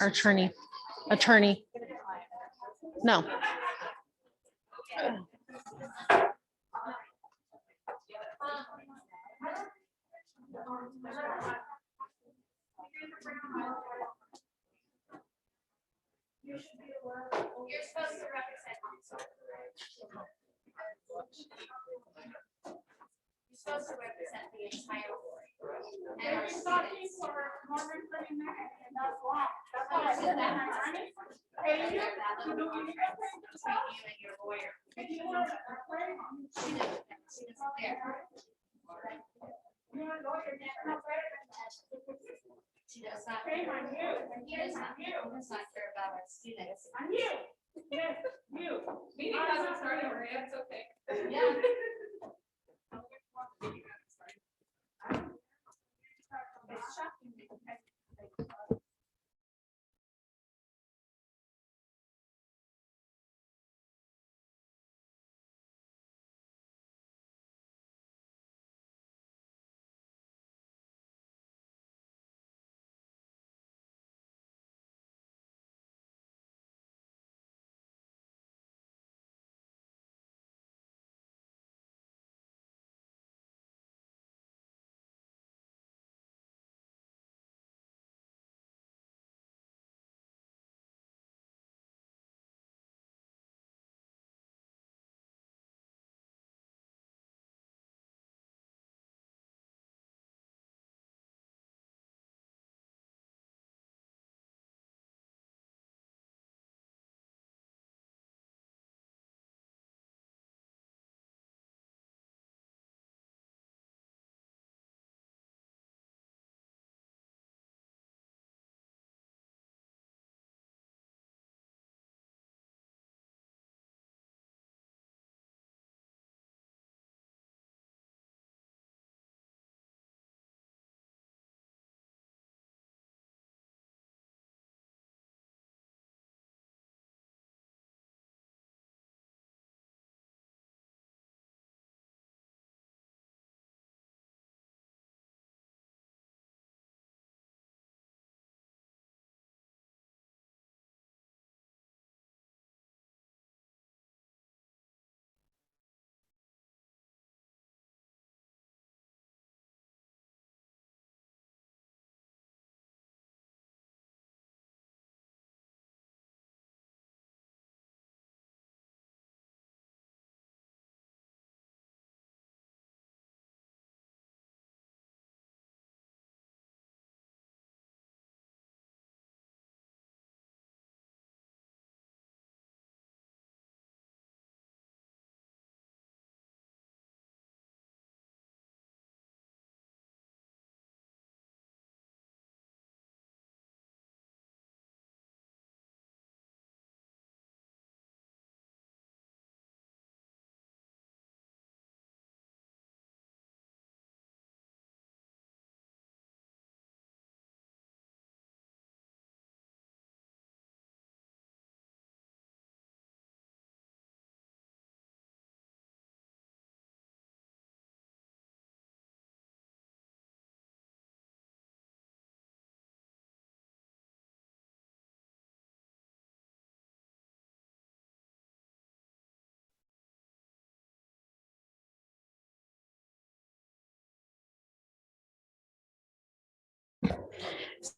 Our attorney. No. You're supposed to represent. You're supposed to represent the entire board. And our students. Between you and your lawyer. She doesn't care. She does not care. He does not care about our students. I'm you. Yes, you. Meeting hasn't started, Maria. It's okay. Yeah.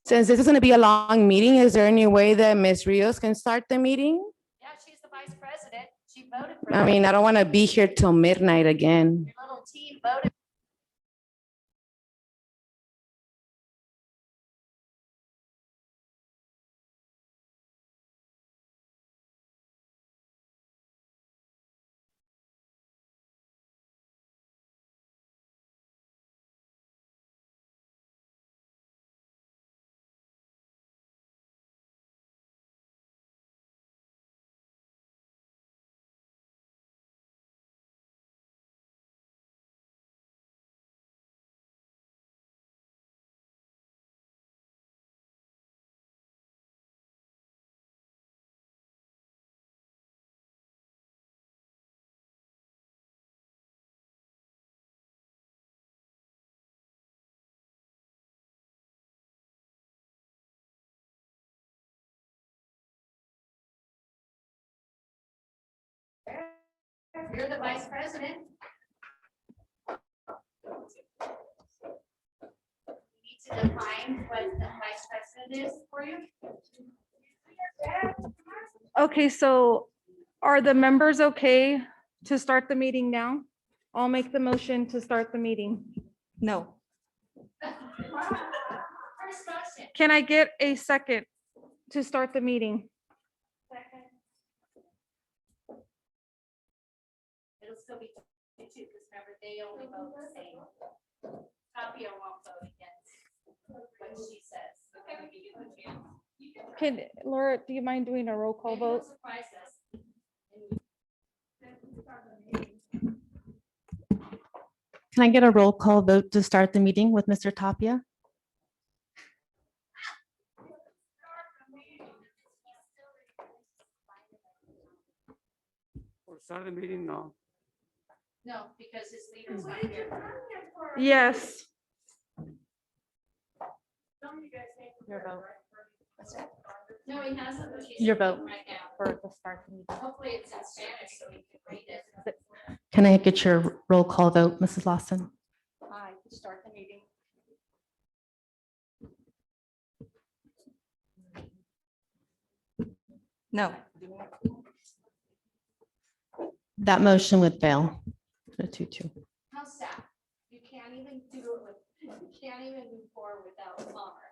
Since this is going to be a long meeting, is there any way that Ms. Rios can start the meeting? Yeah, she's the vice president. She voted for I it. mean, I don't want to be here till midnight again. Your little team voted. You're the vice president. You need to define what the vice president is for you. Okay, so are the members okay to start the meeting now? I'll make the motion to start the meeting. No. First motion. Can I get a second to start the meeting? It'll still be two, because remember, they only vote the same. Tapia won't vote against what she says. Okay, we can give it a chance. Can, Laura, do you mind doing a roll call Maybe you'll vote? surprise us. Can I get a roll call vote to start the meeting with Mr. Tapia? Or start the meeting, no. No, because his leader's not here. Yes. Your vote. No, he hasn't. but he's Your speaking vote. Right now. For the start the meeting. Hopefully it's in Spanish so we can read it. Can I get your roll call vote, Mrs. Lawson? Aye, to start the meeting. No. That motion would fail. A 2-2. How sad. You can't even do it with, you can't even move forward without Palmer.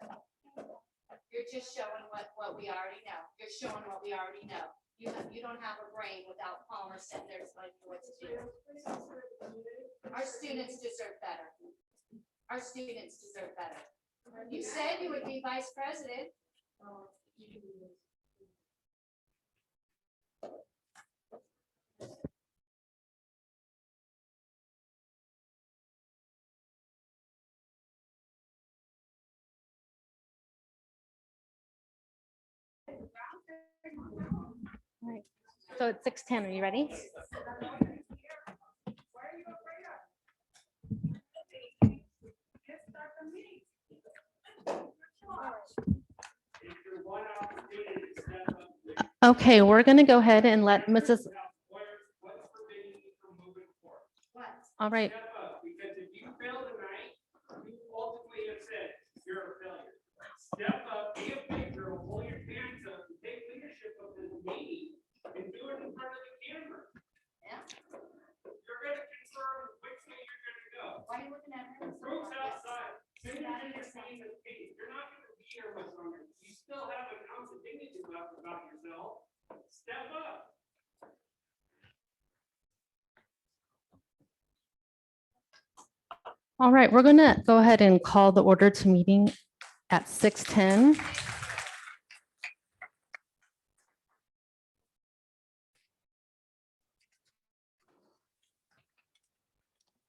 You're just showing what we already know. You're showing what we already know. You don't have a brain without Palmer sitting there telling you what to do. Our students deserve better. Our students deserve better. You said you would be vice president. So it's 6:10. Are you ready? Okay, we're going to go ahead and let Mrs. All right. Because if you fail tonight, you ultimately have said you're a failure. Step up, be a big girl, hold your hands up, and take leadership of this meeting and do it in front of the camera. Yeah. You're gonna confirm which way you're gonna go. Why are you looking at her? Proof's outside. Soon as you're seeing the case, you're not gonna be here much longer. You still have an ounce of dignity left about yourself. Step up. All right, we're going to go ahead and call the order to meeting at 6:10.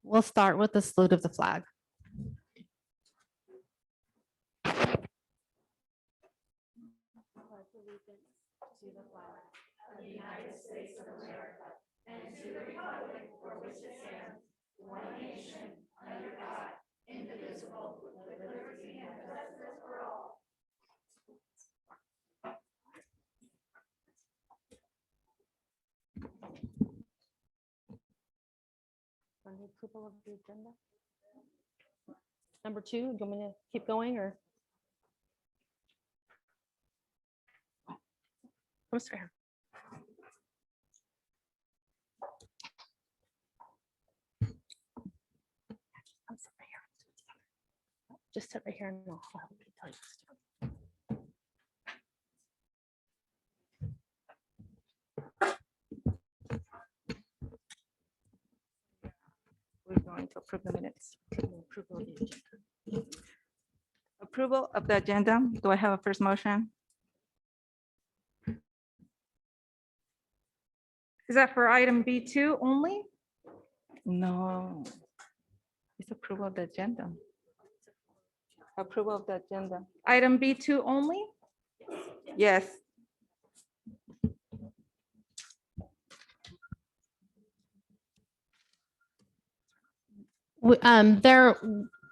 We'll start with the salute of the flag. On the approval of the agenda. Number 2, do you want me to keep going or? I'm sorry. I'm sit right here. Just sit right here and I'll help you tell you. We're going to approve the minutes. Approval of the agenda. Do I have a first motion? Is that for item B2 only? No. It's approval of the agenda. Approval of the agenda. Item B2 only? Yes. There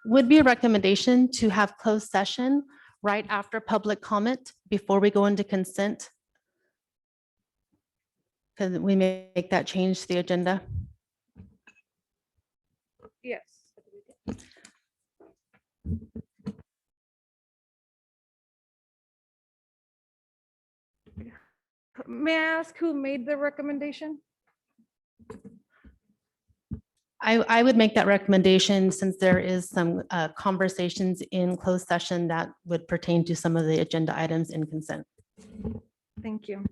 would be a recommendation to have closed session right after public comment before we go into consent. Because we may make that change to the agenda. Yes. May I ask who made the recommendation? I would make that recommendation since there is some conversations in closed session that would pertain to some of the agenda items in consent. Thank you.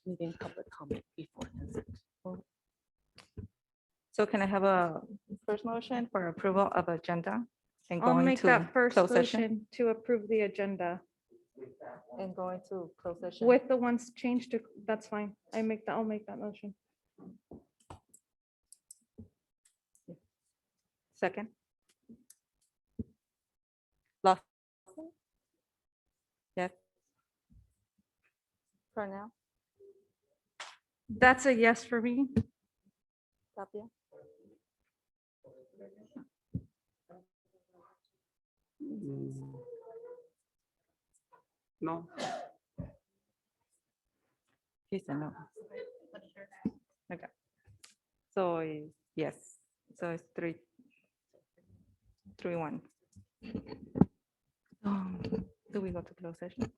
Moving public comment before consent. So can I have a first motion for approval of agenda? And I'll going make to that first closed session? motion to approve the agenda And going to closed session. with the ones changed to, that's fine. I'll make that motion. Second. Lawson? Yes. For now, That's a yes for me. Tapia? No. He said no. Okay. So yes, so it's 3-1. Do we go to closed session?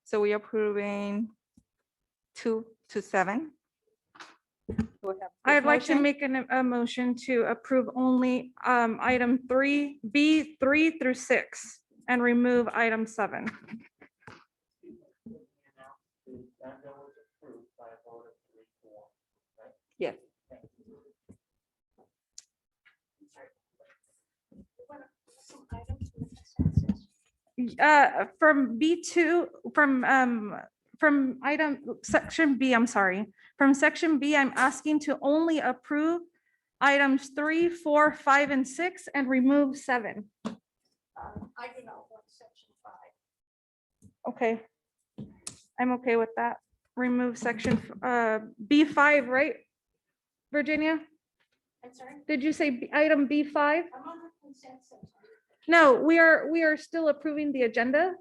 So we approving 2 to 7. I'd like to make a motion to approve only item 3B3 through 6 and remove item 7. Yes. From B2, from item, section B, I'm sorry. From section B, I'm asking to only approve items 3, 4, 5, and 6 and remove 7. I do not want section 5. Okay. I'm okay with that. Remove section B5, right? Virginia, I'm sorry, did you say item B5? I'm on the consent section. No, we are still approving the agenda.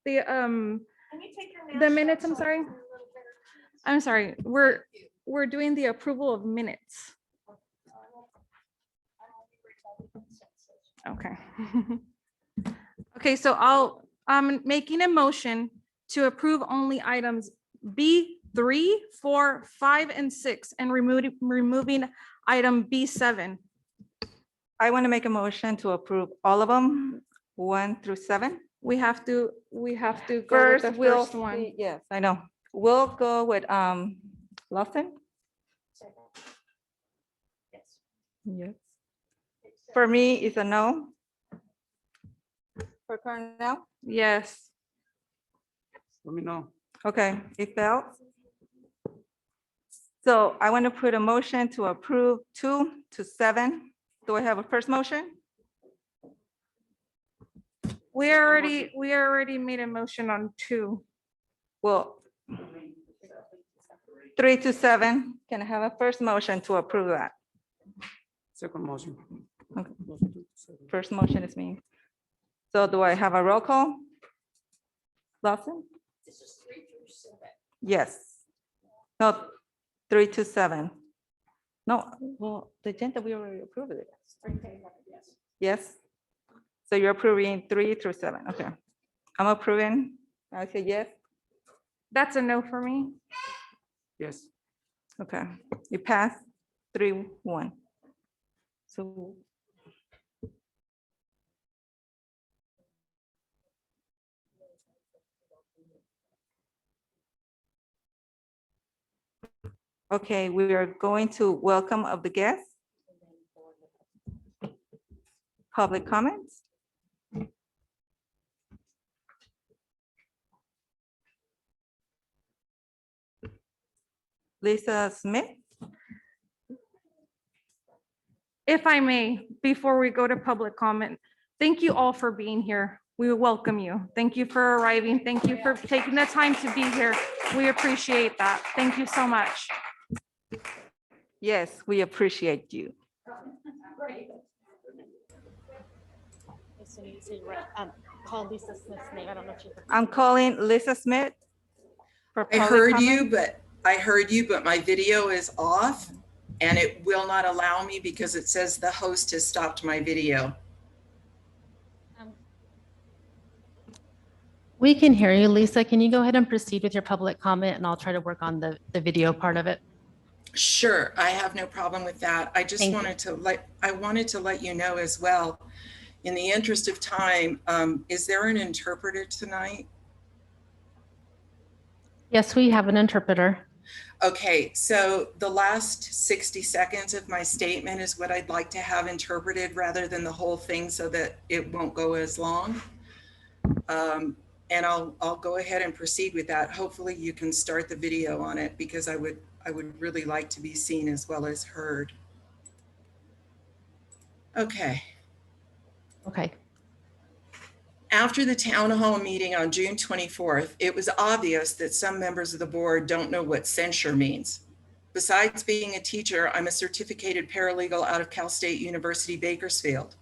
The Can you take your The mask minutes, off I'm so I sorry. can do a little better? I'm sorry, we're doing the approval of minutes. Okay. Okay, so I'm making a motion to approve only items B3, 4, 5, and 6 and removing item B7. I want to make a motion to approve all of them, 1 through 7. We have to go with the First, we'll first one. see- Yes, I know. We'll go with Lawson. Second. Yes. Yes. For me, it's a no. For Cornell, Yes. Let me know. okay, it failed. So I want to put a motion to approve 2 to 7. Do I have a first motion? We already made a motion on 2. Well, 3 to 7. Can I have a first motion to approve that? Second motion. Okay. First motion is me. So do I have a roll call? Lawson? Yes. No, 3 to 7. No, well, the agenda, we already approved it. Yes. So you're approving 3 through 7. Okay. I'm approving. I say yes. That's a no for me. Yes. Okay. You pass 3-1. So okay, we are going to welcome of the guests. Public comments. Lisa Smith. If I may, before we go to public comment, thank you all for being here. We welcome you. Thank you for arriving. Thank you for taking the time to be here. We appreciate that. Thank you so much. Yes, we appreciate you. So you say, call Lisa Smith's name. I don't know if she's. I'm calling Lisa Smith. for I public heard comment. you, but my video is off and it will not allow me because it says the host has stopped my video. We can hear you, Lisa. Can you go ahead and proceed with your public comment and I'll try to work on the video part of it? Sure, I have no problem with that. I just Thank you. wanted to let you know as well, in the interest of time, is there an interpreter tonight? Yes, we have an interpreter. Okay, so the last 60 seconds of my statement is what I'd like to have interpreted rather than the whole thing so that it won't go as long. And I'll go ahead and proceed with that. Hopefully you can start the video on it because I would really like to be seen as well as heard. Okay. Okay. After the town hall meeting on June 24th, it was obvious that some members of the board don't know what censure means. Besides being a teacher, I'm a certificated paralegal out of Cal State University, Bakersfield.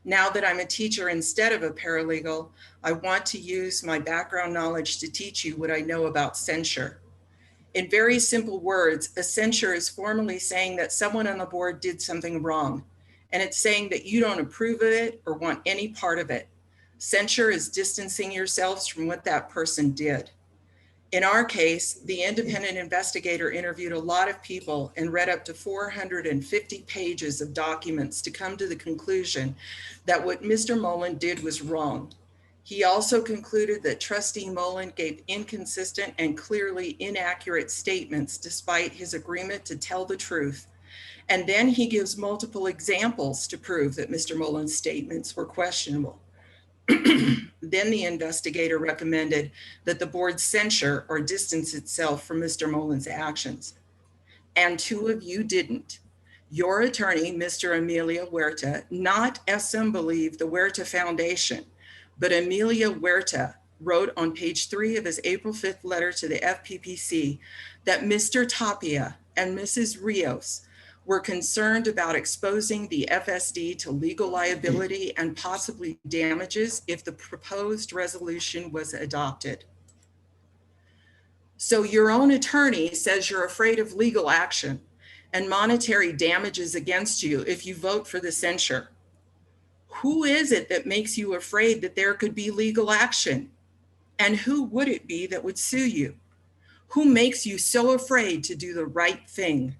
Now that I'm a teacher instead of a paralegal, I want to use my background knowledge to teach you what I know about censure. In very simple words, a censure is formally saying that someone on the board did something wrong, and it's saying that you don't approve of it or want any part of it. Censure is distancing yourselves from what that person did. In our case, the independent investigator interviewed a lot of people and read up to 450 pages of documents to come to the conclusion that what Mr. Mullen did was wrong. He also concluded that Trustee Mullen gave inconsistent and clearly inaccurate statements despite his agreement to tell the truth. And then he gives multiple examples to prove that Mr. Mullen's statements were questionable. Then the investigator recommended that the board censure or distance itself from Mr. Mullen's actions. And two of you didn't. Your attorney, Mr. Emilio Huerta, not SM Believe the Huerta Foundation, but Emilio Huerta wrote on page 3 of his April 5th letter to the FPPC that Mr. Tapia and Mrs. Rios were concerned about exposing the FSD to legal liability and possibly damages if the proposed resolution was adopted. So your own attorney says you're afraid of legal action and monetary damages against you if you vote for the censure. Who is it that makes you afraid that there could be legal action? And who would it be that would sue you? Who makes you so afraid to do the right thing?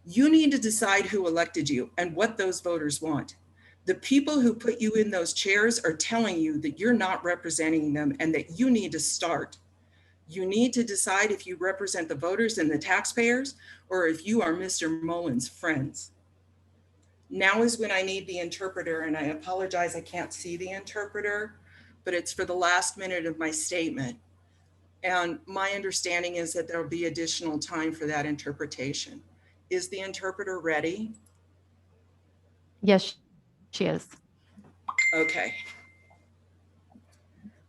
You need to decide who elected you and what those voters want. The people who put you in those chairs are telling you that you're not representing them and that you need to start. You need to decide if you represent the voters and the taxpayers or if you are Mr. Mullen's friends. Now is when I need the interpreter, and I apologize I can't see the interpreter, but it's for the last minute of my statement. And my understanding is that there'll be additional time for that interpretation. Is the interpreter ready? Yes, she is. Okay.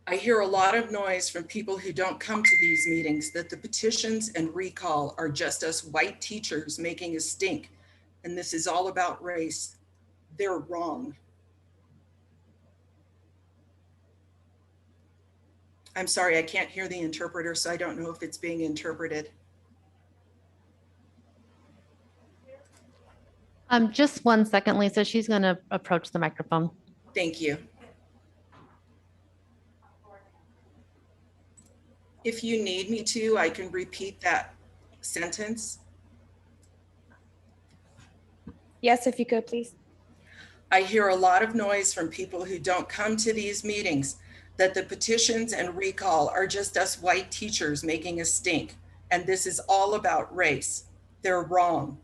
I hear a lot of noise from people who don't come to these meetings that the petitions and recall are just us white teachers making a stink, and this is all about race. They're wrong. I'm sorry, I can't hear the interpreter, so I don't know if it's being interpreted. Just 1 second, Lisa. She's going to approach the microphone. Thank you. If you need me to, I can repeat that sentence. Yes, if you could, please. I hear a lot of noise from people who don't come to these meetings that the petitions and recall are just us white teachers making a stink, and this is all about race. They're wrong.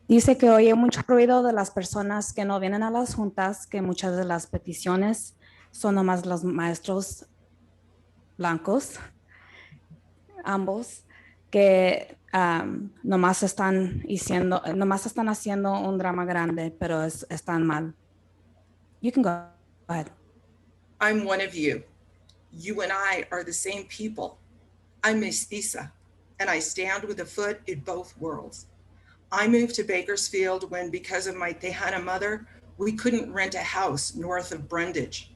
Dice que oye mucho ruido de las personas que no vienen a las juntas, que muchas de las peticiones son nomás los maestros blancos, ambos, que nomás están haciendo un drama grande, pero están mal. You can go ahead. I'm one of you. You and I are the same people. I'm mestiza, and I stand with a foot in both worlds. I moved to Bakersfield when, because of my Tejana mother, we couldn't rent a house north of Brundage.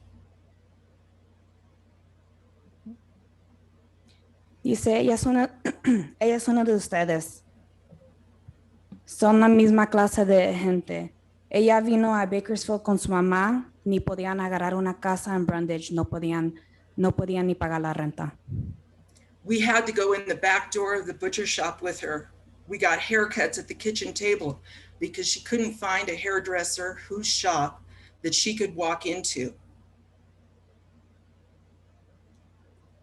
Dice, ella es una de ustedes. Son la misma clase de gente. Ella vino a Bakersfield con su mamá, ni podían agarrar una casa en Brundage, no podían ni pagar la renta. We had to go in the back door of the butcher shop with her. We got haircuts at the kitchen table because she couldn't find a hairdresser whose shop that she could walk into.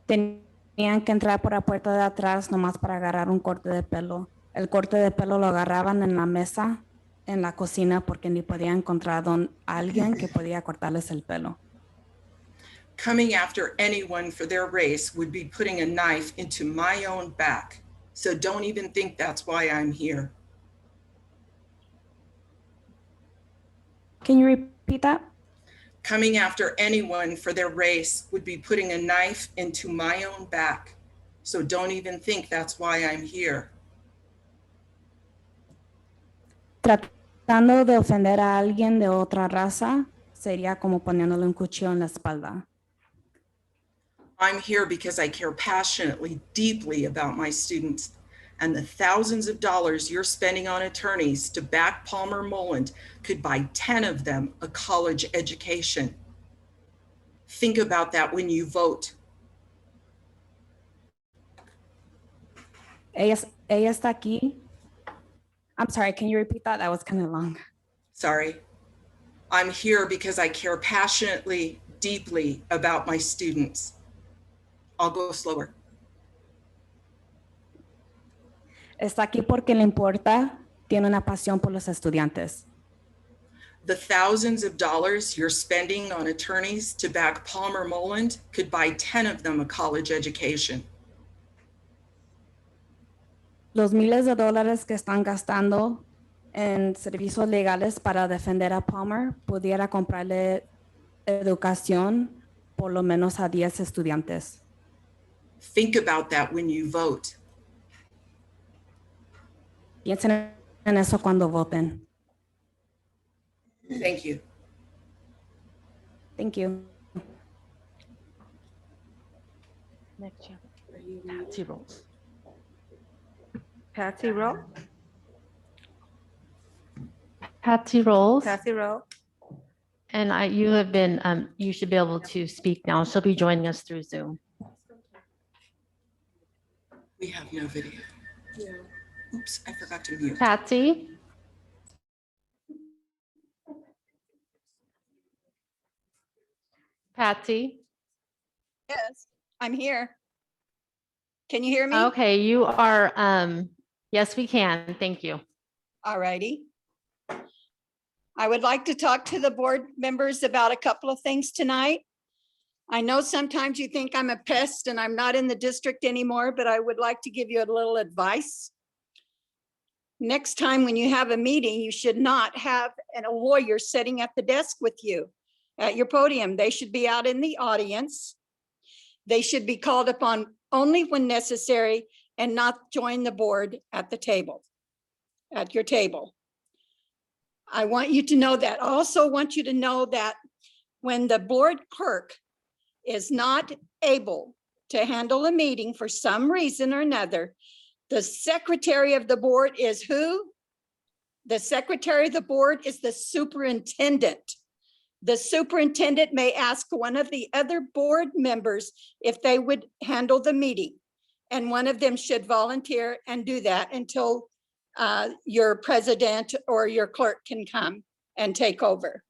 Tenían que entrar por la puerta de atrás nomás para agarrar un corte de pelo. El corte de pelo lo agarraban en la mesa, en la cocina, porque ni podían encontrar alguien que podía cortarles el pelo. Coming after anyone for their race would be putting a knife into my own back. So don't even think that's why I'm here. Can you repeat that? Coming after anyone for their race would be putting a knife into my own back. So don't even think that's why I'm here. Tratando de ofender a alguien de otra raza sería como poniéndole un cuchillo en la espalda. I'm here because I care passionately, deeply about my students and the thousands of dollars you're spending on attorneys to back Palmer Moland could buy 10 of them a college education. Think about that when you vote. Ella está aquí. I'm sorry, can you repeat that? That was kind of long. Sorry. I'm here because I care passionately, deeply about my students. I'll go slower. Está aquí porque le importa, tiene una pasión por los estudiantes. The thousands of dollars you're spending on attorneys to back Palmer Moland could buy 10 of them a college education. Los miles de dólares que están gastando en servicios legales para defender a Palmer pudiera comprarle educación por lo menos a 10 estudiantes. Think about that when you vote. Piensen en eso cuando voten. Thank you. Thank you. Next, Patsy Rolls. Patsy Rowe. Patsy Rolls. Patsy Rowe. And you have been, you should be able to speak now. She'll be joining us through Zoom. We have no video. Oops, I forgot to mute. Patsy? Patsy? Yes, I'm here. Can you hear me? Okay, you are, yes, we can. Thank you. All righty. I would like to talk to the board members about a couple of things tonight. I know sometimes you think I'm a pest and I'm not in the district anymore, but I would like to give you a little advice. Next time when you have a meeting, you should not have a lawyer sitting at the desk with you at your podium. They should be out in the audience. They should be called upon only when necessary and not join the board at the table, at your table. I want you to know that. I also want you to know that when the board clerk is not able to handle a meeting for some reason or another, the secretary of the board is who? The secretary of the board is the superintendent. The superintendent may ask one of the other board members if they would handle the meeting. And one of them should volunteer and do that until your president or your clerk can come and take over.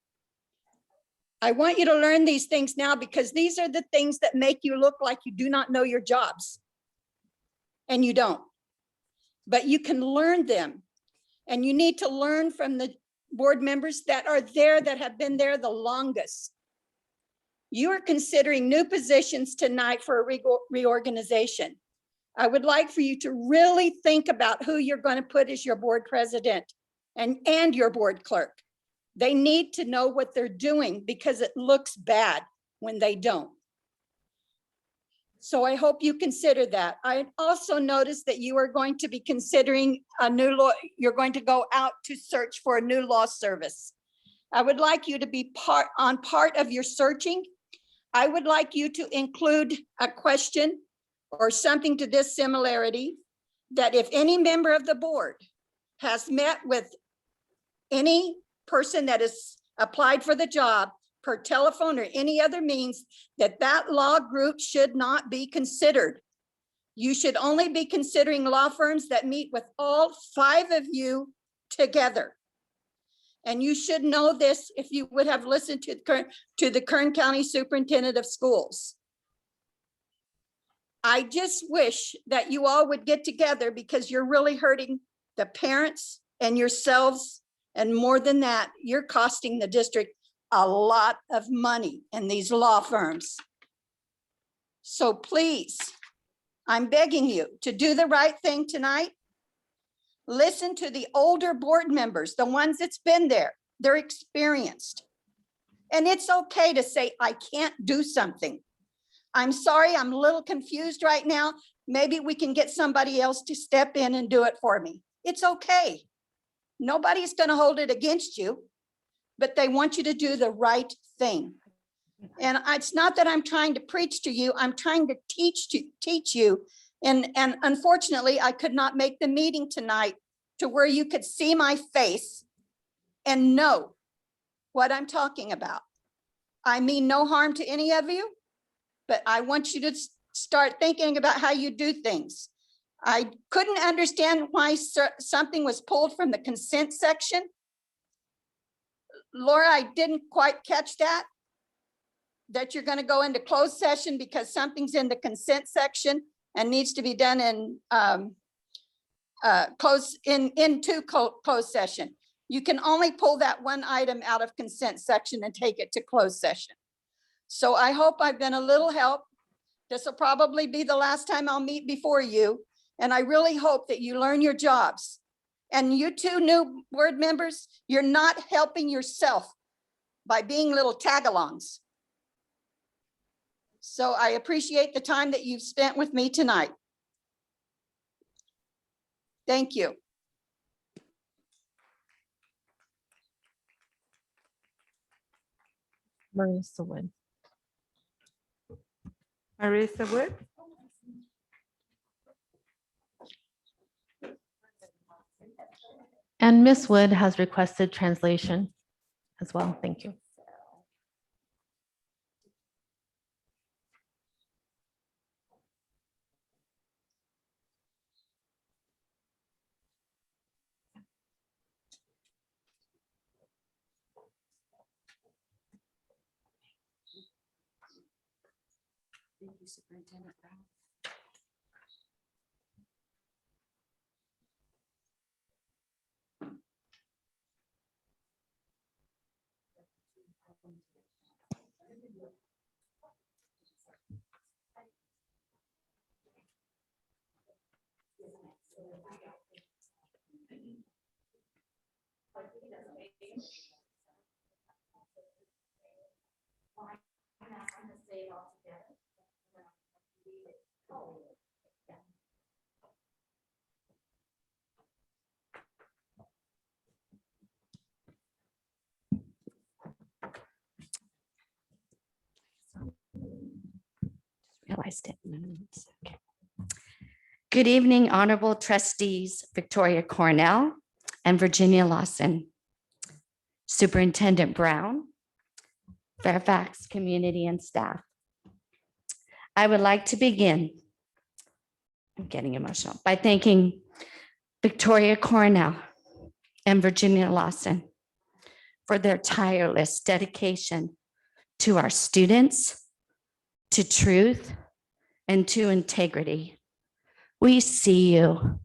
I want you to learn these things now because these are the things that make you look like you do not know your jobs. And you don't. But you can learn them. And you need to learn from the board members that are there, that have been there the longest. You are considering new positions tonight for a reorganization. I would like for you to really think about who you're going to put as your board president and your board clerk. They need to know what they're doing because it looks bad when they don't. So I hope you consider that. I also noticed that you are going to be considering a new law. You're going to go out to search for a new law service. I would like you to be part of your searching. I would like you to include a question or something to this similarity, that if any member of the board has met with any person that has applied for the job per telephone or any other means, that law group should not be considered. You should only be considering law firms that meet with all 5 of you together. And you should know this if you would have listened to the Kern County Superintendent of Schools. I just wish that you all would get together because you're really hurting the parents and yourselves. And more than that, you're costing the district a lot of money in these law firms. So please, I'm begging you to do the right thing tonight. Listen to the older board members, the ones that's been there. They're experienced. And it's okay to say, I can't do something. I'm sorry, I'm a little confused right now. Maybe we can get somebody else to step in and do it for me. It's okay. Nobody's going to hold it against you, but they want you to do the right thing. And it's not that I'm trying to preach to you. I'm trying to teach you. And unfortunately, I could not make the meeting tonight to where you could see my face and know what I'm talking about. I mean no harm to any of you, but I want you to start thinking about how you do things. I couldn't understand why something was pulled from the consent section. Laura, I didn't quite catch that you're going to go into closed session because something's in the consent section and needs to be done in closed session. You can only pull that one item out of consent section and take it to closed session. So I hope I've been a little help. This will probably be the last time I'll meet before you. And I really hope that you learn your jobs. And you 2 new board members, you're not helping yourself by being little tag-alongs. So I appreciate the time that you've spent with me tonight. Thank you. Marissa Wood. Marissa Wood. And Miss Wood has requested translation as well. Thank you. Thank you, Superintendent Brown. Realized it. Okay. Good evening, honorable trustees, Victoria Cornell and Virginia Lawson, Superintendent Brown, Fairfax community and staff. I would like to begin, I'm getting emotional, by thanking Victoria Cornell and Virginia Lawson for their tireless dedication to our students, to truth, and to integrity. We see you.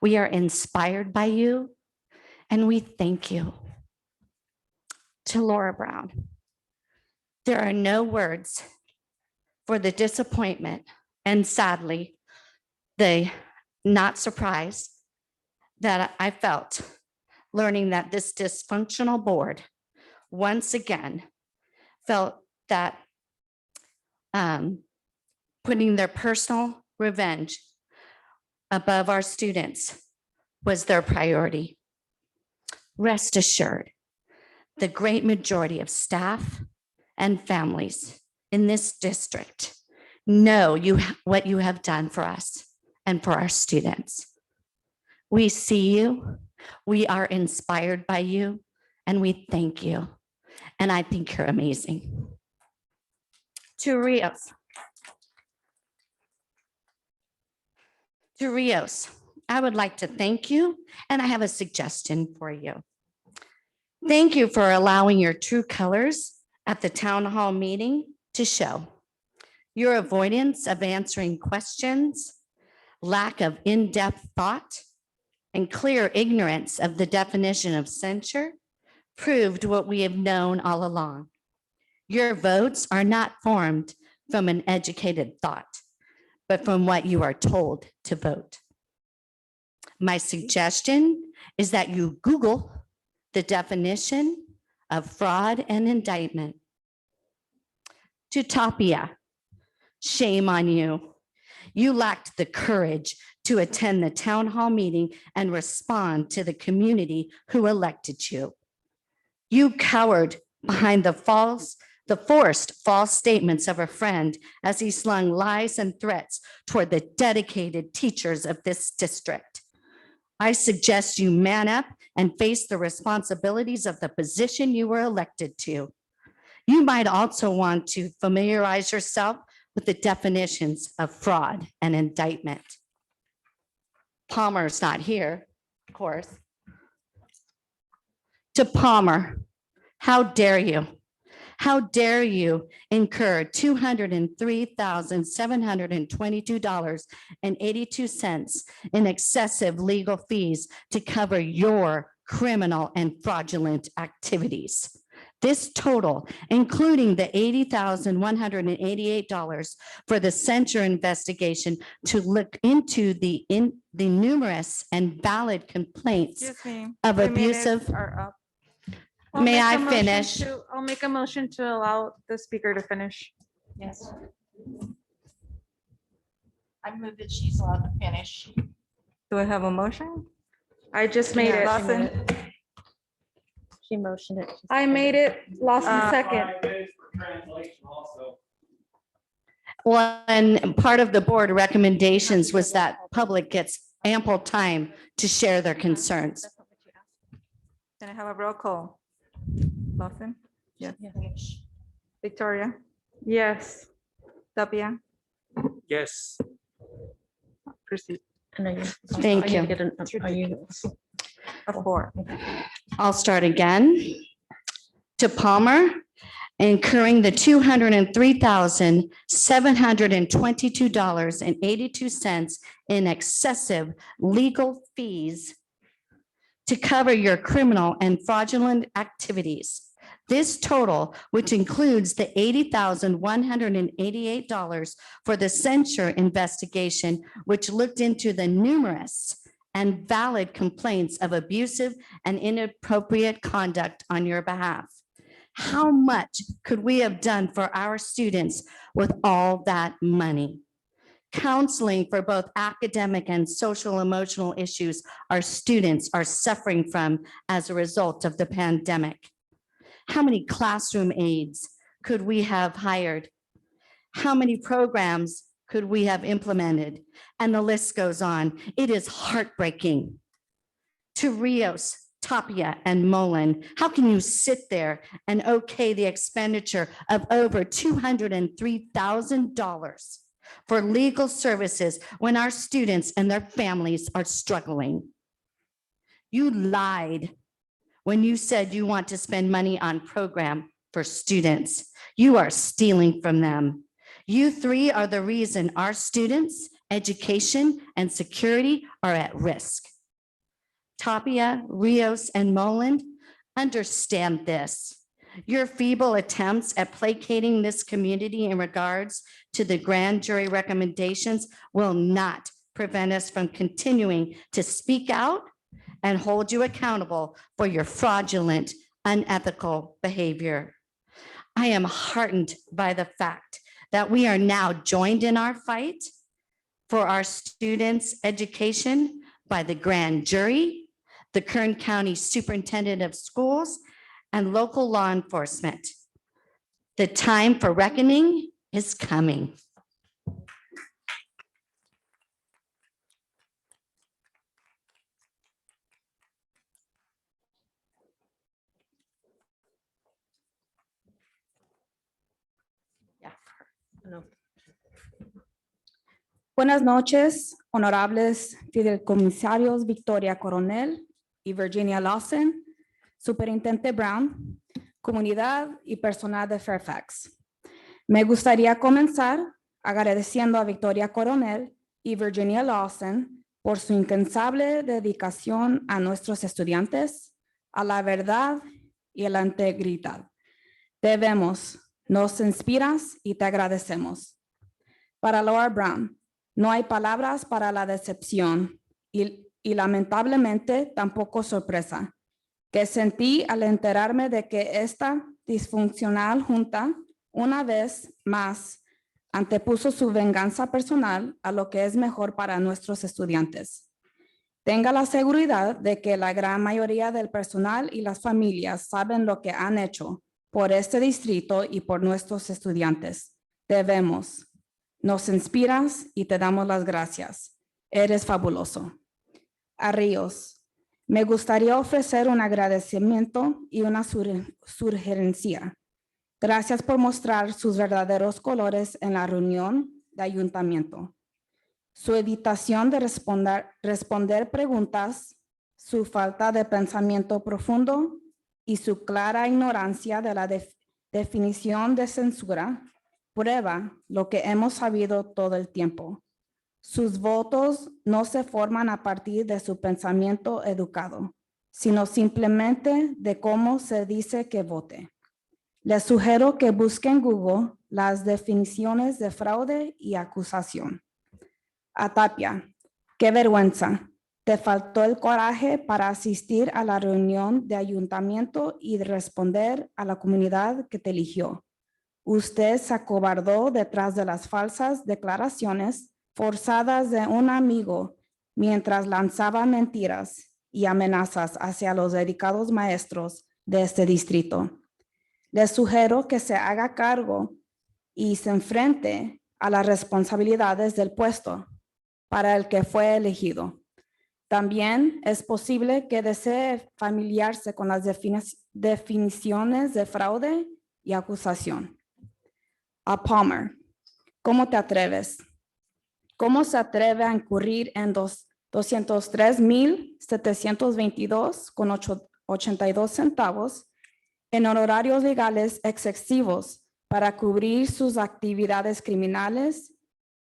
We are inspired by you, and we thank you. To Laura Brown, there are no words for the disappointment and sadly, the not surprise that I felt learning that this dysfunctional board once again felt that putting their personal revenge above our students was their priority. Rest assured, the great majority of staff and families in this district know what you have done for us and for our students. We see you, we are inspired by you, and we thank you. And I think you're amazing. To Rios. To Rios, I would like to thank you, and I have a suggestion for you. Thank you for allowing your true colors at the town hall meeting to show. Your avoidance of answering questions, lack of in-depth thought, and clear ignorance of the definition of censure proved what we have known all along. Your votes are not formed from an educated thought, but from what you are told to vote. My suggestion is that you Google the definition of fraud and indictment. To Tapia, shame on you. You lacked the courage to attend the town hall meeting and respond to the community who elected you. You cowered behind the forced false statements of a friend as he slung lies and threats toward the dedicated teachers of this district. I suggest you man up and face the responsibilities of the position you were elected to. You might also want to familiarize yourself with the definitions of fraud and indictment. Palmer's not here, of course. To Palmer, how dare you? How dare you incur $203,722.82 in excessive legal fees to cover your criminal and fraudulent activities? This total, including the $80,188 for the censure investigation to look into the numerous and valid complaints Excuse me. of 3 minutes abusive. are up. May I make a motion finish? I'll make a motion to allow the speaker to finish. Yes. I move that she's allowed to finish. Do I have a motion? I just made it. Lawson, She motioned it. I made it. Lost in second. 5 minutes for translation also. Well, and part of the board recommendations was that public gets ample time to share their concerns. can I have a roll call? Lawson? Yes. Victoria? Yes. Tapia? Yes. Proceed. Thank you. A 4. I'll start again. To Palmer, incurring the $203,722.82 in excessive legal fees to cover your criminal and fraudulent activities. This total, which includes the $80,188 for the censure investigation, which looked into the numerous and valid complaints of abusive and inappropriate conduct on your behalf. How much could we have done for our students with all that money? Counseling for both academic and social emotional issues our students are suffering from as a result of the pandemic. How many classroom aides could we have hired? How many programs could we have implemented? And the list goes on. It is heartbreaking. To Rios, Tapia, and Mullen, how can you sit there and okay the expenditure of over $203,000 for legal services when our students and their families are struggling? You lied when you said you want to spend money on program for students. You are stealing from them. You three are the reason our students' education and security are at risk. Tapia, Rios, and Mullen, understand this. Your feeble attempts at placating this community in regards to the grand jury recommendations will not prevent us from continuing to speak out and hold you accountable for your fraudulent, unethical behavior. I am heartened by the fact that we are now joined in our fight for our students' education by the grand jury, the Kern County Superintendent of Schools, and local law enforcement. The time for reckoning is coming. No. Buenas noches, honorables fideicomisarios Victoria Coronel y Virginia Lawson, Superintendente Brown, comunidad y personal de Fairfax. Me gustaría comenzar agradeciendo a Victoria Coronel y Virginia Lawson por su incansable dedicación a nuestros estudiantes, a la verdad y a la integridad. Nos inspiras y te agradecemos. Para Laura Brown, no hay palabras para la decepción y lamentablemente tampoco sorpresa que sentí al enterarme de que esta disfuncional junta una vez más antepuso su venganza personal a lo que es mejor para nuestros estudiantes. Tenga la seguridad de que la gran mayoría del personal y las familias saben lo que han hecho por este distrito y por nuestros estudiantes. Nos inspiras y te damos las gracias. Eres fabuloso. A Ríos, me gustaría ofrecer un agradecimiento y una sugerencia. Gracias por mostrar sus verdaderos colores en la reunión de ayuntamiento. Su evitación de responder preguntas, su falta de pensamiento profundo y su clara ignorancia de la definición de censura prueba lo que hemos sabido todo el tiempo. Sus votos no se forman a partir de su pensamiento educado, sino simplemente de cómo se dice que vote. Les sugiero que busquen en Google las definiciones de fraude y acusación. A Tapia, qué vergüenza. Te faltó el coraje para asistir a la reunión de ayuntamiento y de responder a la comunidad que te eligió. Usted se acobardó detrás de las falsas declaraciones forzadas de un amigo mientras lanzaba mentiras y amenazas hacia los dedicados maestros de este distrito. Les sugiero que se haga cargo y se enfrente a las responsabilidades del puesto para el que fue elegido. También es posible que desee familiarse con las definiciones de fraude y acusación. A Palmer, ¿cómo te atreves? ¿Cómo se atreve a incurrir en 203,722,82 centavos en honorarios legales excesivos para cubrir sus actividades criminales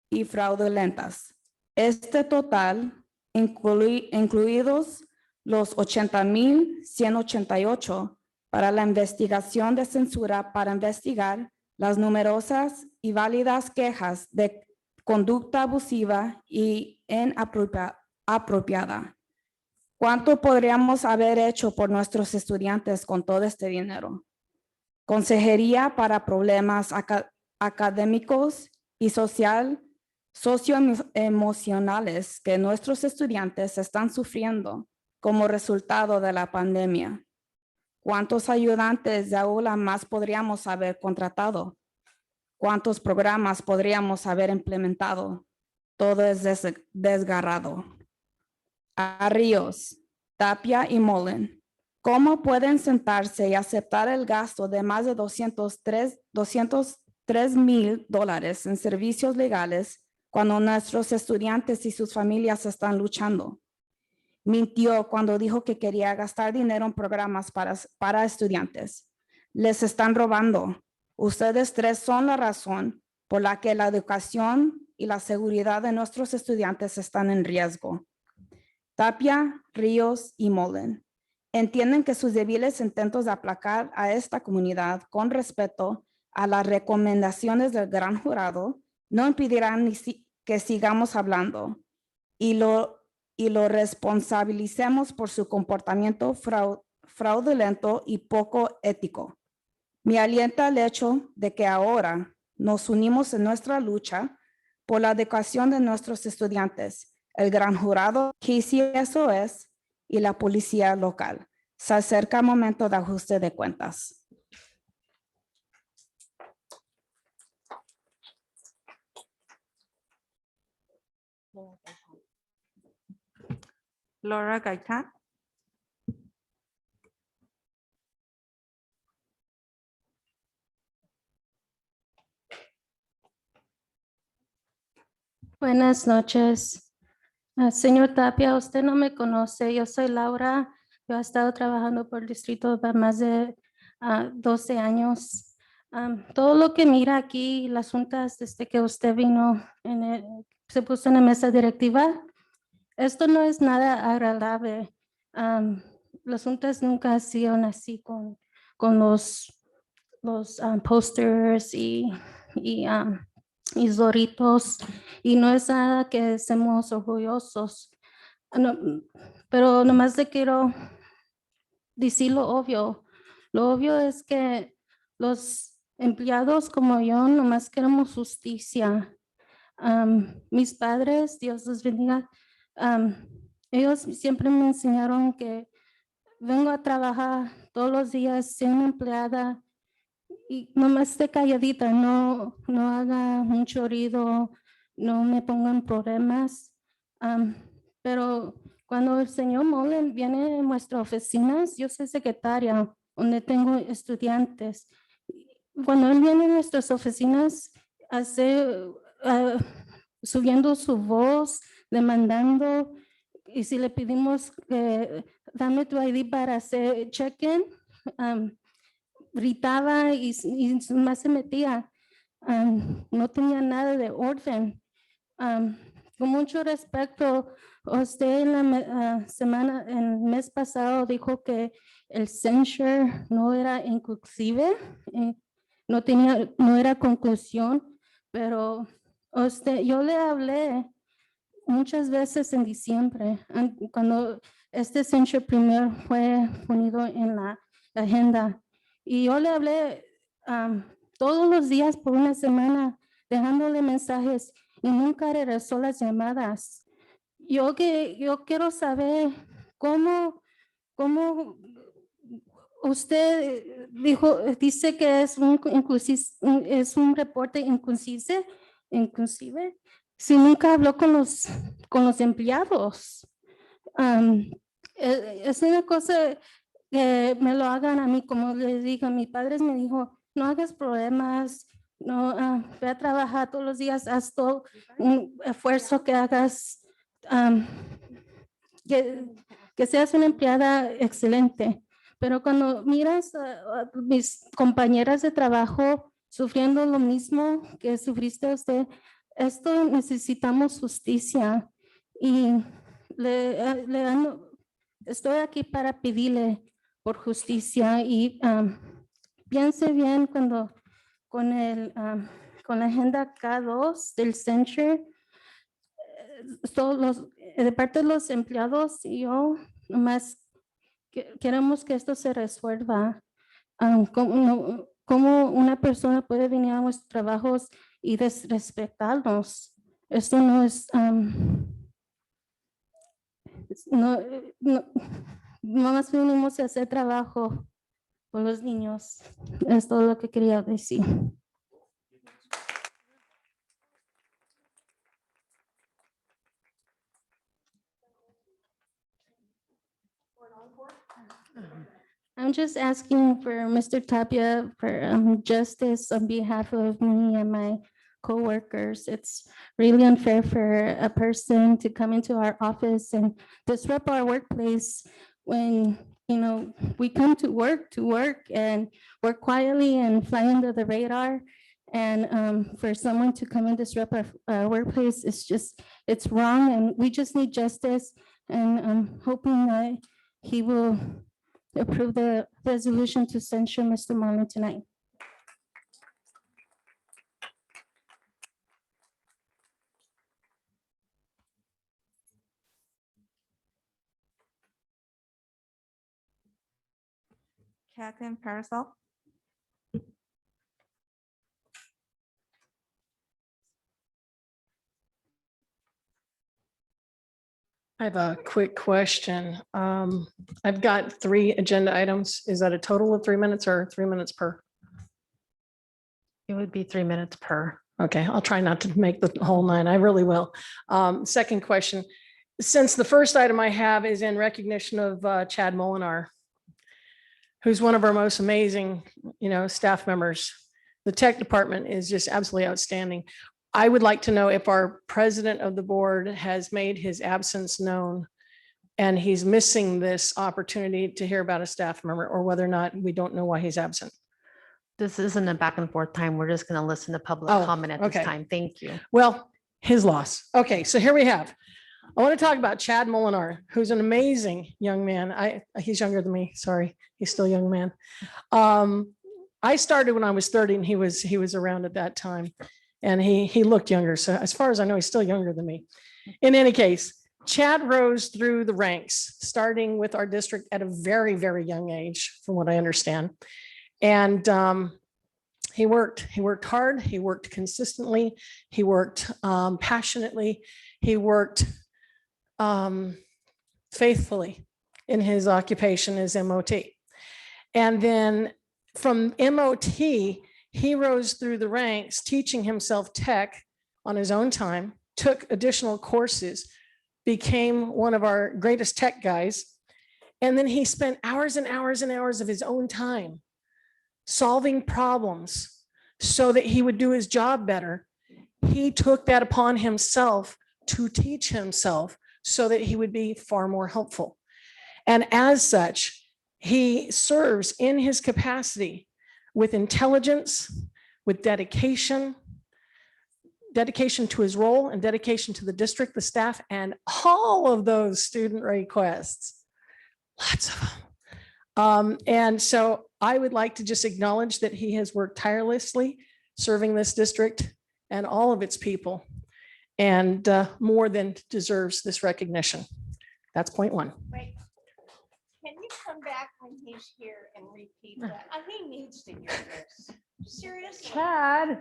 y fraudulentas? Este total, incluidos los 80,188 para la investigación de censura para investigar las numerosas y válidas quejas de conducta abusiva y apropiada. ¿Cuánto podríamos haber hecho por nuestros estudiantes con todo este dinero? Consejería para problemas académicos y socioemocionales que nuestros estudiantes están sufriendo como resultado de la pandemia. ¿Cuántos ayudantes de aula más podríamos haber contratado? ¿Cuántos programas podríamos haber implementado? Todo es desgarrado. A Ríos, Tapia y Mullen, ¿cómo pueden sentarse y aceptar el gasto de más de $203,000 en servicios legales cuando nuestros estudiantes y sus familias están luchando? Mintió cuando dijo que quería gastar dinero en programas para estudiantes. Les están robando. Ustedes tres son la razón por la que la educación y la seguridad de nuestros estudiantes están en riesgo. Tapia, Ríos y Mullen entienden que sus débiles intentos de aplacar a esta comunidad con respeto a las recomendaciones del gran jurado no impedirán que sigamos hablando y lo responsabilicemos por su comportamiento fraudulento y poco ético. Me alienta el hecho de que ahora nos unimos en nuestra lucha por la educación de nuestros estudiantes, el gran jurado, KCSOS y la policía local. Se acerca el momento de ajuste de cuentas. Laura Gaitán. Buenas noches. Señor Tapia, usted no me conoce. Yo soy Laura. Yo he estado trabajando por el distrito por más de 12 años. Todo lo que mira aquí, las juntas desde que usted vino, se puso en la mesa directiva, esto no es nada agradable. Las juntas nunca han sido así con los posters y zorritos, y no es nada que estemos orgullosos. Pero nomás le quiero decir lo obvio. Lo obvio es que los empleados como yo nomás queremos justicia. Mis padres, Dios los bendiga, ellos siempre me enseñaron que vengo a trabajar todos los días, ser una empleada y nomás esté calladita, no haga mucho ruido, no me pongan problemas. Pero cuando el señor Mullen viene a nuestras oficinas, yo soy secretaria, donde tengo estudiantes. Cuando él viene a nuestras oficinas, subiendo su voz, demandando, y si le pedimos dame tu ID para hacer check-in, gritaba y más se metía. No tenía nada de orden. Con mucho respeto, usted en la el mes pasado dijo que el censure no era inclusive, no era conclusión, pero yo le hablé muchas veces en diciembre, cuando este censure primero fue ponido en la agenda. Y yo le hablé todos los días por una semana, dejándole mensajes y nunca regresó las llamadas. Yo quiero saber cómo usted dice que es un reporte inclusive, si nunca habló con los empleados. Es una cosa que me lo hagan a mí, como les digo, mis padres me dijo, no hagas problemas, no, ve a trabajar todos los días, haz todo un esfuerzo que hagas, que seas una empleada excelente. Pero cuando miras a mis compañeras de trabajo sufriendo lo mismo que sufriste usted, esto necesitamos justicia y estoy aquí para pedirle por justicia y piense bien con la agenda K2 del censure. de parte de los empleados y yo, nomás queremos que esto se resuelva. ¿Cómo una persona puede venir a nuestros trabajos y desrespetarnos? Esto no es, no, no más venimos a hacer trabajo con los niños. Es todo lo que quería decir. I'm just asking for Mr. Tapia for justice on behalf of me and my coworkers. It's really unfair for a person to come into our office and disrupt our workplace when, we come to work and work quietly and fly under the radar. And for someone to come and disrupt our workplace, it's wrong, and we just need justice. And I'm hoping that he will approve the resolution to censure Mr. Marlin tonight. Captain Parasol. I have a quick question. I've got 3 agenda items. Is that a total of 3 minutes or 3 minutes per? It would be 3 minutes per. Okay, I'll try not to make the whole 9. I really will. Second question, since the first item I have is in recognition of Chad Molinar, who's one of our most amazing, staff members. The tech department is just absolutely outstanding. I would like to know if our president of the board has made his absence known and he's missing this opportunity to hear about a staff member, or whether or not we don't know why he's absent. This isn't a back and forth time. We're just going to listen to public Oh, comment at this okay. time. Thank you. Well, his loss. Okay, so here we have. I want to talk about Chad Molinar, who's an amazing young man. He's younger than me. Sorry, he's still a young man. I started when I was 30, and he was around at that time, and he looked younger. So as far as I know, he's still younger than me. In any case, Chad rose through the ranks, starting with our district at a very, very young age, from what I understand. And he worked hard, he worked consistently, he worked passionately, he worked faithfully in his occupation as MOT. And then from MOT, he rose through the ranks, teaching himself tech on his own time, took additional courses, became one of our greatest tech guys. And then he spent hours and hours and hours of his own time solving problems so that he would do his job better. He took that upon himself to teach himself so that he would be far more helpful. And as such, he serves in his capacity with intelligence, with dedication to his role, and dedication to the district, the staff, and all of those student requests. Lots of them. And so I would like to just acknowledge that he has worked tirelessly serving this district and all of its people, and more than deserves this recognition. That's point 1. Wait. Can you come back when he's here and repeat that? He needs to hear this. Seriously. Chad.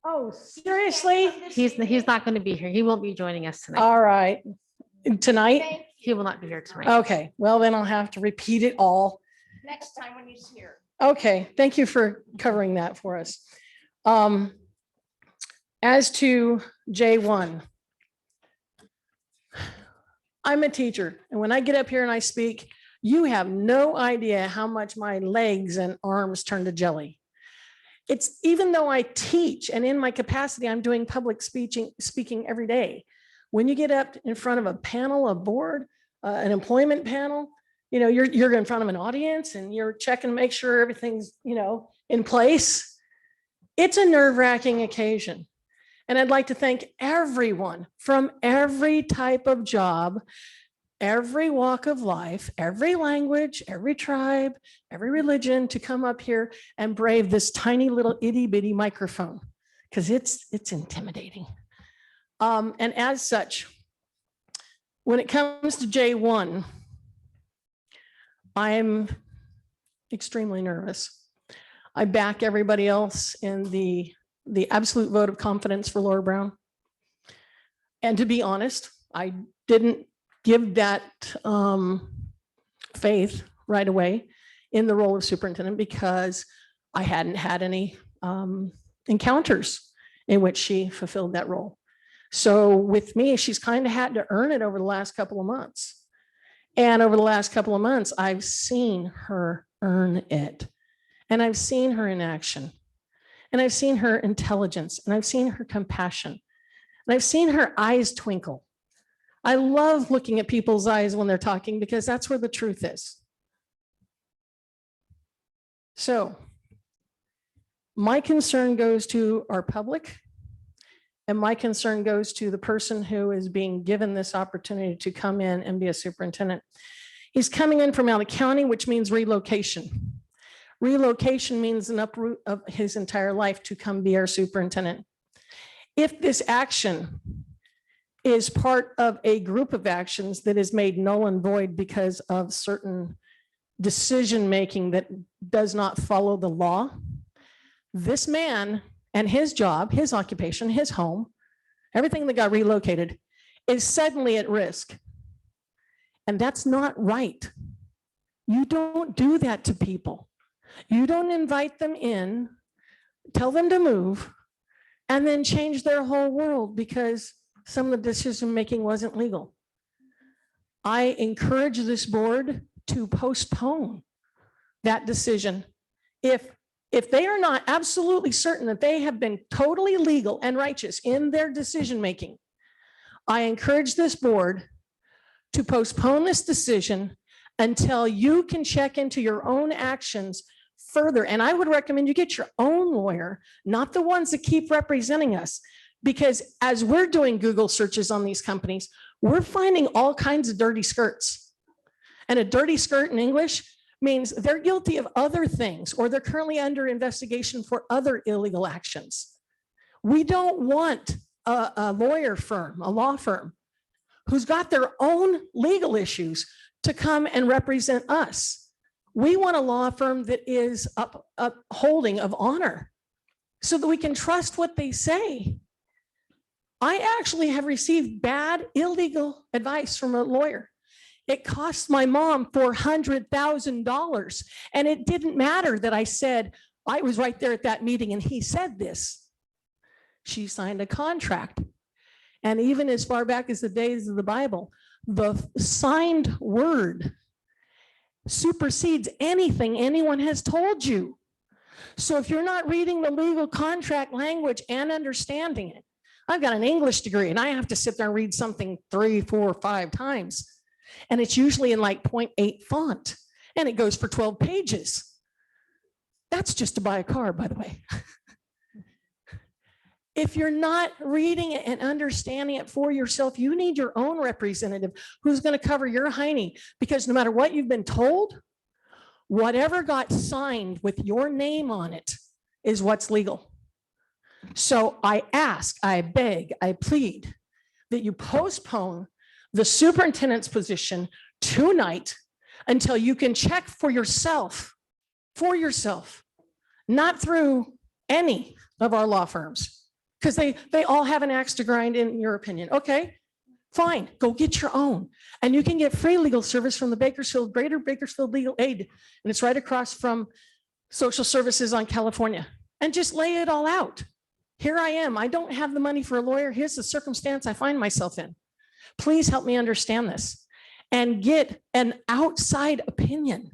Oh, seriously? He's not going to be here. He won't be joining us tonight. All right. Tonight? Thank you. He will not be here tonight. Okay, well, then I'll have to repeat it all. Next time when he's here. Okay, thank you for covering that for us. As to J1, I'm a teacher, and when I get up here and I speak, you have no idea how much my legs and arms turn to jelly. It's even though I teach and in my capacity, I'm doing public speaking every day. When you get up in front of a panel, a board, an employment panel, you're in front of an audience and you're checking to make sure everything's, in place. It's a nerve-wracking occasion. And I'd like to thank everyone from every type of job, every walk of life, every language, every tribe, every religion to come up here and brave this tiny little itty bitty microphone, because it's intimidating. And as such, when it comes to J1, I'm extremely nervous. I back everybody else in the absolute vote of confidence for Laura Brown. And to be honest, I didn't give that faith right away in the role of superintendent because I hadn't had any encounters in which she fulfilled that role. So with me, she's kind of had to earn it over the last couple of months. And over the last couple of months, I've seen her earn it. And I've seen her in action. And I've seen her intelligence. And I've seen her compassion. And I've seen her eyes twinkle. I love looking at people's eyes when they're talking because that's where the truth is. So my concern goes to our public, and my concern goes to the person who is being given this opportunity to come in and be a superintendent. He's coming in from out of county, which means relocation. Relocation means an uproot of his entire life to come be our superintendent. If this action is part of a group of actions that is made null and void because of certain decision-making that does not follow the law, this man and his job, his occupation, his home, everything that got relocated is suddenly at risk. And that's not right. You don't do that to people. You don't invite them in, tell them to move, and then change their whole world because some of the decision-making wasn't legal. I encourage this board to postpone that decision. If they are not absolutely certain that they have been totally legal and righteous in their decision-making, I encourage this board to postpone this decision until you can check into your own actions further. And I would recommend you get your own lawyer, not the ones that keep representing us. Because as we're doing Google searches on these companies, we're finding all kinds of dirty skirts. And a dirty skirt in English means they're guilty of other things, or they're currently under investigation for other illegal actions. We don't want a lawyer firm, a law firm, who's got their own legal issues to come and represent us. We want a law firm that is upholding of honor so that we can trust what they say. I actually have received bad, illegal advice from a lawyer. It cost my mom $400,000. And it didn't matter that I said, I was right there at that meeting and he said this. She signed a contract. And even as far back as the days of the Bible, the signed word supersedes anything anyone has told you. So if you're not reading the legal contract language and understanding it, I've got an English degree and I have to sit there and read something 3, 4, 5 times. And it's usually in like 0.8 font and it goes for 12 pages. That's just to buy a car, by the way. If you're not reading it and understanding it for yourself, you need your own representative who's going to cover your hiney, because no matter what you've been told, whatever got signed with your name on it is what's legal. So I ask, I beg, I plead that you postpone the superintendent's position tonight until you can check for yourself, not through any of our law firms, because they all have an axe to grind in your opinion. Okay, fine, go get your own. And you can get free legal service from the Greater Bakersfield Legal Aid. And it's right across from Social Services on California. And just lay it all out. Here I am, I don't have the money for a lawyer. Here's the circumstance I find myself in. Please help me understand this and get an outside opinion,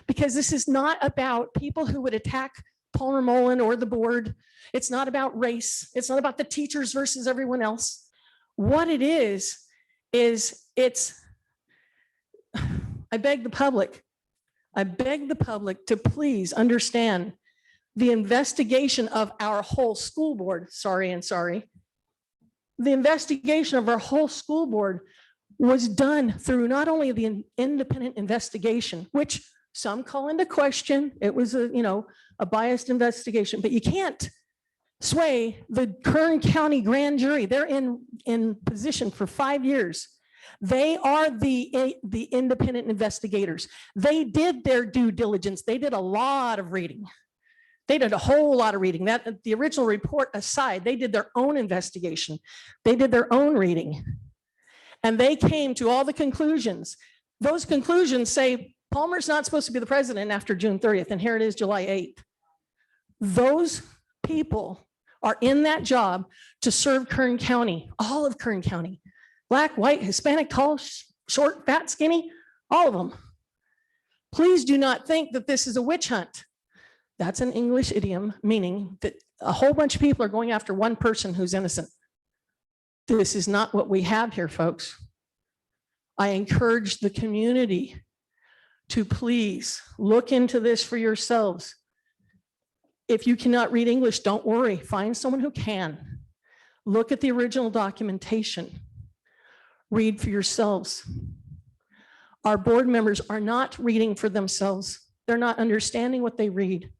because this is not about people who would attack Palmer Mullen or the board. It's not about race. It's not about the teachers versus everyone else. What it is it's, I beg the public to please understand the investigation of our whole school board, the investigation of our whole school board was done through not only the independent investigation, which some call into question. It was a biased investigation, but you can't sway the Kern County Grand Jury. They're in position for 5 years. They are the independent investigators. They did their due diligence. They did a lot of reading. They did a whole lot of reading. That the original report aside, they did their own investigation. They did their own reading. And they came to all the conclusions. Those conclusions say Palmer's not supposed to be the president after June 30th, and here it is July 8th. Those people are in that job to serve Kern County, all of Kern County. Black, white, Hispanic, tall, short, fat, skinny, all of them. Please do not think that this is a witch hunt. That's an English idiom meaning that a whole bunch of people are going after one person who's innocent. This is not what we have here, folks. I encourage the community to please look into this for yourselves. If you cannot read English, don't worry. Find someone who can. Look at the original documentation. Read for yourselves. Our board members are not reading for themselves. They're not understanding what they read.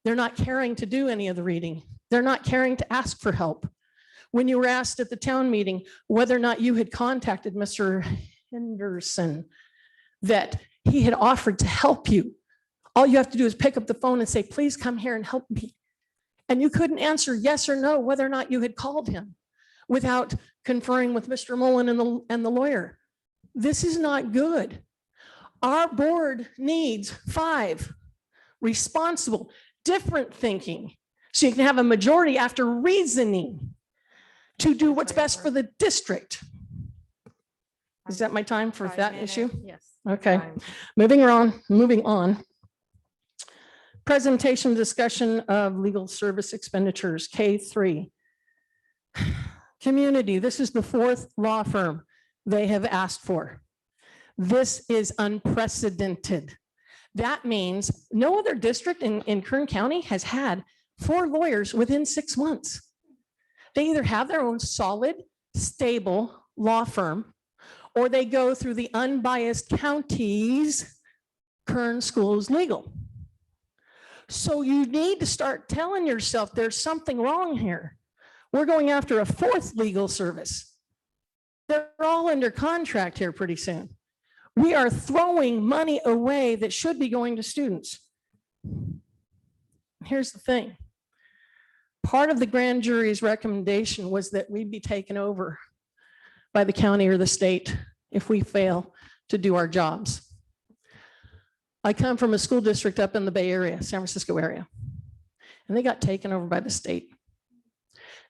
They're not caring to do any of the reading. They're not caring to ask for help. When you were asked at the town meeting whether or not you had contacted Mr. Henderson, that he had offered to help you, all you have to do is pick up the phone and say, please come here and help me. And you couldn't answer yes or no whether or not you had called him without conferring with Mr. Mullen and the lawyer. This is not good. Our board needs 5 responsible, different thinking, so you can have a majority after reasoning to do what's best for the district. Is that my time for that issue? Yes. Okay, moving on. Presentation discussion of legal service expenditures, K3. Community, this is the 4th law firm they have asked for. This is unprecedented. That means no other district in Kern County has had 4 lawyers within 6 months. They either have their own solid, stable law firm, or they go through the unbiased county's Kern Schools Legal. So you need to start telling yourself there's something wrong here. We're going after a 4th legal service. They're all under contract here pretty soon. We are throwing money away that should be going to students. Here's the thing. Part of the grand jury's recommendation was that we be taken over by the county or the state if we fail to do our jobs. I come from a school district up in the Bay Area, San Francisco area, and they got taken over by the state.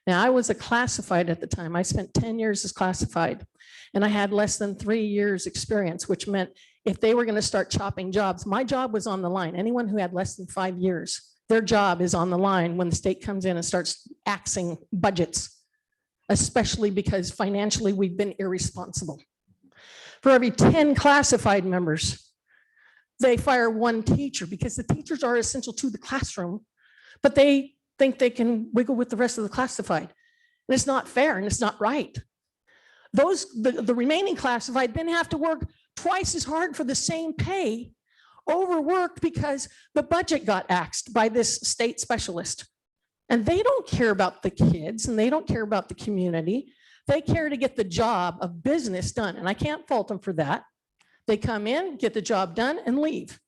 Now, I was a classified at the time. I spent 10 years as classified, and I had less than 3 years experience, which meant if they were going to start chopping jobs, my job was on the line. Anyone who had less than 5 years, their job is on the line when the state comes in and starts axing budgets, especially because financially we've been irresponsible. For every 10 classified members, they fire 1 teacher because the teachers are essential to the classroom, but they think they can wiggle with the rest of the classified. And it's not fair and it's not right. The remaining classified then have to work twice as hard for the same pay, overworked because the budget got axed by this state specialist. And they don't care about the kids and they don't care about the community. They care to get the job of business done. And I can't fault them for that. They come in, get the job done and leave.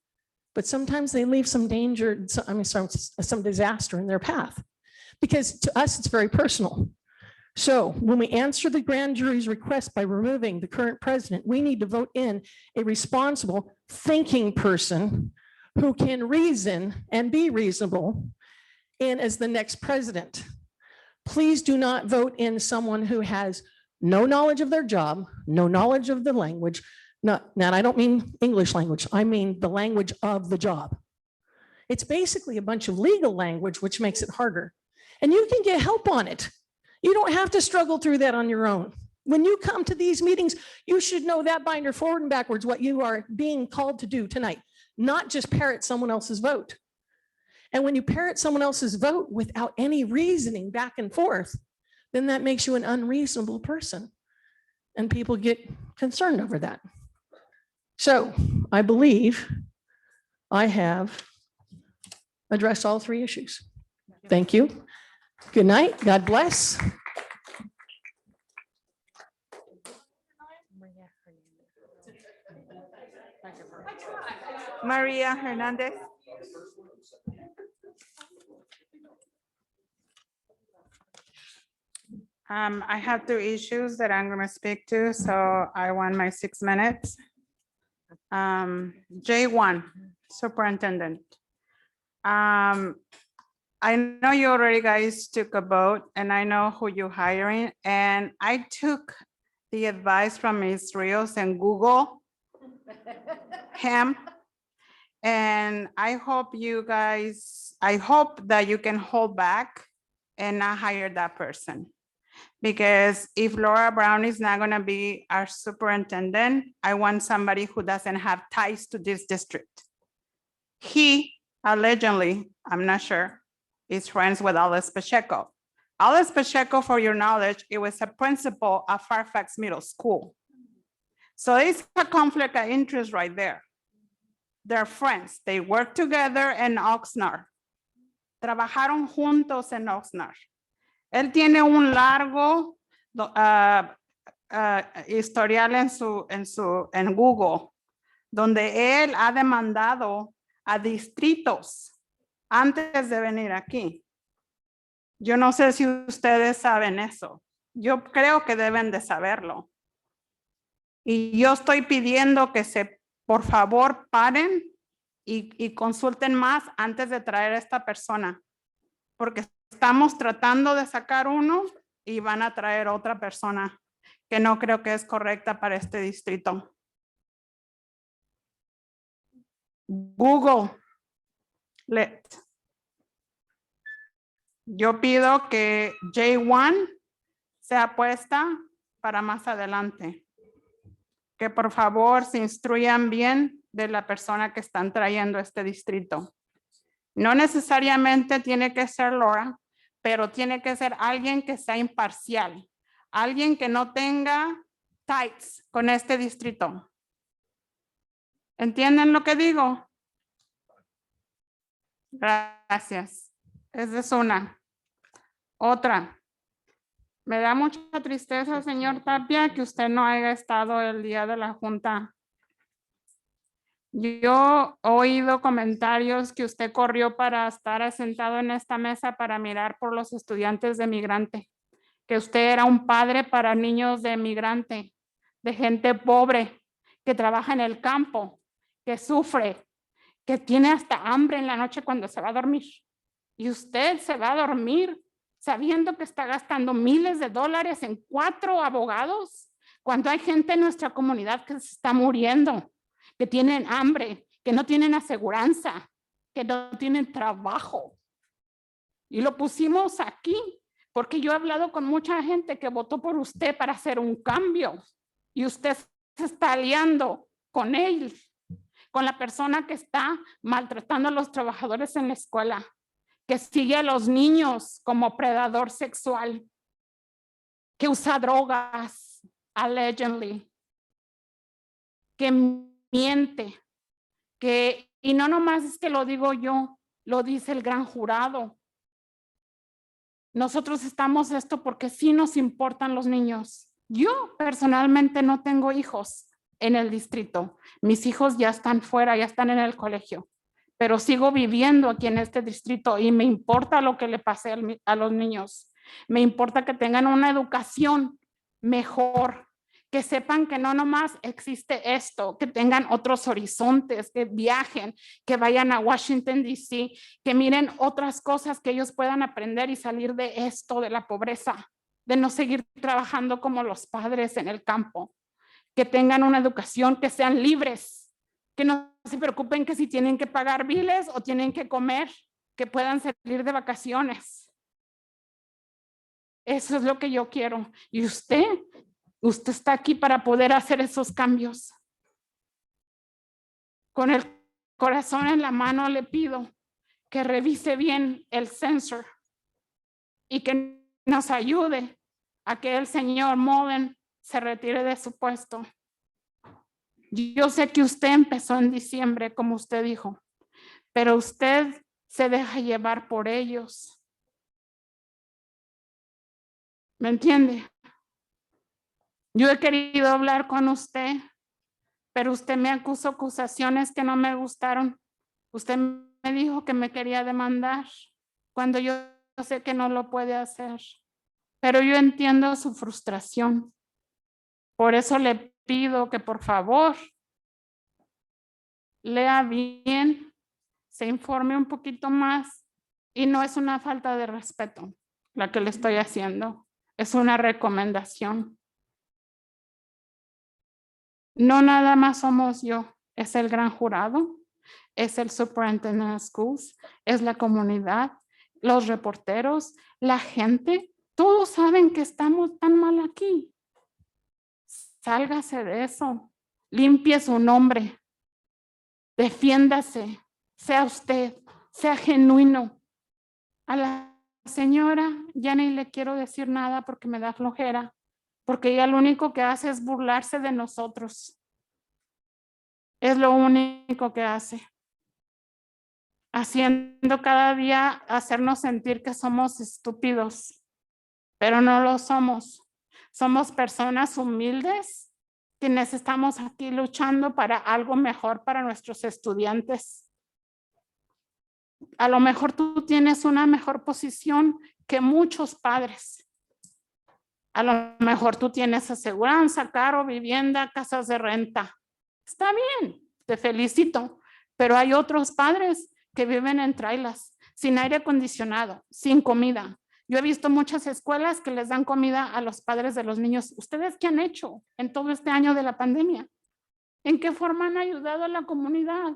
But sometimes they leave some danger, some disaster in their path, because to us, it's very personal. So when we answer the grand jury's request by removing the current president, we need to vote in a responsible thinking person who can reason and be reasonable in as the next president. Please do not vote in someone who has no knowledge of their job, no knowledge of the language. Now, I don't mean English language. I mean the language of the job. It's basically a bunch of legal language, which makes it harder. And you can get help on it. You don't have to struggle through that on your own. When you come to these meetings, you should know that binder forward and backwards what you are being called to do tonight, not just parrot someone else's vote. And when you parrot someone else's vote without any reasoning back and forth, then that makes you an unreasonable person. And people get concerned over that. So I believe I have addressed all 3 issues. Thank you. Good night. God bless. Maria Hernandez. I have two issues that I'm gonna speak to, so I want my 6 minutes. J1, Superintendent. I know you already guys took a vote and I know who you're hiring, and I took the advice from Ms. Rios and Google him. And I hope you guys, I hope that you can hold back and not hire that person. Because if Laura Brown is not gonna be our superintendent, I want somebody who doesn't have ties to this district. He allegedly, I'm not sure, is friends with Alice Pacheco. Alice Pacheco, for your knowledge, it was a principal at Fairfax Middle School. So it's a conflict of interest right there. They're friends. They work together in Oxnard. Trabajaron juntos en Oxnard. Él tiene un largo historial en Google, donde él ha demandado a distritos antes de venir aquí. Yo no sé si ustedes saben eso. Yo creo que deben de saberlo. Y yo estoy pidiendo que por favor, paren y consulten más antes de traer a esta persona, porque estamos tratando de sacar uno y van a traer otra persona que no creo que es correcta para este distrito. Google. Yo pido que J1 sea puesta para más adelante. Que por favor se instruyan bien de la persona que están trayendo a este distrito. No necesariamente tiene que ser Laura, pero tiene que ser alguien que sea imparcial, alguien que no tenga ties con este distrito. ¿Entienden lo que digo? Gracias. Esa es una. Otra. Me da mucha tristeza, señor Tapia, que usted no haya estado el día de la junta. Yo he oído comentarios que usted corrió para estar sentado en esta mesa para mirar por los estudiantes de migrante, que usted era un padre para niños de migrante, de gente pobre, que trabaja en el campo, que sufre, que tiene hasta hambre en la noche cuando se va a dormir. Y usted se va a dormir sabiendo que está gastando miles de dólares en 4 abogados, cuando hay gente en nuestra comunidad que se está muriendo, que tienen hambre, que no tienen aseguranza, que no tienen trabajo. Y lo pusimos aquí porque yo he hablado con mucha gente que votó por usted para hacer un cambio y usted se está aliando con él, con la persona que está maltratando a los trabajadores en la escuela, que sigue a los niños como predador sexual, que usa drogas, allegedly, que miente, y no nomás es que lo digo yo, lo dice el gran jurado. Nosotros estamos esto porque sí nos importan los niños. Yo personalmente no tengo hijos en el distrito. Mis hijos ya están fuera, ya están en el colegio. Pero sigo viviendo aquí en este distrito y me importa lo que le pase a los niños. Me importa que tengan una educación mejor, que sepan que no nomás existe esto, que tengan otros horizontes, que viajen, que vayan a Washington, D.C., que miren otras cosas que ellos puedan aprender y salir de esto, de la pobreza, de no seguir trabajando como los padres en el campo, que tengan una educación, que sean libres, que no se preocupen que si tienen que pagar biles o tienen que comer, que puedan salir de vacaciones. Eso es lo que yo quiero. Y usted está aquí para poder hacer esos cambios. Con el corazón en la mano le pido que revise bien el censor y que nos ayude a que el señor Mullen se retire de su puesto. Yo sé que usted empezó en diciembre, como usted dijo, pero usted se deja llevar por ellos. ¿Me entiende? Yo he querido hablar con usted, pero usted me acusó acusaciones que no me gustaron. Usted me dijo que me quería demandar cuando yo sé que no lo puede hacer. Pero yo entiendo su frustración. Por eso le pido que por favor lea bien, se informe un poquito más y no es una falta de respeto la que le estoy haciendo, es una recomendación. No nada más somos yo, es el gran jurado, es el superintendent of schools, es la comunidad, los reporteros, la gente, todos saben que estamos tan mal aquí. Sálgase de eso, limpie su nombre, defiéndase, sea usted, sea genuino. A la señora ya ni le quiero decir nada porque me da flojera, porque ella lo único que hace es burlarse de nosotros. Es lo único que hace. Haciendo cada día hacernos sentir que somos estúpidos, pero no lo somos. Somos personas humildes quienes estamos aquí luchando para algo mejor para nuestros estudiantes. A lo mejor tú tienes una mejor posición que muchos padres. A lo mejor tú tienes aseguranza, carro, vivienda, casas de renta. Está bien, te felicito, pero hay otros padres que viven en trailers, sin aire acondicionado, sin comida. Yo he visto muchas escuelas que les dan comida a los padres de los niños. ¿Ustedes qué han hecho en todo este año de la pandemia? ¿En qué forma han ayudado a la comunidad?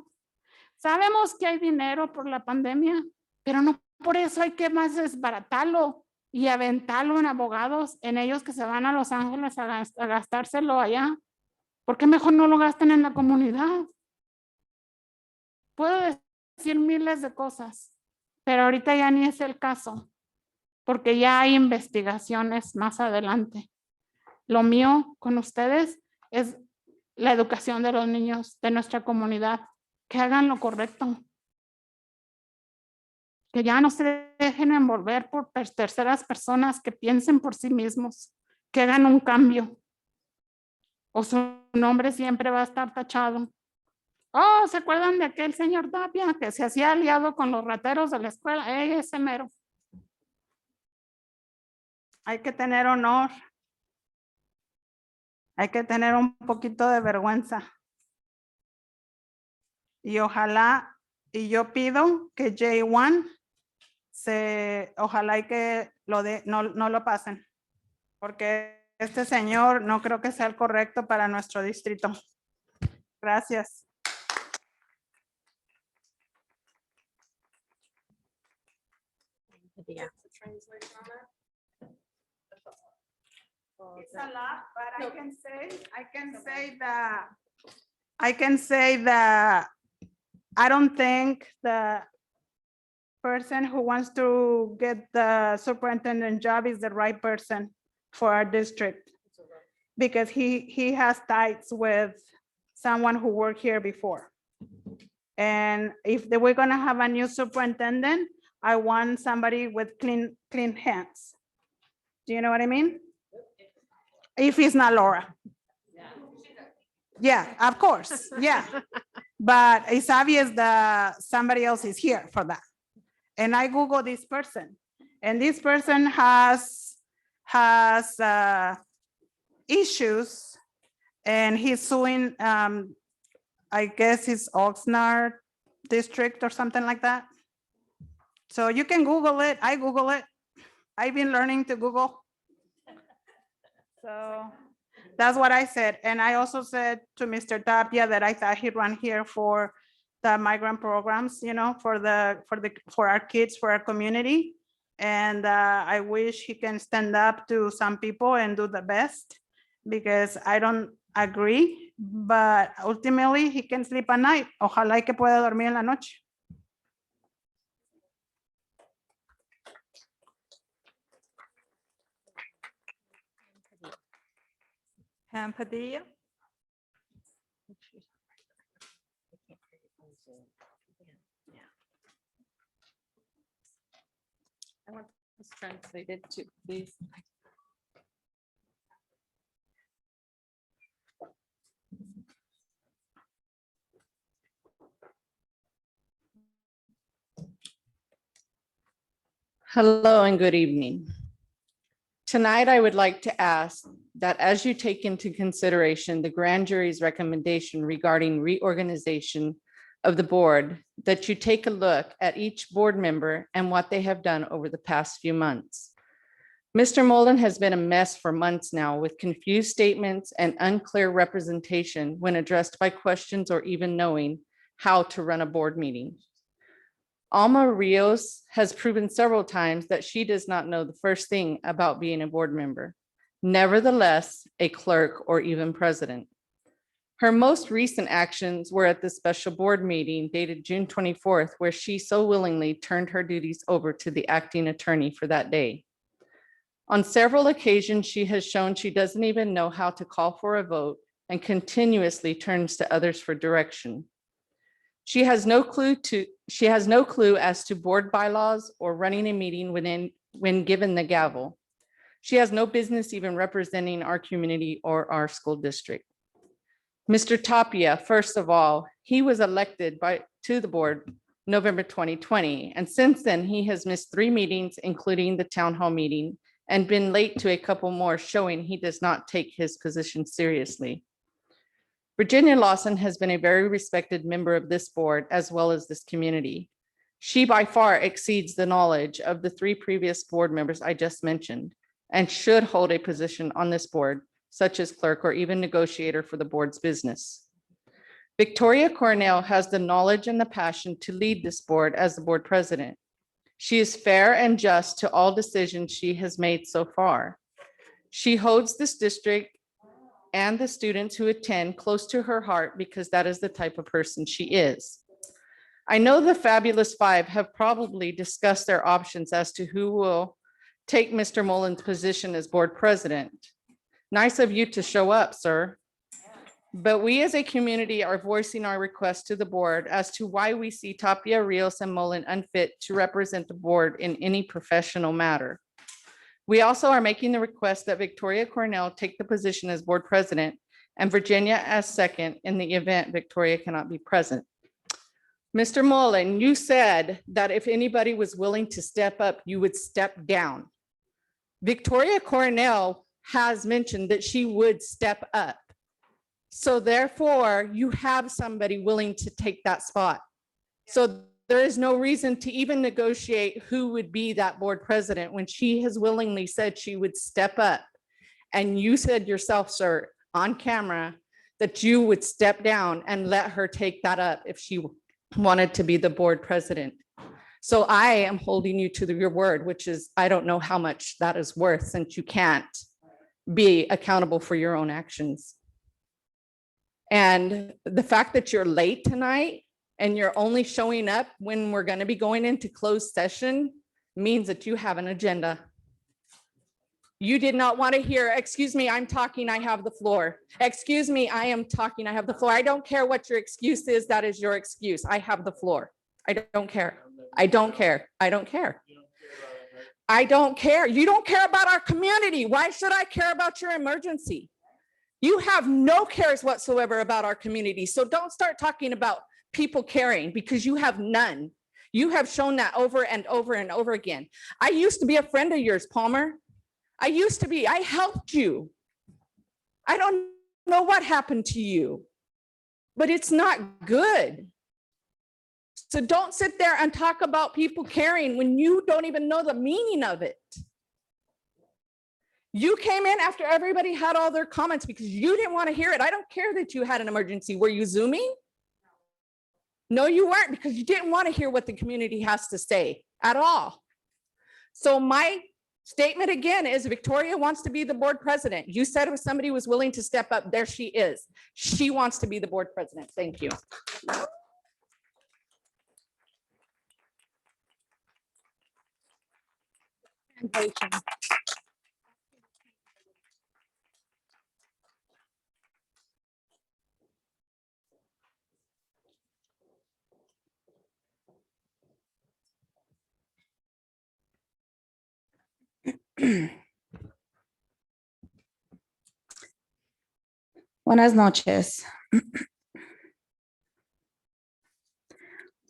Sabemos que hay dinero por la pandemia, pero no por eso hay que más desbaratarlo y aventarlo en abogados, en ellos que se van a Los Ángeles a gastárselo allá. ¿Por qué mejor no lo gastan en la comunidad? Puedo decir miles de cosas, pero ahorita ya ni es el caso, porque ya hay investigaciones más adelante. Lo mío con ustedes es la educación de los niños de nuestra comunidad, que hagan lo correcto, que ya no se dejen envolver por terceras personas, que piensen por sí mismos, que hagan un cambio, o su nombre siempre va a estar tachado. Oh, ¿se acuerdan de aquel señor Tapia que se hacía aliado con los rateros de la escuela? Ese mero. Hay que tener honor. Hay que tener un poquito de vergüenza. Y ojalá, y yo pido que J1 ojalá y que no lo pasen, porque este señor no creo que sea el correcto para nuestro distrito. Gracias. It's a lot, but I can say that I don't think the person who wants to get the superintendent job is the right person for our district, because he has ties with someone who worked here before. And if we're gonna have a new superintendent, I want somebody with clean hands. Do you know what I mean? If it's not Laura. Yeah, of course, yeah. But it's obvious that somebody else is here for that. And I Google this person, and this person has issues, and he's suing, I guess it's Oxnard district or something like that. So you can Google it. I Google it. I've been learning to Google. So that's what I said. And I also said to Mr. Tapia that I thought he'd run here for the migrant programs, you know, for our kids, for our community. And I wish he can stand up to some people and do the best, because I don't agree, but ultimately he can sleep at night. Ojalá y que pueda dormir en la noche. Pam Padilla. I want this translated too, please. Hello and good evening. Tonight, I would like to ask that as you take into consideration the grand jury's recommendation regarding reorganization of the board, that you take a look at each board member and what they have done over the past few months. Mr. Mullen has been a mess for months now with confused statements and unclear representation when addressed by questions or even knowing how to run a board meeting. Alma Rios has proven several times that she does not know the first thing about being a board member, nevertheless, a clerk or even president. Her most recent actions were at the special board meeting dated June 24th, where she so willingly turned her duties over to the acting attorney for that day. On several occasions, she has shown she doesn't even know how to call for a vote and continuously turns to others for direction. She has no clue as to board bylaws or running a meeting when given the gavel. She has no business even representing our community or our school district. Mr. Tapia, first of all, he was elected to the board November 2020, and since then he has missed 3 meetings, including the town hall meeting, and been late to a couple more, showing he does not take his position seriously. Virginia Lawson has been a very respected member of this board as well as this community. She by far exceeds the knowledge of the 3 previous board members I just mentioned and should hold a position on this board, such as clerk or even negotiator for the board's business. Victoria Cornell has the knowledge and the passion to lead this board as the board president. She is fair and just to all decisions she has made so far. She holds this district and the students who attend close to her heart because that is the type of person she is. I know the Fabulous Five have probably discussed their options as to who will take Mr. Mullen's position as board president. Nice of you to show up, sir. But we as a community are voicing our request to the board as to why we see Tapia, Rios, and Mullen unfit to represent the board in any professional matter. We also are making the request that Victoria Cornell take the position as board president and Virginia as second in the event Victoria cannot be present. Mr. Mullen, you said that if anybody was willing to step up, you would step down. Victoria Cornell has mentioned that she would step up. So therefore, you have somebody willing to take that spot. So there is no reason to even negotiate who would be that board president when she has willingly said she would step up. And you said yourself, sir, on camera, that you would step down and let her take that up if she wanted to be the board president. So I am holding you to your word, which is, I don't know how much that is worth since you can't be accountable for your own actions. And the fact that you're late tonight and you're only showing up when we're going to be going into closed session means that you have an agenda. You did not want to hear, excuse me, I'm talking, I have the floor. Excuse me, I am talking, I have the floor. I don't care what your excuse is, that is your excuse. I have the floor. I don't care. I don't care. I don't care. I don't care. You don't care about our community. Why should I care about your emergency? You have no cares whatsoever about our community. So don't start talking about people caring because you have none. You have shown that over and over and over again. I used to be a friend of yours, Palmer. I used to be. I helped you. I don't know what happened to you, but it's not good. So don't sit there and talk about people caring when you don't even know the meaning of it. You came in after everybody had all their comments because you didn't want to hear it. I don't care that you had an emergency. Were you Zooming? No, you weren't, because you didn't want to hear what the community has to say at all. So my statement again is Victoria wants to be the board president. You said if somebody was willing to step up, there she is. She wants to be the board president. Thank you. Buenas noches.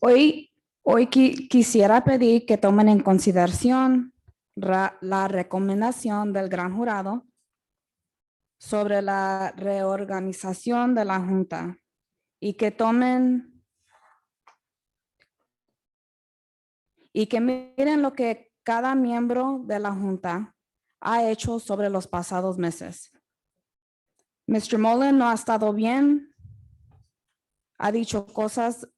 Hoy Hoy quisiera pedir que tomen en consideración la recomendación del gran jurado sobre la reorganización de la Junta y que miren lo que cada miembro de la Junta ha hecho sobre los pasados meses. Mr. Mullen no ha estado bien, ha dicho cosas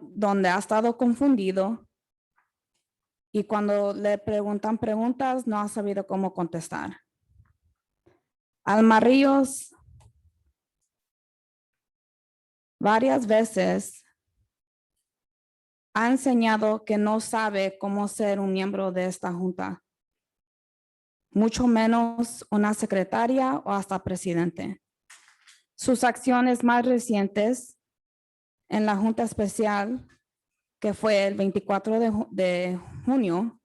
donde ha estado confundido y cuando le preguntan preguntas no ha sabido cómo contestar. Alma Ríos varias veces ha enseñado que no sabe cómo ser un miembro de esta junta, mucho menos una secretaria o hasta presidente. Sus acciones más recientes en la junta especial, que fue el 24 de junio,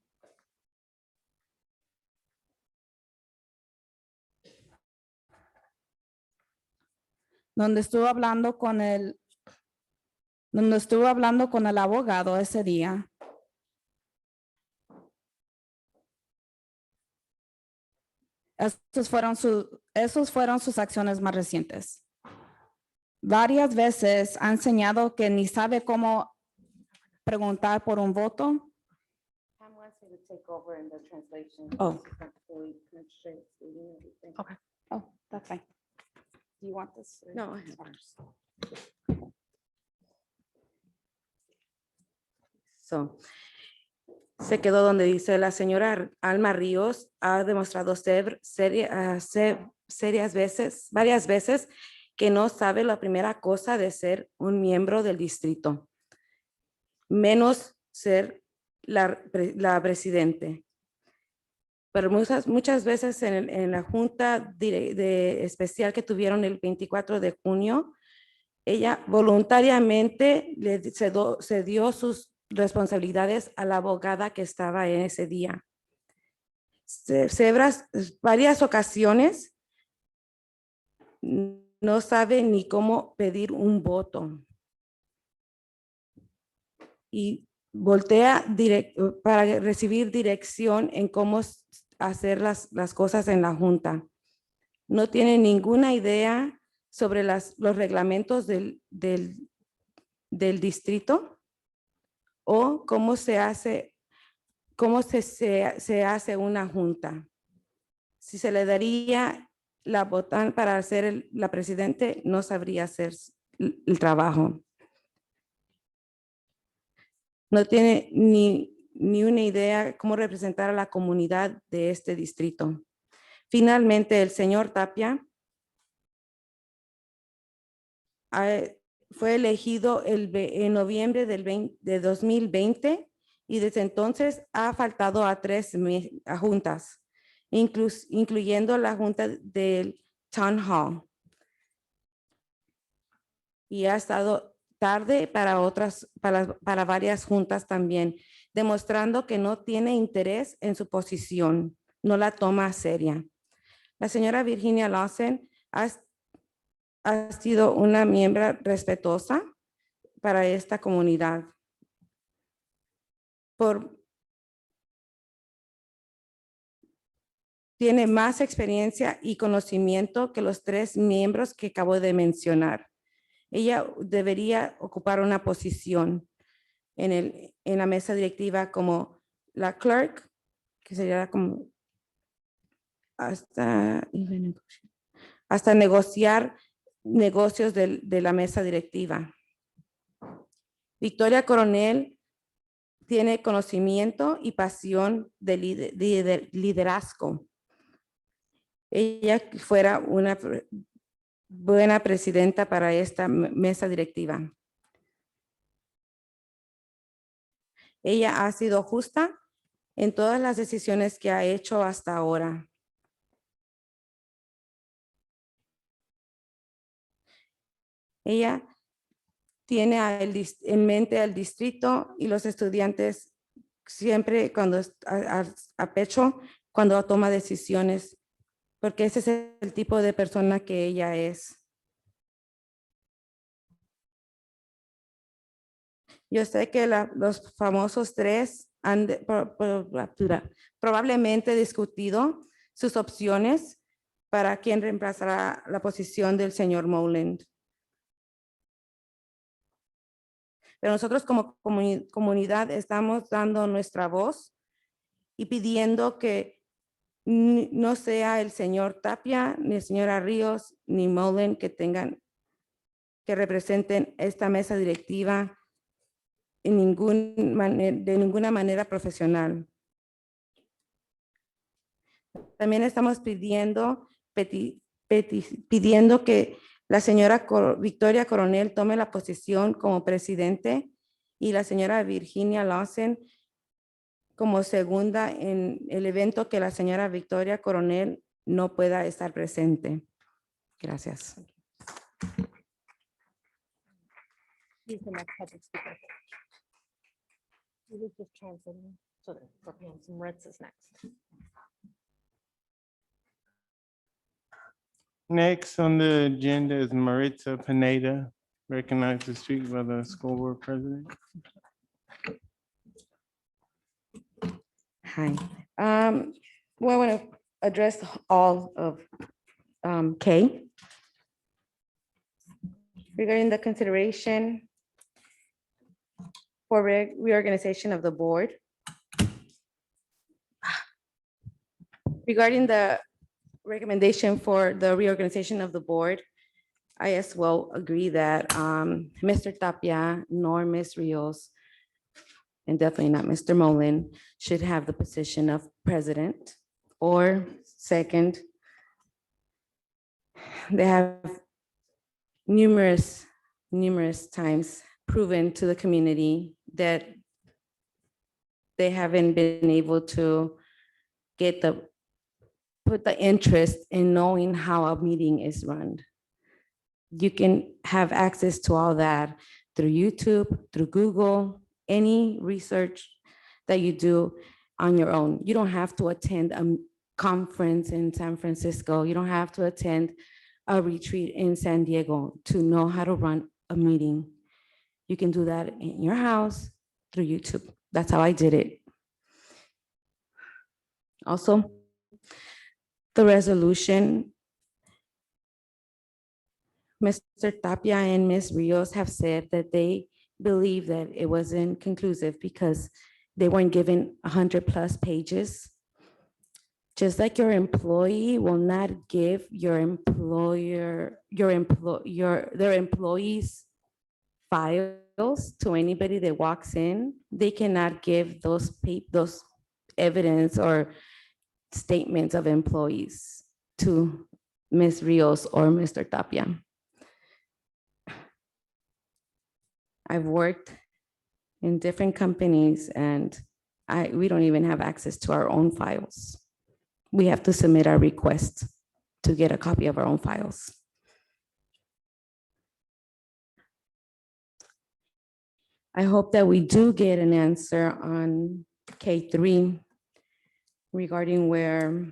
donde estuvo hablando con el abogado ese día. Esos fueron sus acciones más recientes. Varias veces ha enseñado que ni sabe cómo preguntar por un voto. Oh. Okay. Oh, that's fine. Do you want this? No. So, se quedó donde dice la señora Alma Ríos ha demostrado varias veces que no sabe la primera cosa de ser un miembro del distrito, menos ser la presidente. Pero muchas veces en la junta especial que tuvieron el 24 de junio, ella voluntariamente se dio sus responsabilidades a la abogada que estaba en ese día. Varias ocasiones no sabe ni cómo pedir un voto. Y voltea para recibir dirección en cómo hacer las cosas en la junta. No tiene ninguna idea sobre los reglamentos del distrito o cómo se hace una junta. Si se le daría la botán para ser la presidente, no sabría hacer el trabajo. No tiene ni una idea cómo representar a la comunidad de este distrito. Finalmente, el señor Tapia fue elegido en noviembre de 2020 y desde entonces ha faltado a 3 juntas, incluyendo la junta del Town Hall. Y ha estado tarde para varias juntas también, demostrando que no tiene interés en su posición, no la toma seria. La señora Virginia Lawson ha sido una miembro respetuosa para esta comunidad. Tiene más experiencia y conocimiento que los 3 miembros que acabo de mencionar. Ella debería ocupar una posición en la mesa directiva como la clerk, que sería como hasta negociar negocios de la mesa directiva. Victoria Coronel tiene conocimiento y pasión de liderazgo. Ella fuera una buena presidenta para esta mesa directiva. Ella ha sido justa en todas las decisiones que ha hecho hasta ahora. Ella tiene en mente al distrito y los estudiantes siempre cuando a pecho cuando toma decisiones, porque ese es el tipo de persona que ella es. Yo sé que los famosos tres han probablemente discutido sus opciones para quien reemplazará la posición del señor Mowland. Pero nosotros como comunidad estamos dando nuestra voz y pidiendo que no sea el señor Tapia, ni el señora Ríos, ni Mowland que representen esta mesa directiva de ninguna manera profesional. También estamos pidiendo que la señora Victoria Coronel tome la posición como presidente y la señora Virginia Lawson como segunda en el evento que la señora Victoria Coronel no pueda estar presente. Gracias. He's the next public speaker. He was just translating, so that for him, Moritz is next. Next on the agenda is Maritza Pineda, recognized to speak by the school board president. Hi. Well, I want to address all of K. Regarding the consideration for reorganization of the board. Regarding the recommendation for the reorganization of the board, I as well agree that Mr. Tapia nor Ms. Rios, and definitely not Mr. Mullen, should have the position of president or second. They have numerous times proven to the community that they haven't been able to put the interest in knowing how a meeting is run. You can have access to all that through YouTube, through Google, any research that you do on your own. You don't have to attend a conference in San Francisco. You don't have to attend a retreat in San Diego to know how to run a meeting. You can do that in your house through YouTube. That's how I did it. Also, the resolution, Mr. Tapia and Ms. Rios have said that they believe that it wasn't conclusive because they weren't given 100+ pages. Just like your employee will not give your employer, their employees files to anybody that walks in, they cannot give those evidence or statements of employees to Ms. Rios or Mr. Tapia. I've worked in different companies and we don't even have access to our own files. We have to submit our request to get a copy of our own files. I hope that we do get an answer on K3 regarding where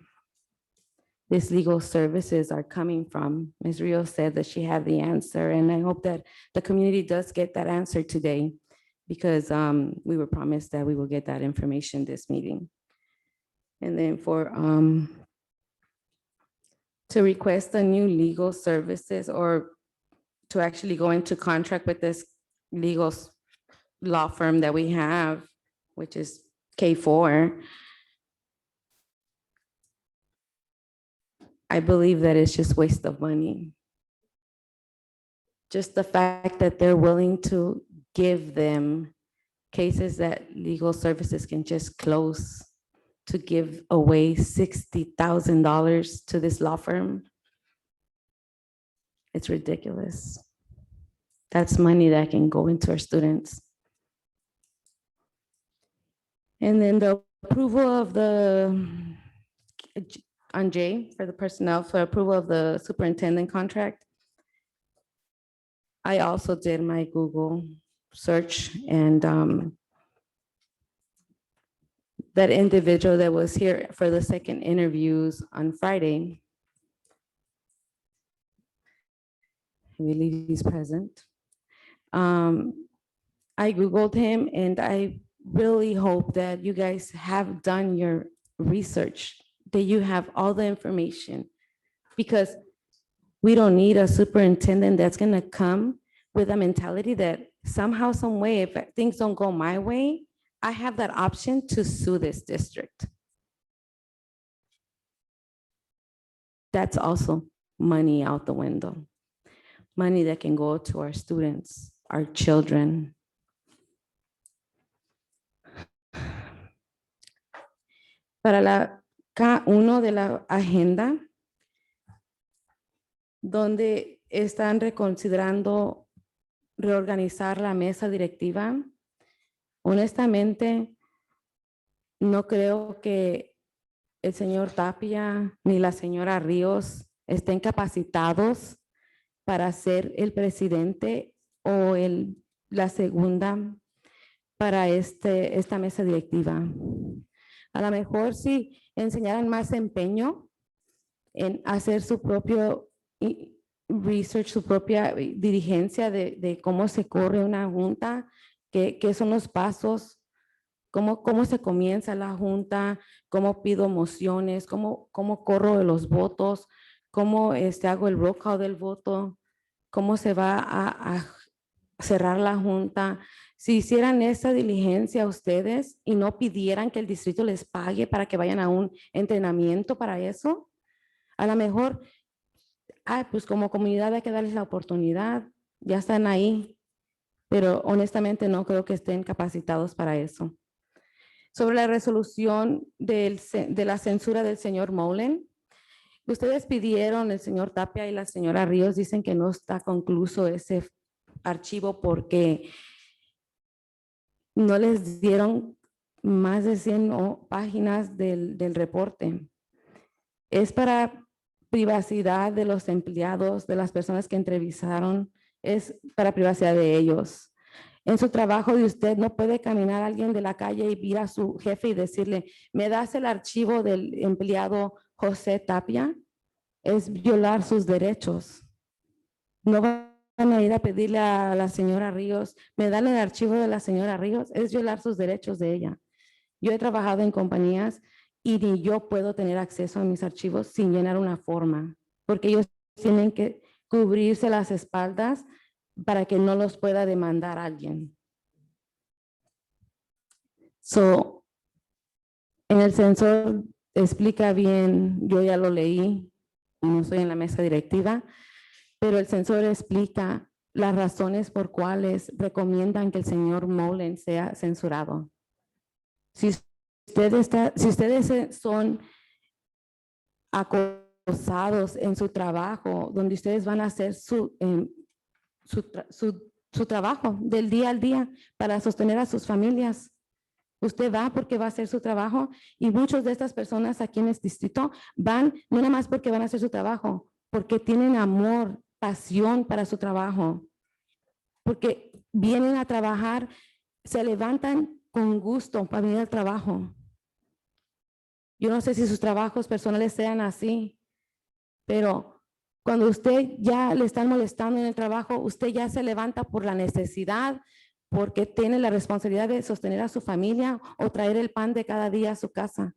these legal services are coming from. Ms. Rios said that she had the answer, and I hope that the community does get that answer today because we were promised that we will get that information this meeting. And then to request the new legal services or to actually go into contract with this legal law firm that we have, which is K4, I believe that it's just waste of money. Just the fact that they're willing to give them cases that legal services can just close to give away $60,000 to this law firm. It's ridiculous. That's money that can go into our students. And then the approval of on J for the personnel for approval of the superintendent contract. I also did my Google search and that individual that was here for the second interviews on Friday, I believe he's present. I Googled him and I really hope that you guys have done your research, that you have all the information. Because we don't need a superintendent that's gonna come with a mentality that somehow, some way, if things don't go my way, I have that option to sue this district. That's also money out the window. Money that can go to our students, our children. Para la K1 de la agenda, donde están reconsiderando reorganizar la mesa directiva. Honestamente, no creo que el señor Tapia ni la señora Ríos estén capacitados para ser el presidente o la segunda para esta mesa directiva. A lo mejor si enseñaran más empeño en hacer su propio research, su propia dirigencia de cómo se corre una junta, qué son los pasos, cómo se comienza la junta, cómo pido mociones, cómo corro de los votos, cómo hago el roll call del voto, cómo se va a cerrar la junta. Si hicieran esa diligencia ustedes y no pidieran que el distrito les pague para que vayan a un entrenamiento para eso, a lo mejor, pues como comunidad hay que darles la oportunidad, ya están ahí, pero honestamente no creo que estén capacitados para eso. Sobre la resolución de la censura del señor Molen, ustedes pidieron, el señor Tapia y la señora Ríos dicen que no está concluso ese archivo porque no les dieron más de 100 páginas del reporte. Es para privacidad de los empleados, de las personas que entrevistaron, es para privacidad de ellos. En su trabajo de usted no puede caminar a alguien de la calle y ir a su jefe y decirle, ¿me das el archivo del empleado José Tapia? Es violar sus derechos. No van a ir a pedirle a la señora Ríos, ¿me dan el archivo de la señora Ríos? Es violar sus derechos de ella. Yo he trabajado en compañías y ni yo puedo tener acceso a mis archivos sin llenar una forma, porque ellos tienen que cubrirse las espaldas para que no los pueda demandar alguien. En el censor explica bien, yo ya lo leí, no estoy en la mesa directiva, pero el censor explica las razones por cuales recomiendan que el señor Molen sea censurado. Si ustedes son acosados en su trabajo, donde ustedes van a hacer su trabajo del día al día para sostener a sus familias. Usted va porque va a hacer su trabajo y muchas de estas personas aquí en este distrito van no nada más porque van a hacer su trabajo, porque tienen amor, pasión para su trabajo, porque vienen a trabajar, se levantan con gusto para venir al trabajo. Yo no sé si sus trabajos personales sean así, pero cuando usted ya le están molestando en el trabajo, usted ya se levanta por la necesidad, porque tiene la responsabilidad de sostener a su familia o traer el pan de cada día a su casa.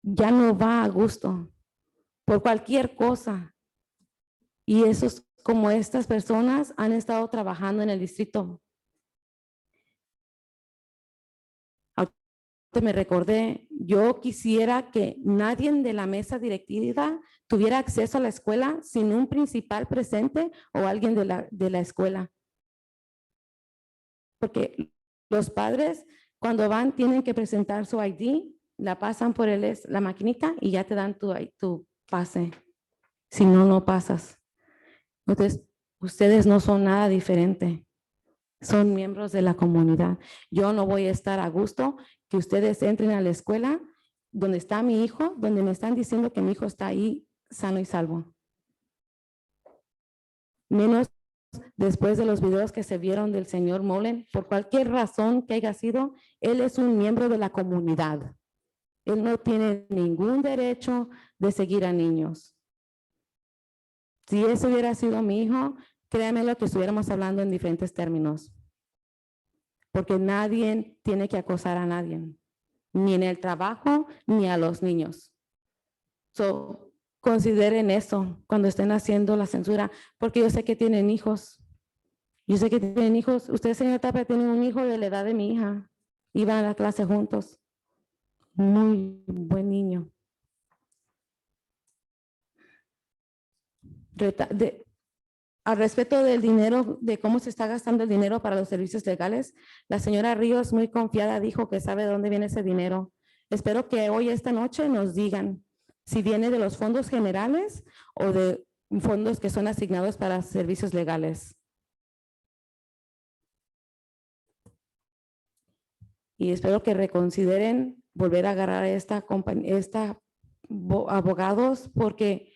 Ya no va a gusto por cualquier cosa. Y eso es como estas personas han estado trabajando en el distrito. Me recordé, yo quisiera que nadie de la mesa directiva tuviera acceso a la escuela sin un principal presente o alguien de la escuela. Porque los padres cuando van tienen que presentar su ID, la pasan por la maquinita y ya te dan tu pase. Si no, no pasas. Entonces, ustedes no son nada diferente. Son miembros de la comunidad. Yo no voy a estar a gusto que ustedes entren a la escuela donde está mi hijo, donde me están diciendo que mi hijo está ahí sano y salvo. Menos después de los videos que se vieron del señor Molen, por cualquier razón que haya sido, él es un miembro de la comunidad. Él no tiene ningún derecho de seguir a niños. Si ese hubiera sido mi hijo, créanme lo que estuviéramos hablando en diferentes términos. porque nadie tiene que acosar a nadie, ni en el trabajo, ni a los niños. So, consideren eso cuando estén haciendo la censura, porque yo sé que tienen hijos. Yo sé que tienen hijos. Usted, señor Tapia, tiene un hijo de la edad de mi hija. Iban a la clase juntos. Muy buen niño. Al respecto del dinero, de cómo se está gastando el dinero para los servicios legales, la señora Ríos, muy confiada, dijo que sabe de dónde viene ese dinero. Espero que hoy, esta noche, nos digan si viene de los fondos generales o de fondos que son asignados para servicios legales. Y espero que reconsideren volver a agarrar a esta abogados, porque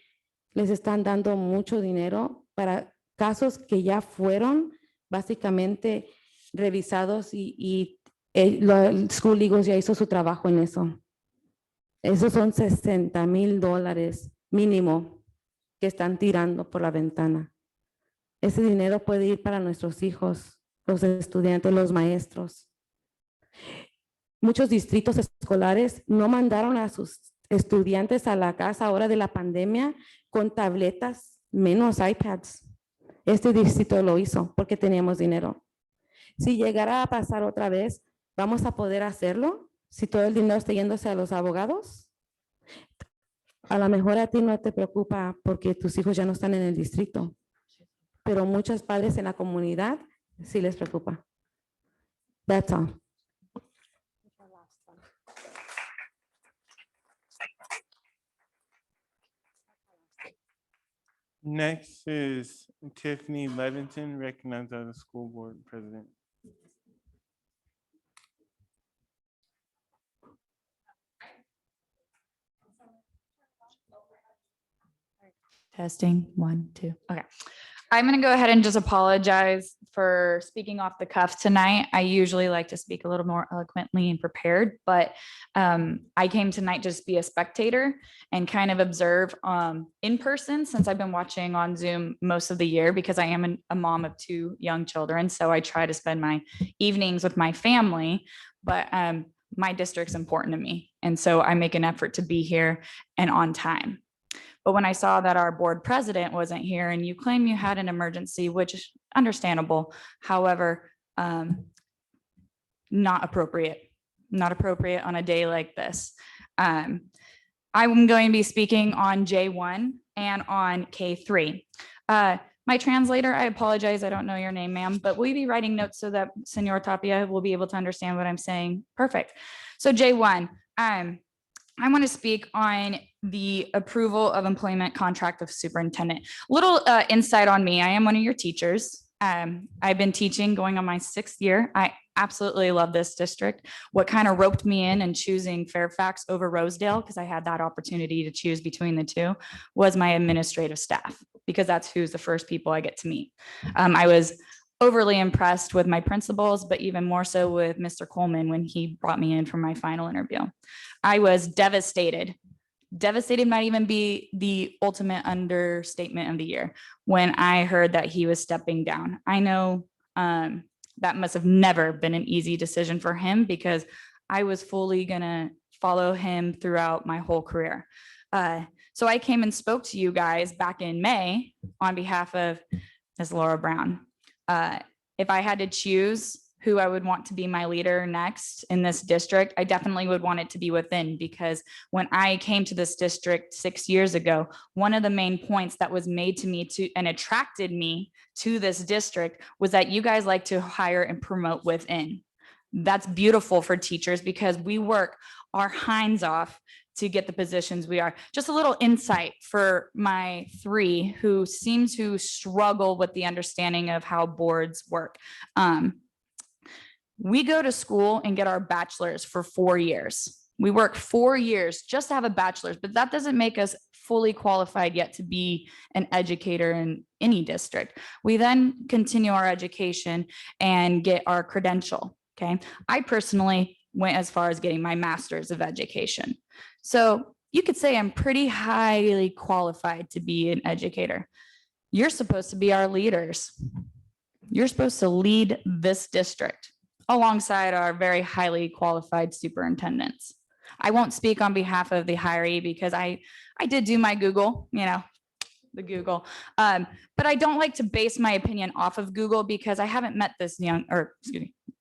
les están dando mucho dinero para casos que ya fueron básicamente revisados y el School Legal ya hizo su trabajo en eso. Esos son $60,000 mínimo que están tirando por la ventana. Ese dinero puede ir para nuestros hijos, los estudiantes, los maestros. Muchos distritos escolares no mandaron a sus estudiantes a la casa ahora de la pandemia con tabletas, menos iPads. Este distrito lo hizo porque teníamos dinero. Si llegara a pasar otra vez, ¿vamos a poder hacerlo? Si todo el dinero está yéndose a los abogados. A lo mejor a ti no te preocupa porque tus hijos ya no están en el distrito, pero muchos padres en la comunidad sí les preocupa. That's all. Next is Tiffany Leventon, recognized as the school board president. Testing, 1, 2. Okay. I'm going to go ahead and just apologize for speaking off the cuff tonight. I usually like to speak a little more eloquently and prepared, but I came tonight just be a spectator and kind of observe in person, since I've been watching on Zoom most of the year because I am a mom of 2 young children. So I try to spend my evenings with my family, but my district's important to me. And so I make an effort to be here and on time. But when I saw that our board president wasn't here and you claim you had an emergency, which is understandable, however, not appropriate on a day like this. I'm going to be speaking on J1 and on K3. My translator, I apologize, I don't know your name, ma'am, but will you be writing notes so that Senor Tapia will be able to understand what I'm saying? Perfect. So J1, I want to speak on the approval of employment contract of superintendent. Little insight on me. I am one of your teachers. I've been teaching going on my 6th year. I absolutely love this district. What kind of roped me in and choosing Fairfax over Rosedale, because I had that opportunity to choose between the two, was my administrative staff, because that's who's the first people I get to meet. I was overly impressed with my principals, but even more so with Mr. Coleman when he brought me in for my final interview. I was devastated. Devastated might even be the ultimate understatement of the year when I heard that he was stepping down. I know that must have never been an easy decision for him, because I was fully gonna follow him throughout my whole career. So I came and spoke to you guys back in May on behalf of Ms. Laura Brown. If I had to choose who I would want to be my leader next in this district, I definitely would want it to be within, because when I came to this district 6 years ago, one of the main points that was made to me and attracted me to this district was that you guys like to hire and promote within. That's beautiful for teachers because we work our hinds off to get the positions we are. Just a little insight for my 3 who seem to struggle with the understanding of how boards work. We go to school and get our bachelor's for 4 years. We work 4 years just to have a bachelor's, but that doesn't make us fully qualified yet to be an educator in any district. We then continue our education and get our credential, okay? I personally went as far as getting my master's of education. So you could say I'm pretty highly qualified to be an educator. You're supposed to be our leaders. You're supposed to lead this district. alongside our very highly qualified superintendents. I won't speak on behalf of the hiree because I did do my Google, the Google. But I don't like to base my opinion off of Google because I haven't met this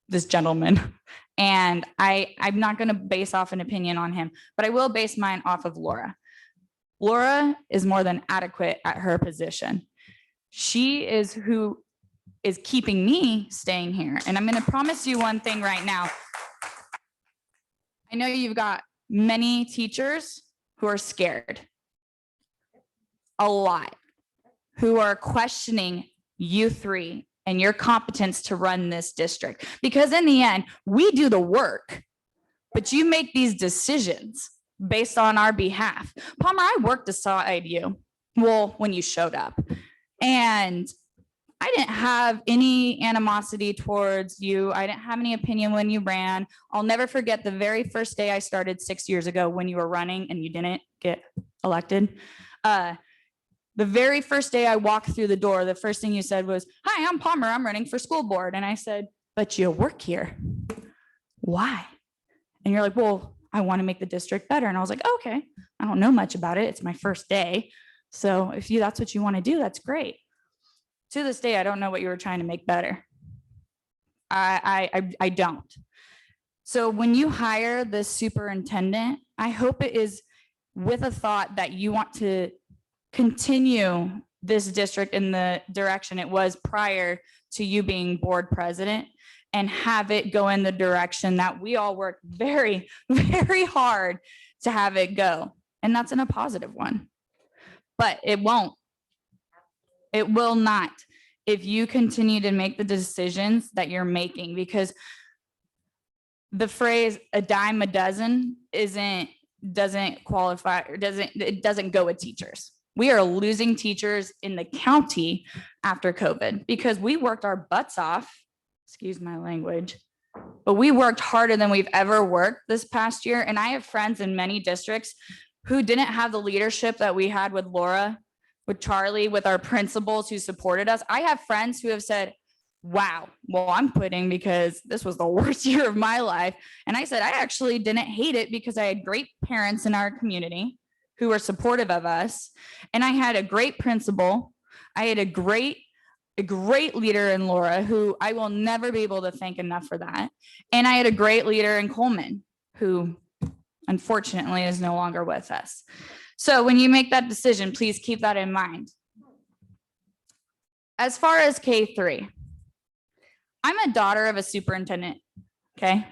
this gentleman. And I'm not going to base off an opinion on him, but I will base mine off of Laura. Laura is more than adequate at her position. She is who is keeping me staying here. And I'm going to promise you one thing right now. I know you've got many teachers who are scared. A lot. Who are questioning you three and your competence to run this district. Because in the end, we do the work, but you make these decisions based on our behalf. Palmer, I worked aside you. Well, when you showed up. And I didn't have any animosity towards you. I didn't have any opinion when you ran. I'll never forget the very first day I started 6 years ago when you were running and you didn't get elected. The very first day I walked through the door, the first thing you said was, "Hi, I'm Palmer. I'm running for school board." And I said, "But you work here. Why?" And you're like, "Well, I want to make the district better." And I was like, "Okay, I don't know much about it. It's my first day. So if that's what you want to do, that's great." To this day, I don't know what you were trying to make better. I don't. So when you hire the superintendent, I hope it is with a thought that you want to continue this district in the direction it was prior to you being board president and have it go in the direction that we all worked very, very hard to have it go. And that's in a positive one. But it won't. It will not if you continue to make the decisions that you're making, because the phrase "a dime a dozen" doesn't qualify, or it doesn't go with teachers. We are losing teachers in the county after COVID because we worked our butts off, excuse my language, but we worked harder than we've ever worked this past year. And I have friends in many districts who didn't have the leadership that we had with Laura, with Charlie, with our principals who supported us. I have friends who have said, "Wow, well, I'm quitting because this was the worst year of my life." And I said, I actually didn't hate it because I had great parents in our community who were supportive of us. And I had a great principal. I had a great leader in Laura, who I will never be able to thank enough for that. And I had a great leader in Coleman, who unfortunately is no longer with us. So when you make that decision, please keep that in mind. As far as K3, I'm a daughter of a superintendent, okay?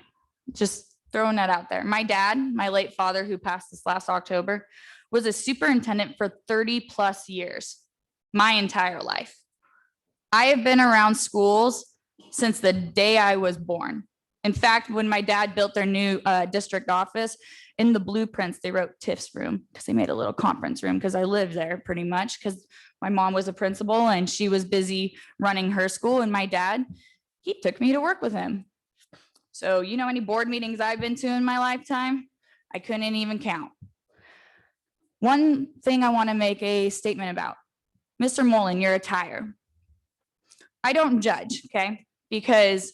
Just throwing that out there. My dad, my late father, who passed this last October, was a superintendent for 30 plus years, my entire life. I have been around schools since the day I was born. In fact, when my dad built their new district office, in the blueprints, they wrote Tiff's room because they made a little conference room because I lived there pretty much because my mom was a principal and she was busy running her school. And my dad, he took me to work with him. So, any board meetings I've been to in my lifetime, I couldn't even count. One thing I want to make a statement about, Mr. Mullen, your attire. I don't judge, okay? Because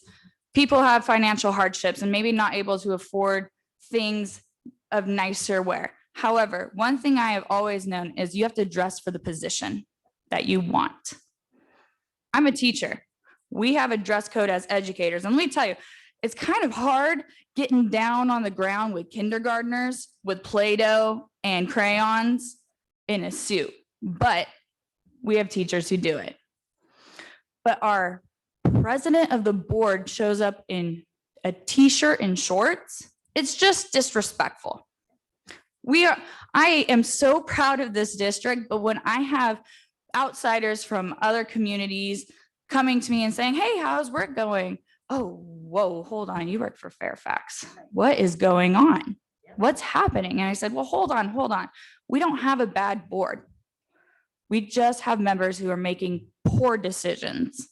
people have financial hardships and maybe not able to afford things of nicer wear. However, one thing I have always known is you have to dress for the position that you want. I'm a teacher. We have a dress code as educators. And let me tell you, it's kind of hard getting down on the ground with kindergartners with Play-Doh and crayons in a suit, but we have teachers who do it. But our president of the board shows up in a t-shirt and shorts. It's just disrespectful. I am so proud of this district, but when I have outsiders from other communities coming to me and saying, "Hey, how's work going?" "Oh, whoa, hold on. You work for Fairfax. What is going on? What's happening?" And I said, "Well, hold on. We don't have a bad board. We just have members who are making poor decisions."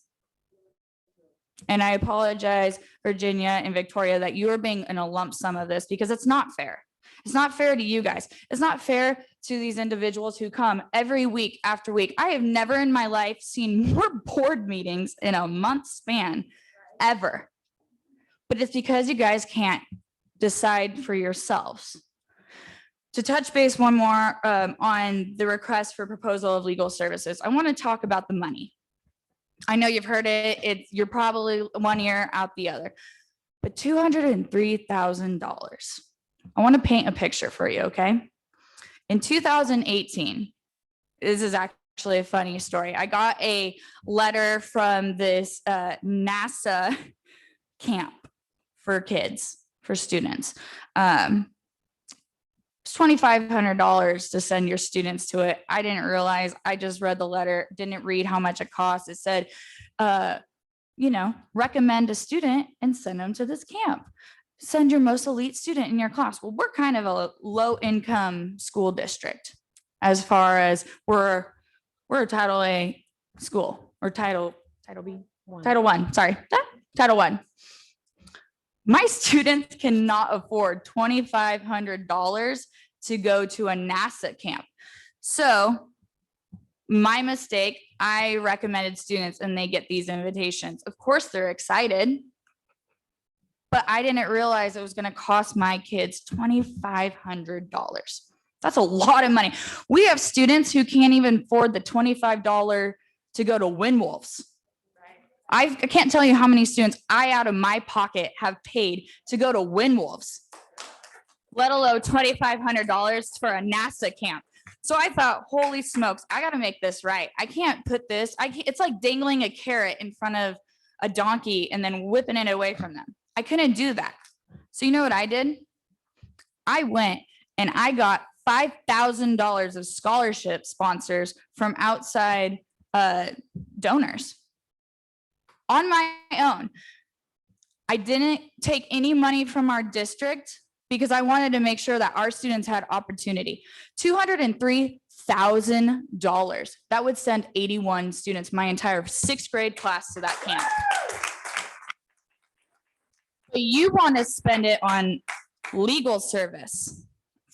And I apologize, Virginia and Victoria, that you are being in a lump sum of this because it's not fair. It's not fair to you guys. It's not fair to these individuals who come every week after week. I have never in my life seen more board meetings in a month span ever. but it's because you guys can't decide for yourselves. To touch base one more on the request for proposal of legal services, I want to talk about the money. I know you've heard it. You're probably one ear out the other, but $203,000. I want to paint a picture for you, okay? In 2018, this is actually a funny story. I got a letter from this NASA camp for kids, for students. It's $2,500 to send your students to it. I didn't realize, I just read the letter, didn't read how much it costs. It said, recommend a student and send them to this camp. Send your most elite student in your class. Well, we're kind of a low income school district as far as we're a Title A school or Title B, Title I, sorry, Title I. My students cannot afford $2,500 to go to a NASA camp. So my mistake, I recommended students and they get these invitations. Of course, they're excited, but I didn't realize it was going to cost my kids $2,500. That's a lot of money. We have students who can't even afford the $25 to go to Windwolves. I can't tell you how many students I, out of my pocket, have paid to go to Windwolves, let alone $2,500 for a NASA camp. So I thought, holy smokes, I got to make this right. I can't put this, it's like dangling a carrot in front of a donkey and then whipping it away from them. I couldn't do that. So you know what I did? I went and I got $5,000 of scholarship sponsors from outside donors. On my own. I didn't take any money from our district because I wanted to make sure that our students had opportunity. $203,000. That would send 81 students, my entire 6th grade class, to that camp. But you want to spend it on legal service.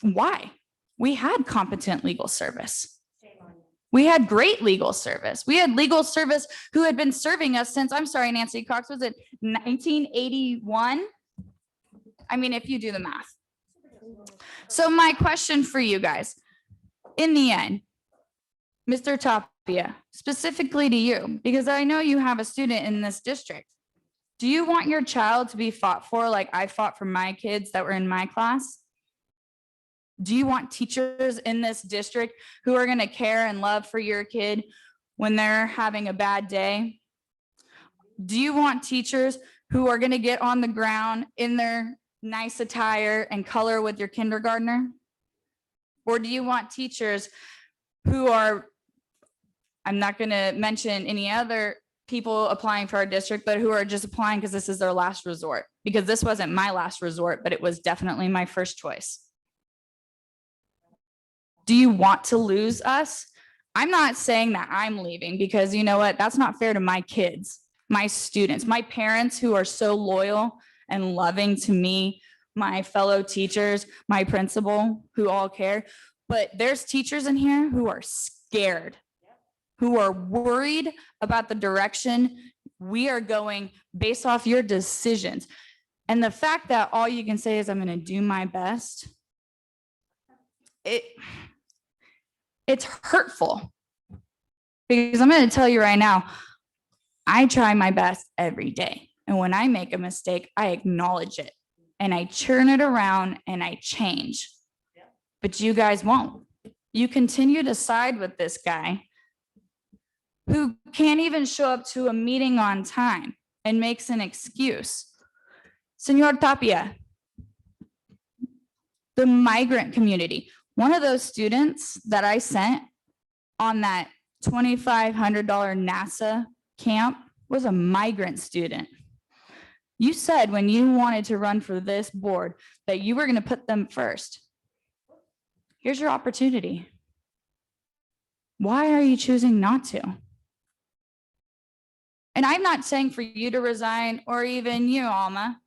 Why? We had competent legal service. We had great legal service. We had legal service who had been serving us since, I'm sorry, Nancy Cox, was it 1981? I mean, if you do the math. So my question for you guys, in the end, Mr. Tapia, specifically to you, because I know you have a student in this district. Do you want your child to be fought for like I fought for my kids that were in my class? Do you want teachers in this district who are going to care and love for your kid when they're having a bad day? Do you want teachers who are going to get on the ground in their nice attire and color with your kindergartner? Or do you want teachers who are, I'm not going to mention any other people applying for our district, but who are just applying because this is their last resort? Because this wasn't my last resort, but it was definitely my first choice. Do you want to lose us? I'm not saying that I'm leaving because you know what? That's not fair to my kids, my students, my parents who are so loyal and loving to me, my fellow teachers, my principal who all care. But there's teachers in here who are scared, who are worried about the direction we are going based off your decisions. And the fact that all you can say is I'm going to do my best, it's hurtful because I'm going to tell you right now, I try my best every day. And when I make a mistake, I acknowledge it and I turn it around and I change. But you guys won't. You continue to side with this guy who can't even show up to a meeting on time and makes an excuse. Senor Tapia, the migrant community, one of those students that I sent on that $2,500 NASA camp was a migrant student. You said when you wanted to run for this board that you were going to put them first. Here's your opportunity. Why are you choosing not to? And I'm not saying for you to resign or even you, Alma.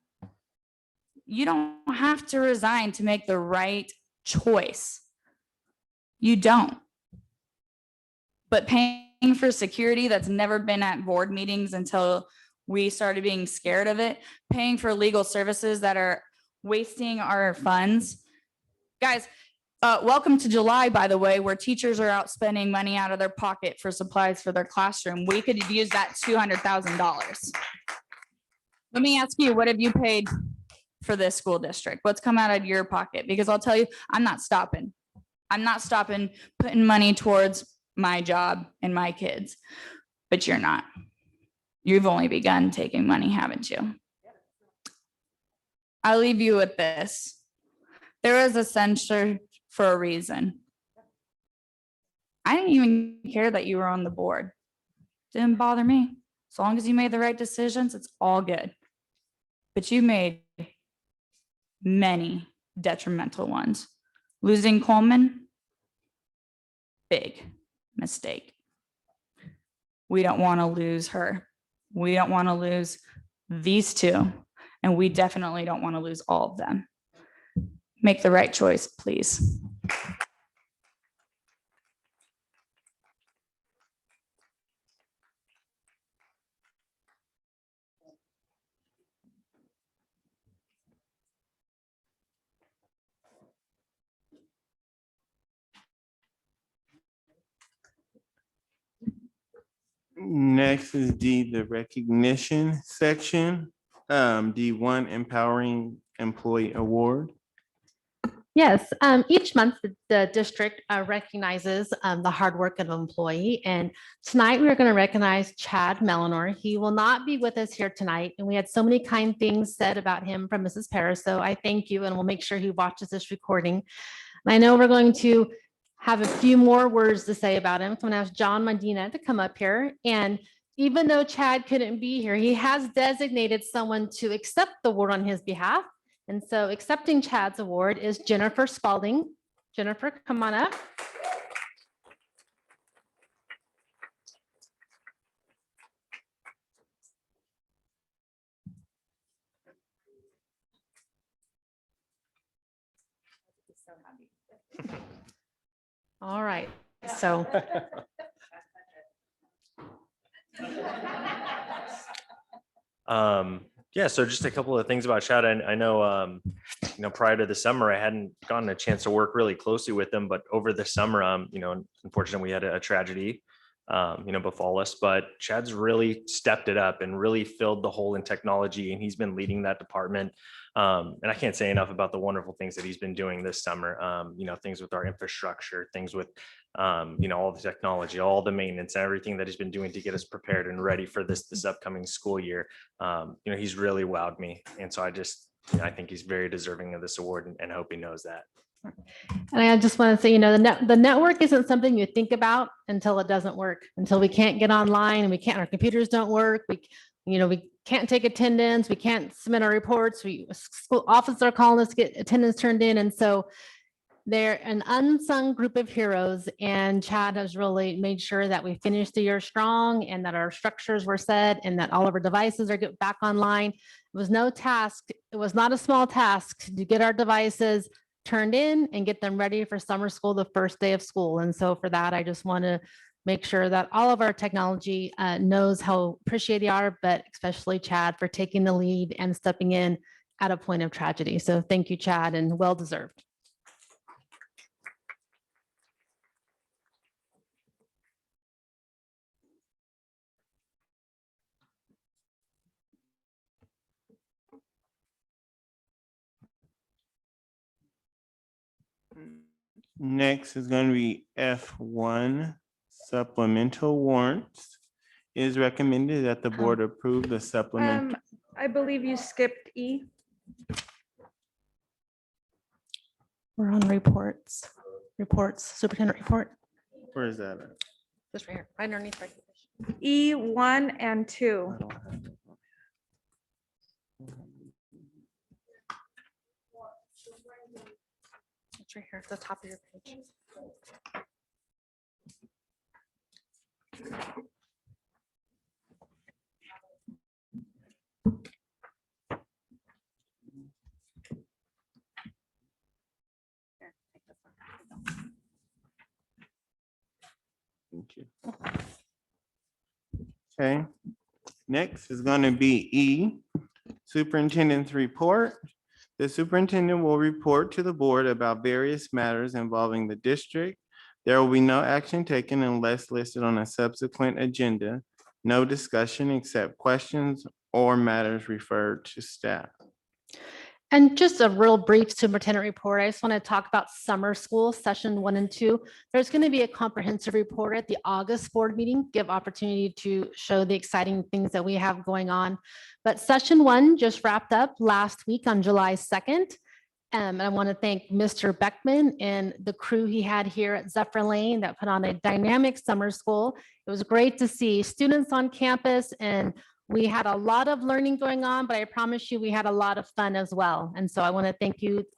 You don't have to resign to make the right choice. You don't. But paying for security that's never been at board meetings until We started being scared of it, paying for legal services that are wasting our funds. Guys, welcome to July, by the way, where teachers are out spending money out of their pocket for supplies for their classroom. We could use that $200,000. Let me ask you, what have you paid for this school district? What's come out of your pocket? Because I'll tell you, I'm not stopping. I'm not stopping putting money towards my job and my kids, but you're not. You've only begun taking money, haven't you? I'll leave you with this. There is a censure for a reason. I didn't even care that you were on the board. Didn't bother me. As long as you made the right decisions, it's all good. But you made many detrimental ones. Losing Coleman, big mistake. We don't want to lose her. We don't want to lose these two. And we definitely don't want to lose all of them. Make the right choice, please. Next is D, the recognition section. D1, empowering employee award. Yes, each month the district recognizes the hard work of an employee. And tonight we are going to recognize Chad Melanor. He will not be with us here tonight. And we had so many kind things said about him from Mrs. Paris. So I thank you, and we'll make sure he watches this recording. And I know we're going to have a few more words to say about him. So I'm going to ask John Medina to come up here. And even though Chad couldn't be here, he has designated someone to accept the award on his behalf. And so accepting Chad's award is Jennifer Spalding. Jennifer, come on up. All right, so. Yeah, so just a couple of things about Chad. I know, prior to the summer, I hadn't gotten a chance to work really closely with him, but over the summer, unfortunately, we had a tragedy, befall us. But Chad's really stepped it up and really filled the hole in technology, and he's been leading that department. And I can't say enough about the wonderful things that he's been doing this summer. Things with our infrastructure, things with all the technology, all the maintenance, everything that he's been doing to get us prepared and ready for this upcoming school year. He's really wowed me. And so I think he's very deserving of this award, and I hope he knows that. And I just want to say, the network isn't something you think about until it doesn't work, until we can't get online and our computers don't work. We can't take attendance. We can't submit our reports. School offices are calling us to get attendance turned in. And so they're an unsung group of heroes, and Chad has really made sure that we finished the year strong and that our structures were set and that all of our devices are get back online. It was no task. It was not a small task to get our devices turned in and get them ready for summer school, the first day of school. And so for that, I just want to make sure that all of our technology knows how appreciated they are, but especially Chad for taking the lead and stepping in at a point of tragedy. So thank you, Chad, and well deserved. Next is going to be F1, supplemental warrants. It is recommended that the board approve the supplemental. I believe you skipped E. We're on reports, superintendent report. Where is that? This right here, right underneath. E1 and 2. It's right here at the top of your page. Thank you. Okay, Next is going to be E, Superintendent's Report. The superintendent will report to the board about various matters involving the district. There will be no action taken unless listed on a subsequent agenda. No discussion except questions or matters referred to staff. And just a real brief superintendent report. I just want to talk about summer school session 1 and 2. There's going to be a comprehensive report at the August board meeting, give opportunity to show the exciting things that we have going on. But session 1 just wrapped up last week on July 2nd. And I want to thank Mr. Beckman and the crew he had here at Zephyr Lane that put on a dynamic summer school. It was great to see students on campus, and we had a lot of learning going on, but I promise you we had a lot of fun as well. And so I want to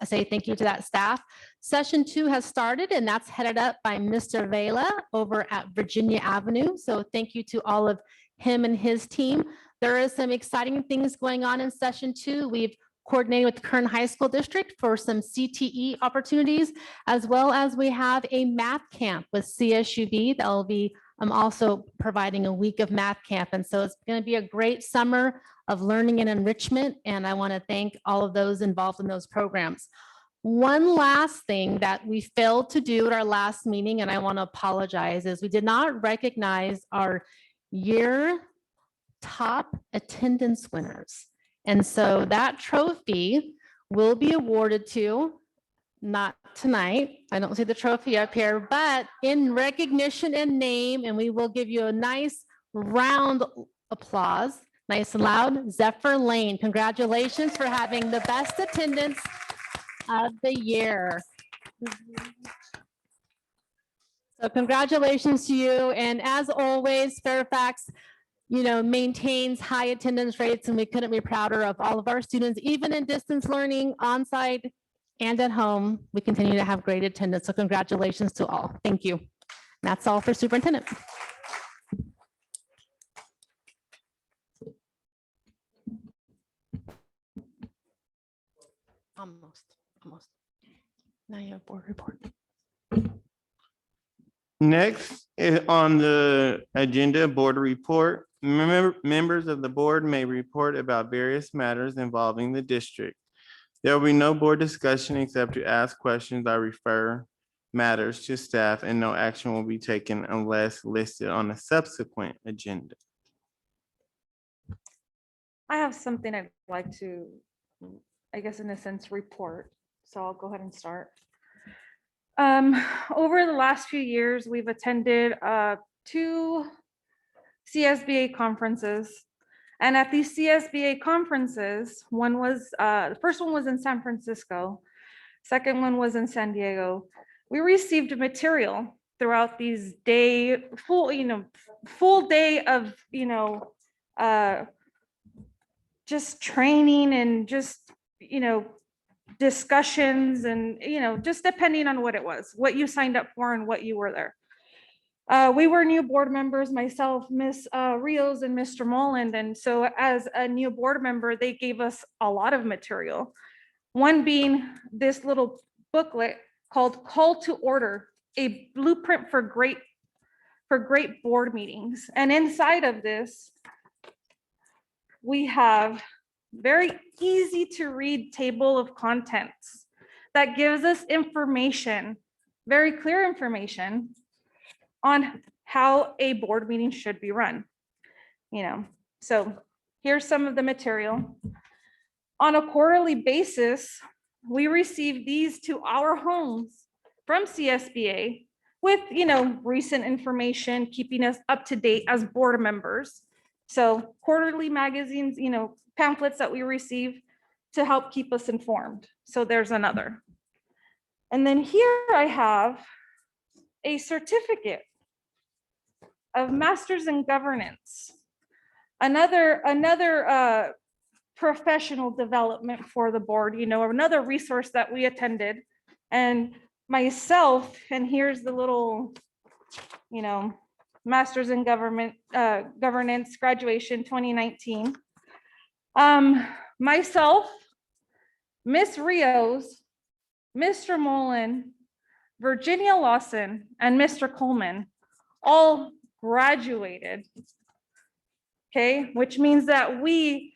say thank you to that staff. Session 2 has started, and that's headed up by Mr. Vela over at Virginia Avenue. So thank you to all of him and his team. There is some exciting things going on in session 2. We've coordinated with the Kern High School District for some CTE opportunities, as well as we have a math camp with CSUB that will be also providing a week of math camp. And so it's going to be a great summer of learning and enrichment. And I want to thank all of those involved in those programs. One last thing that we failed to do at our last meeting, and I want to apologize, is we did not recognize our year top attendance winners. And so that trophy will be awarded to, not tonight, I don't see the trophy up here, but in recognition and name, and we will give you a nice round applause, nice and loud. Zephyr Lane, congratulations for having the best attendance of the year. So congratulations to you. And as always, Fairfax, maintains high attendance rates, and we couldn't be prouder of all of our students, even in distance learning, on-site and at home. We continue to have great attendance. So congratulations to all. Thank you. That's all for superintendent. Almost. Now you have board report. Next is on the agenda, board report. Members of the board may report about various matters involving the district. There will be no board discussion except to ask questions or refer matters to staff, and no action will be taken unless listed on a subsequent agenda. I have something I'd like to, I guess in a sense, report. So I'll go ahead and start. Over the last few years, we've attended 2 CSBA conferences. And at these CSBA conferences, the first one was in San Francisco. Second one was in San Diego. We received material throughout these full day of, just training and just, discussions and, just depending on what it was, what you signed up for and what you were there. We were new board members, myself, Miss Rios and Mr. Moland. And so as a new board member, they gave us a lot of material. One being this little booklet called Call to Order, a blueprint for great board meetings. And inside of this, we have very easy to read table of contents that gives us information, very clear information on how a board meeting should be run. So here's some of the material. On a quarterly basis, we receive these to our homes from CSBA with, recent information, keeping us up to date as board members. So quarterly magazines, pamphlets that we receive to help keep us informed. So there's another. And then here I have a certificate of Masters in Governance, another professional development for the board, another resource that we attended. And myself, and here's the little, Masters in Governance graduation 2019. Myself, Miss Rios, Mr. Mullen, Virginia Lawson, and Mr. Coleman all graduated Okay, which means that we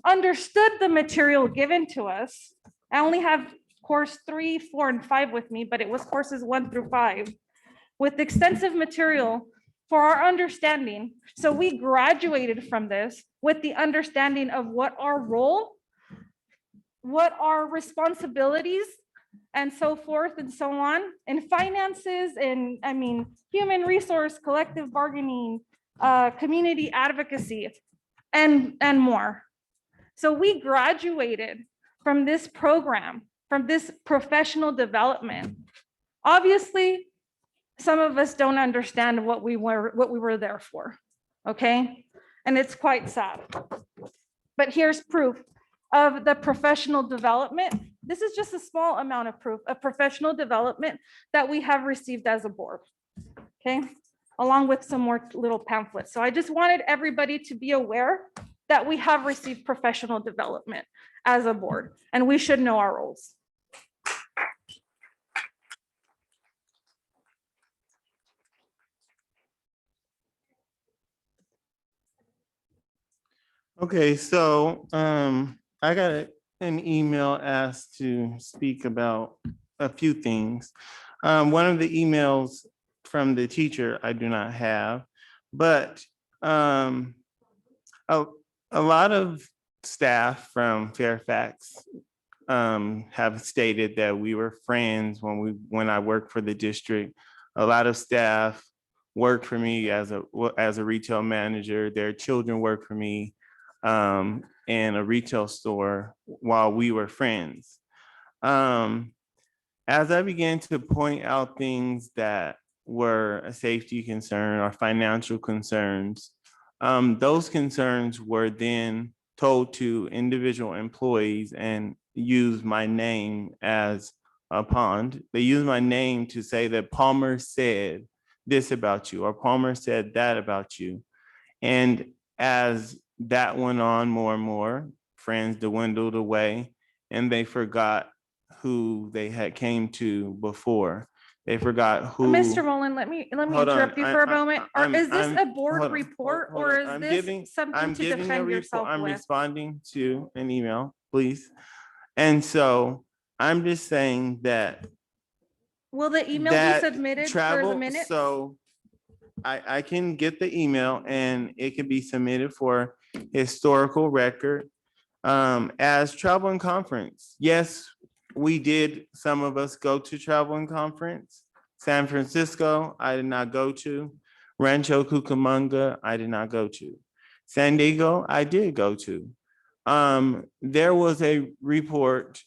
understood the material given to us. I only have course 3, 4, and 5 with me, but it was courses 1 through 5 with extensive material for our understanding. So we graduated from this with the understanding of what our role, what our responsibilities, and so forth and so on, in finances, and I mean, human resource, collective bargaining, community advocacy, and more. So we graduated from this program, from this professional development. Obviously, some of us don't understand what we were there for, okay? And it's quite sad. But here's proof of the professional development. This is just a small amount of proof of professional development that we have received as a board, okay? Along with some more little pamphlets. So I just wanted everybody to be aware that we have received professional development as a board, and we should know our roles. Okay, so I got an email asked to speak about a few things. One of the emails from the teacher I do not have, but a lot of staff from Fairfax have stated that we were friends when I worked for the district. A lot of staff worked for me as a retail manager. Their children worked for me in a retail store while we were friends. As I began to point out things that were a safety concern or financial concerns, those concerns were then told to individual employees and used my name as a pond. They used my name to say that Palmer said this about you, or Palmer said that about you. And as that went on more and more, friends dwindled away, and they forgot who they had came to before. They forgot who. Mr. Mullen, let me Hold on, interrupt you for a moment. Is this a hold board on, report, hold or on. is I'm this giving something to a defend report. yourself I'm with? responding to an email, please. And so I'm just saying that Will the email be that submitted for the travel, minutes? so I can get the email and it can be submitted for historical record. As travel and conference, yes, we did, some of us go to travel and conference. San Francisco, I did not go to. Rancho Cucamonga, I did not go to. San Diego, I did go to. There was a report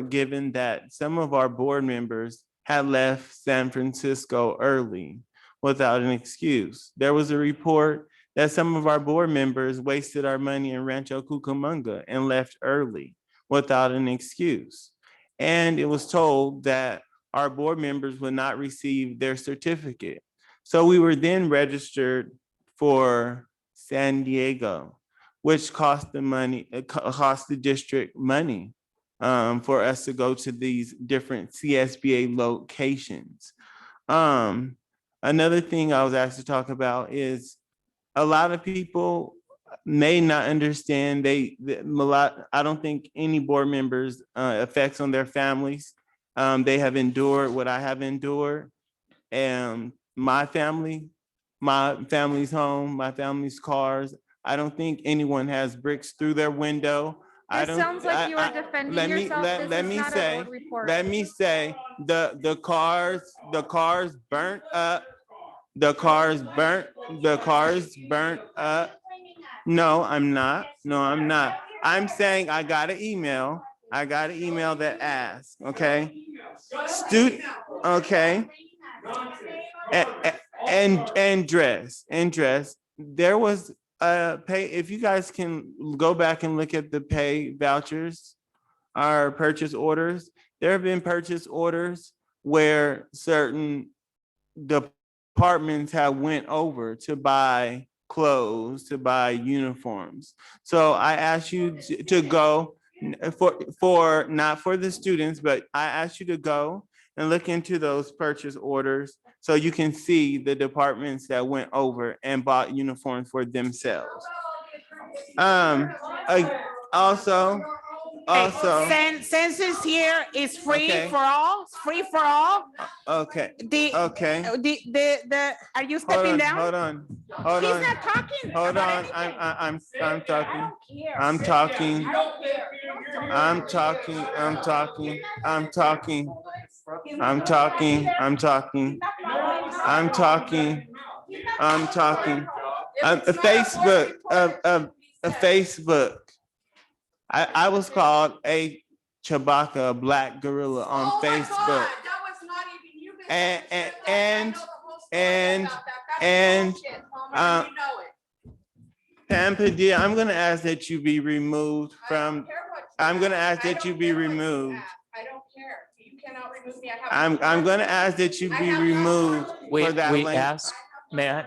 given that some of our board members had left San Francisco early without an excuse. There was a report that some of our board members wasted our money in Rancho Cucamonga and left early without an excuse. And it was told that our board members would not receive their certificate. So we were then registered for San Diego, which cost the district money for us to go to these different CSBA locations. Another thing I was asked to talk about is a lot of people may not understand. I don't think any board members effects on their families. They have endured what I have endured, and my family's home, my family's cars. I don't think anyone has bricks through their window. I This don't. sounds like you are defending yourself. This Let is me not a say. board report. Let me say the cars burnt up. The cars burnt up. No, I'm not. No, I'm not. I'm saying I got an email. I got an email that asked, okay? Okay. And dress. There was a pay, if you guys can go back and look at the pay vouchers, our purchase orders, there have been purchase orders where certain departments have went over to buy clothes, to buy uniforms. So I asked you to go for not for the students, but I asked you to go and look into those purchase orders so you can see the departments that went over and bought uniforms for themselves. Also, Census here is free Okay. for all, free for all. okay, The, okay. are you Hold stepping on, down? hold on, hold He's on. not talking Hold about on, anything. I'm talking. care. I'm talking. I don't care. I'm talking. I'm talking. I'm talking. I'm talking. I'm talking. I'm talking. I'm talking. A Facebook, a Facebook. I was called a Chewbacca, a black gorilla on Facebook. And Pam Padilla, I'm gonna ask that you be removed from, I'm gonna ask that you be removed. I don't care. You cannot remove me. I have. I'm gonna ask that you be removed for that We link. ask, may I,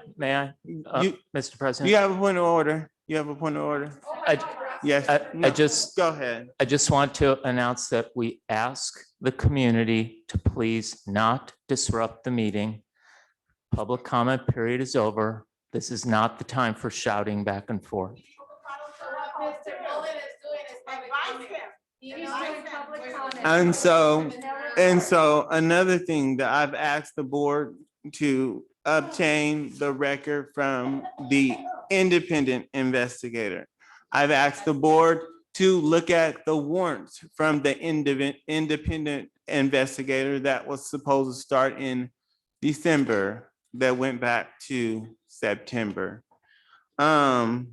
You- Mr. President? You have a point of order. You have a point of order. Yes. I no, just, Go ahead. I just want to announce that we ask the community to please not disrupt the meeting. Public comment period is over. This is not the time for shouting back and forth. And so another thing that I've asked the board to obtain the record from the independent investigator. I've asked the board to look at the warrants from the independent investigator that was supposed to start in December that went back to September. The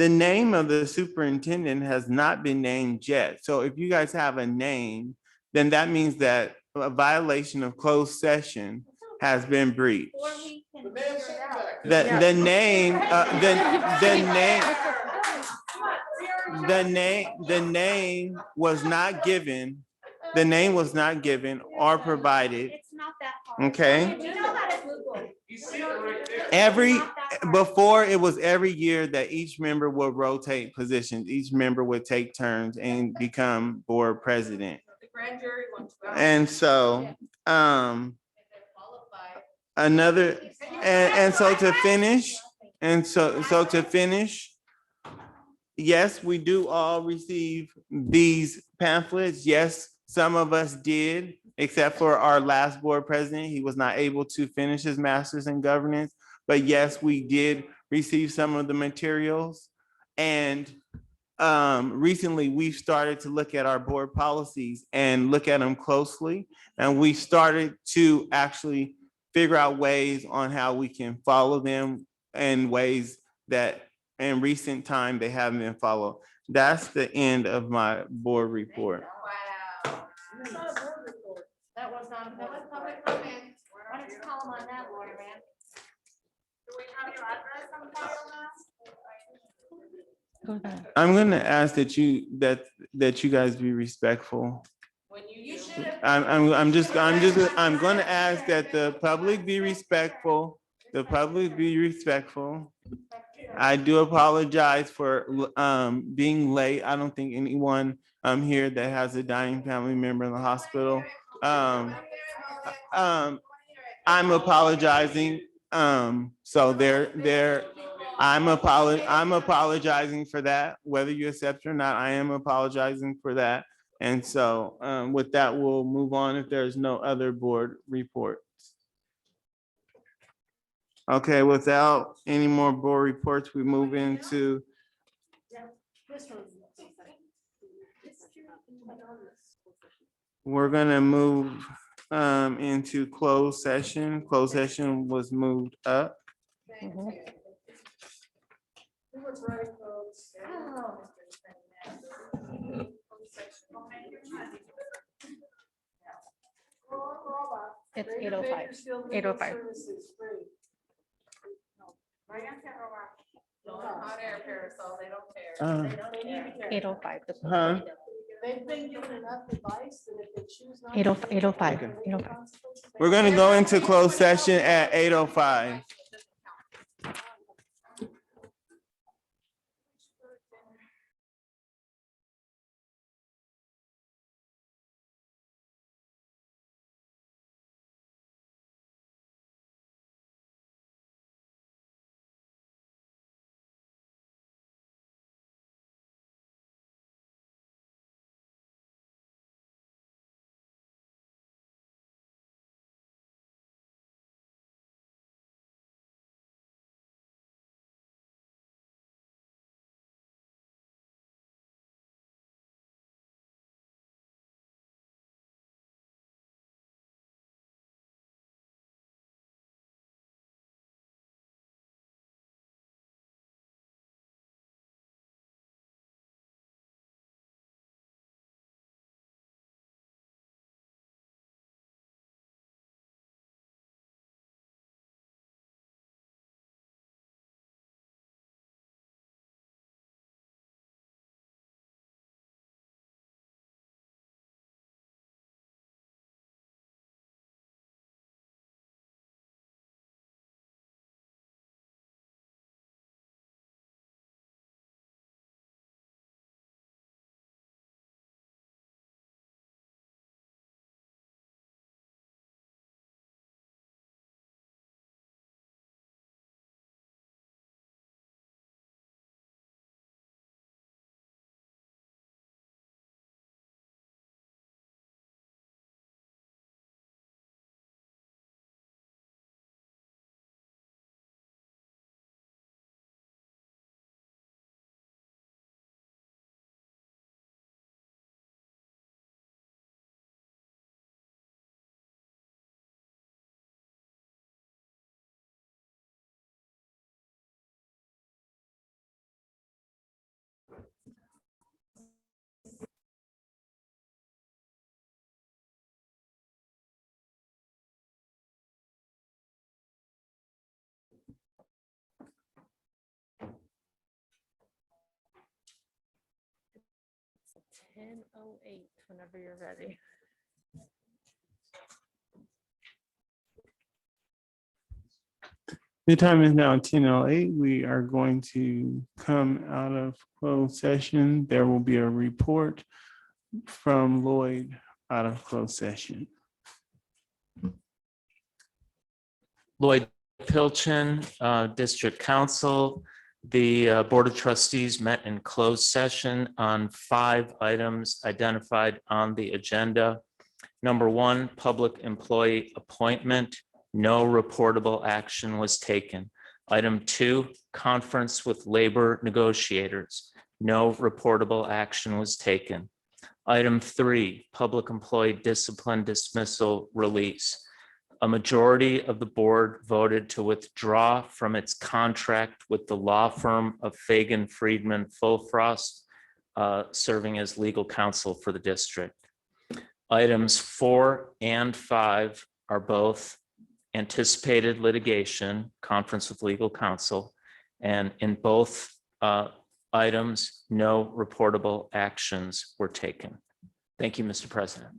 name of the superintendent has not been named yet. So if you guys have a name, then that means that a violation of closed session has been breached. The name was not given. The name was not given or provided. It's not that hard. Okay. You know that it's legal. Before it was every year that each member would rotate positions. Each member would take turns and become board president. The grand jury wants to. And so, another, and so to finish, yes, we do all receive these pamphlets. Yes, some of us did, except for our last board president. He was not able to finish his master's in governance. But yes, we did receive some of the materials. And recently we've started to look at our board policies and look at them closely. And we started to actually figure out ways on how we can follow them in ways that in recent time they haven't been followed. That's the end of my board report. Wow. That was not, that was public comment. Why don't you call him on that, lawyer man? Do we have your address on file now? I'm gonna ask that you guys be respectful. I'm gonna ask that the public be respectful. The public be respectful. I do apologize for being late. I don't think anyone here that has a dying family member in the hospital. I'm apologizing. So I'm apologizing for that, whether you accept it or not. I am apologizing for that. And so with that, we'll move on if there's no other board reports. Okay, without any more board reports, we move into we're gonna move into closed session. Closed session was moved up. It's 8:05. 8:05. Hot air parasol, they don't care. 8:05. Huh? They've been given enough advice that if they choose not. 8:05. Okay. 8:05. We're gonna go into closed session at 8:05. 10:08, whenever you're ready. The time is now 10:08. We are going to come out of closed session. There will be a report from Lloyd out of closed session. Lloyd Pilchin, District Council. The Board of Trustees met in closed session on 5 items identified on the agenda. Number 1, public employee appointment. No reportable action was taken. Item 2, conference with labor negotiators. No reportable action was taken. Item 3, public employee discipline dismissal release. A majority of the board voted to withdraw from its contract with the law firm of Fagan Friedman Fullfrost, serving as legal counsel for the district. Items 4 and 5 are both anticipated litigation, conference with legal counsel, and in both items, no reportable actions were taken. Thank you, Mr. President.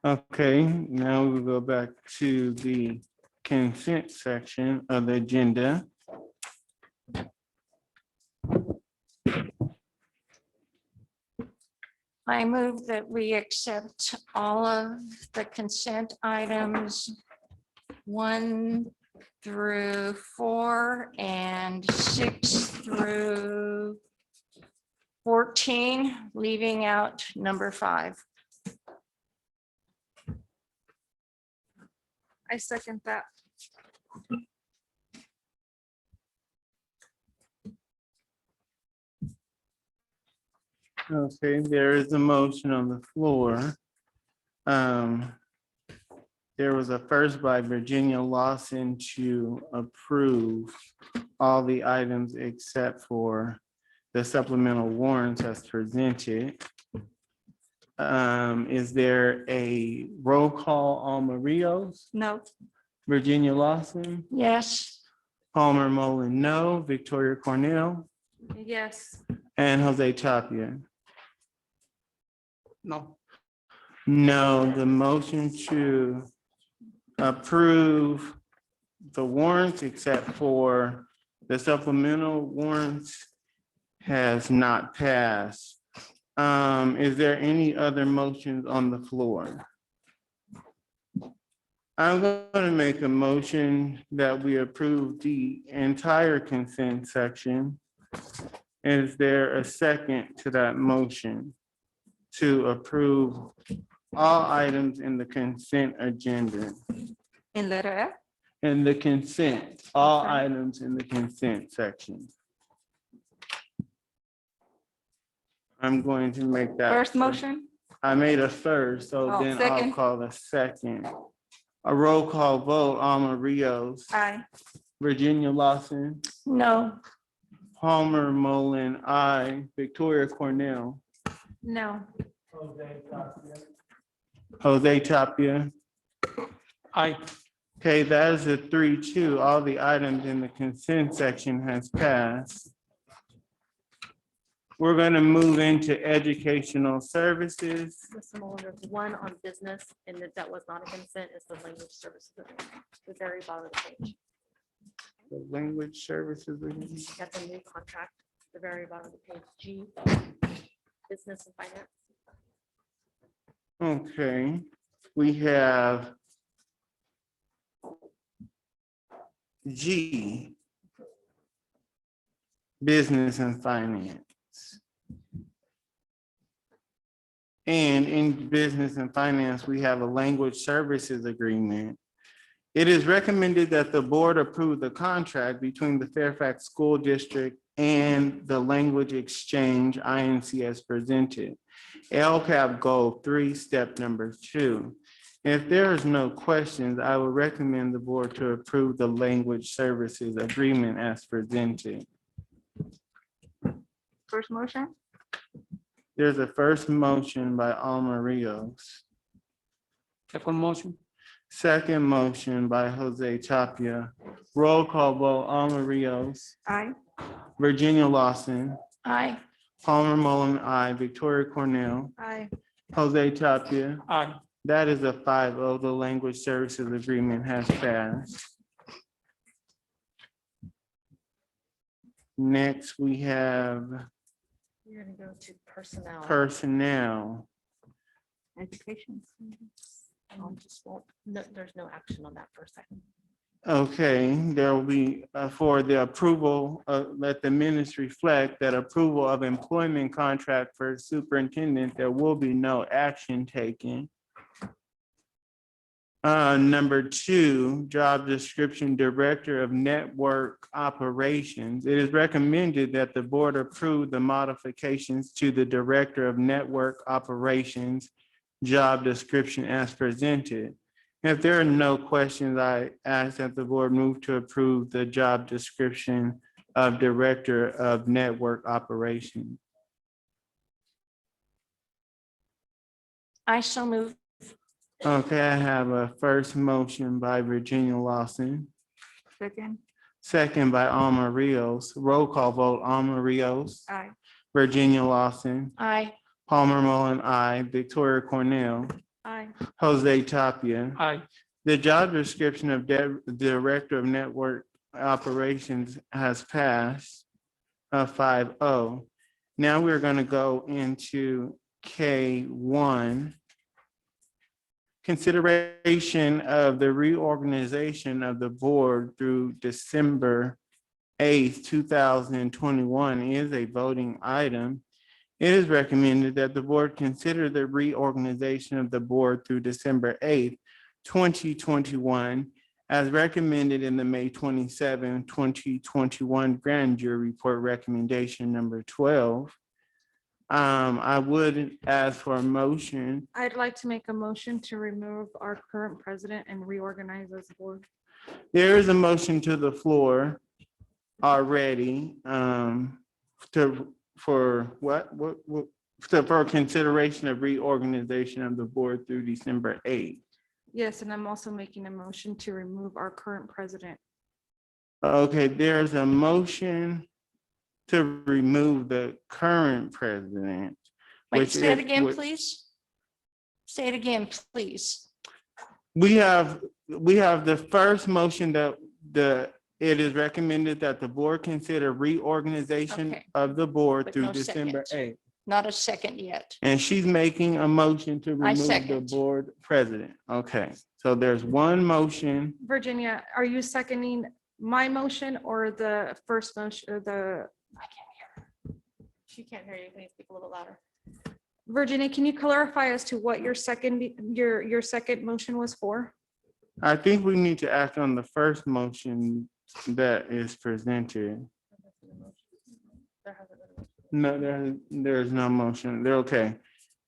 Okay, now we'll go back to the consent section of the agenda. I move that we accept all of the consent items 1 through 4 and 6 through 14, leaving out number 5. I second that. Okay, there is a motion on the floor. There was a first by Virginia Lawson to approve all the items except for the supplemental warrants as presented. Is there a roll call on Rios? No. Virginia Lawson? Yes. Palmer Mullen, no. Victoria Cornell? Yes. And Jose Tapia? No. No, the motion to approve the warrants except for the supplemental warrants has not passed. Is there any other motions on the floor? I'm going to make a motion that we approve the entire consent section. Is there a second to that motion to approve all items in the consent agenda? In letter F? In the consent, all Okay. items in the consent section. I'm going to make that. First motion? I made a first, so Oh, then I'll second. call a second. A roll call vote, Alma Rios, Aye. Virginia Lawson, No. Palmer Mullen, I, Victoria Cornell, No. Jose Tapia. Aye. Okay, that is a 3-2. All the items in the consent section has passed. We're going to move into educational services. Mr. Mullen, there's one on business and that was not a consent, it's the language services. The very bottom of the page. The language services. That's a new contract, the very bottom of the page, G, business and finance. Okay, we have G, business and finance. And in business and finance, we have a language services agreement. It is recommended that the board approve the contract between the Fairfax School District and the Language Exchange INC as presented. LCAP Goal 3, step number 2. If there is no questions, I would recommend the board to approve the language services agreement as presented. First motion? There's a first motion by Alma Rios. Second motion? Second motion by Jose Tapia. Roll call vote, Alma Rios, Aye. Virginia Lawson, Aye. Palmer Mullen, I, Victoria Cornell, Aye. Jose Tapia. Aye. That is a 5-0. The language services agreement has passed. Next, we have You're gonna go to personnel. personnel. Education. No, there's no action on that first item. Okay, there will be for the approval, let the minutes reflect that approval of employment contract for superintendent, there will be no action taken. Number 2, job description, Director of Network Operations. It is recommended that the board approve the modifications to the Director of Network Operations job description as presented. If there are no questions, I ask that the board move to approve the job description of Director of Network Operations. I shall move. Okay, I have a first motion by Virginia Lawson, Second. second by Alma Rios. Roll call vote, Alma Rios, Aye. Virginia Lawson, Aye. Palmer Mullen, I, Victoria Cornell, Aye. Jose Tapia. Aye. The job description of Director of Network Operations has passed 5-0. Now we're going to go into K1. Consideration of the reorganization of the board through December 8th, 2021 is a voting item. It is recommended that the board consider the reorganization of the board through December 8th, 2021, as recommended in the May 27, 2021 grand jury report recommendation number 12. I would ask for a motion. I'd like to make a motion to remove our current president and reorganize as a board. There is a motion to the floor already for consideration of reorganization of the board through December 8th. Yes, and I'm also making a motion to remove our current president. Okay, there's a motion to remove the current president. Wait, which say it is- again, which- please. Say it again, please. We have the first motion that it is recommended that the board consider reorganization Okay. of the board But through no December second. 8th. Not a second yet. And she's making a motion to I remove the second. board president. Okay, so there's one motion. Virginia, are you seconding my motion or the first motion or the? I can't hear. She can't hear you. Can you speak a little louder? Virginia, can you clarify as to what your second motion was for? I think we need to act on the first motion that is presented. There hasn't been a motion. No, there's no motion. They're okay.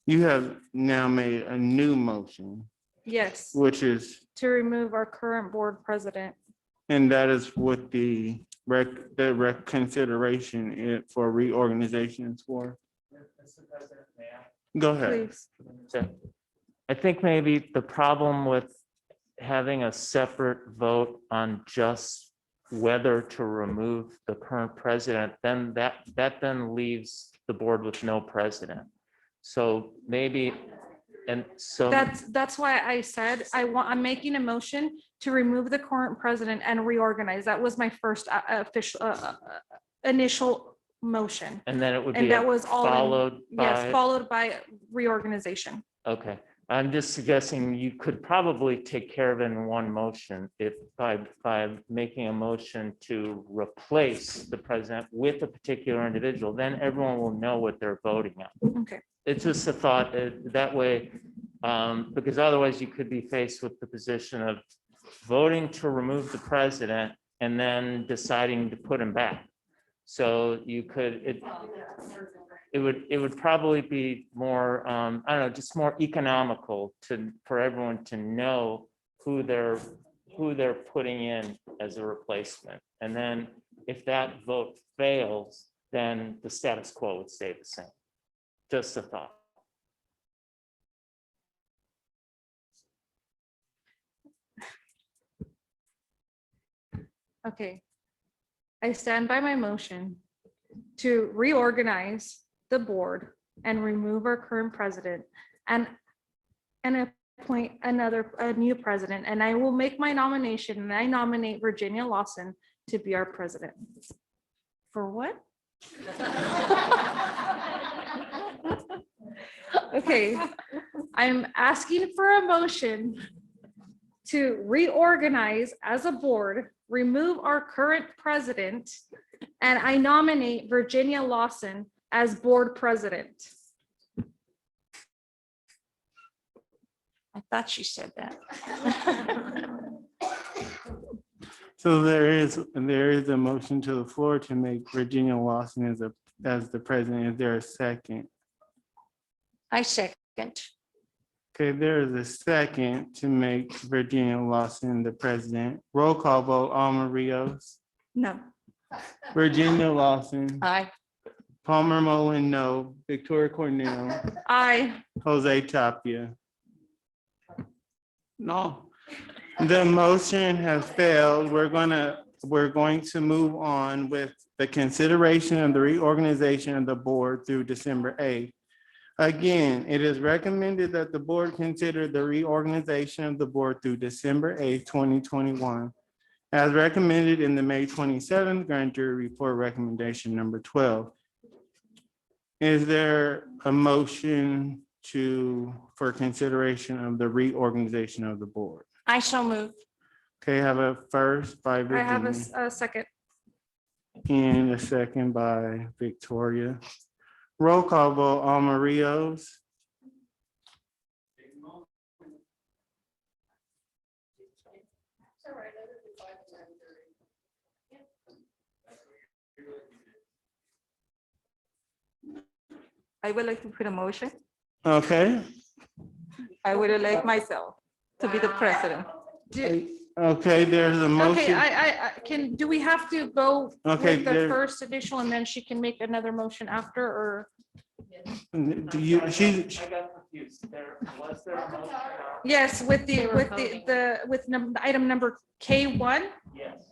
You have now made a new motion, Yes, which is, to remove our current board president. and that is what the consideration for reorganization is for. Go ahead. Please. So I think maybe the problem with having a separate vote on just whether to remove the current president, then that then leaves the board with no president. So maybe, and so. That's why I said I'm making a motion to remove the current president and reorganize. That was my first official initial motion. And then it would And be that was all, followed yes, by, followed by reorganization. okay. I'm just suggesting you could probably take care of it in one motion if by making a motion to replace the president with a particular individual, then everyone will know what they're voting on. Okay. It's just a thought that way, because otherwise you could be faced with the position of voting to remove the president and then deciding to put him back. So you could, it would probably be more, I don't know, just more economical for everyone to know who they're putting in as a replacement. And then if that vote fails, then the status quo would stay the same. Just a thought. Okay. I stand by my motion to reorganize the board and remove our current president and appoint a new president. And I will make my nomination, and I nominate Virginia Lawson to be our president. For what? Okay, I'm asking for a motion to reorganize as a board, remove our current president, and I nominate Virginia Lawson as board president. I thought she said that. So there is a motion to the floor to make Virginia Lawson as the president. Is there a second? I second. Okay, there is a second to make Virginia Lawson the president. Roll call vote, Alma Rios, No. Virginia Lawson, Aye. Palmer Mullen, no, Victoria Cornell, Aye. Jose Tapia. No. The motion has failed. We're going to move on with the consideration of the reorganization of the board through December 8th. Again, it is recommended that the board consider the reorganization of the board through December 8th, 2021, as recommended in the May 27th grand jury report recommendation number 12. Is there a motion for consideration of the reorganization of the board? I shall move. Okay, I have a first by I have Virginia a second. and a second by Victoria. Roll call vote, Alma Rios, I would like to put a motion. okay? I would elect myself to be the president. Okay, there's a Okay, motion. do we have to go Okay, with the there- first initial and then she can make another motion after, or? Do you, she, I got confused. Was there a motion? Yes, with item number K1, Yes.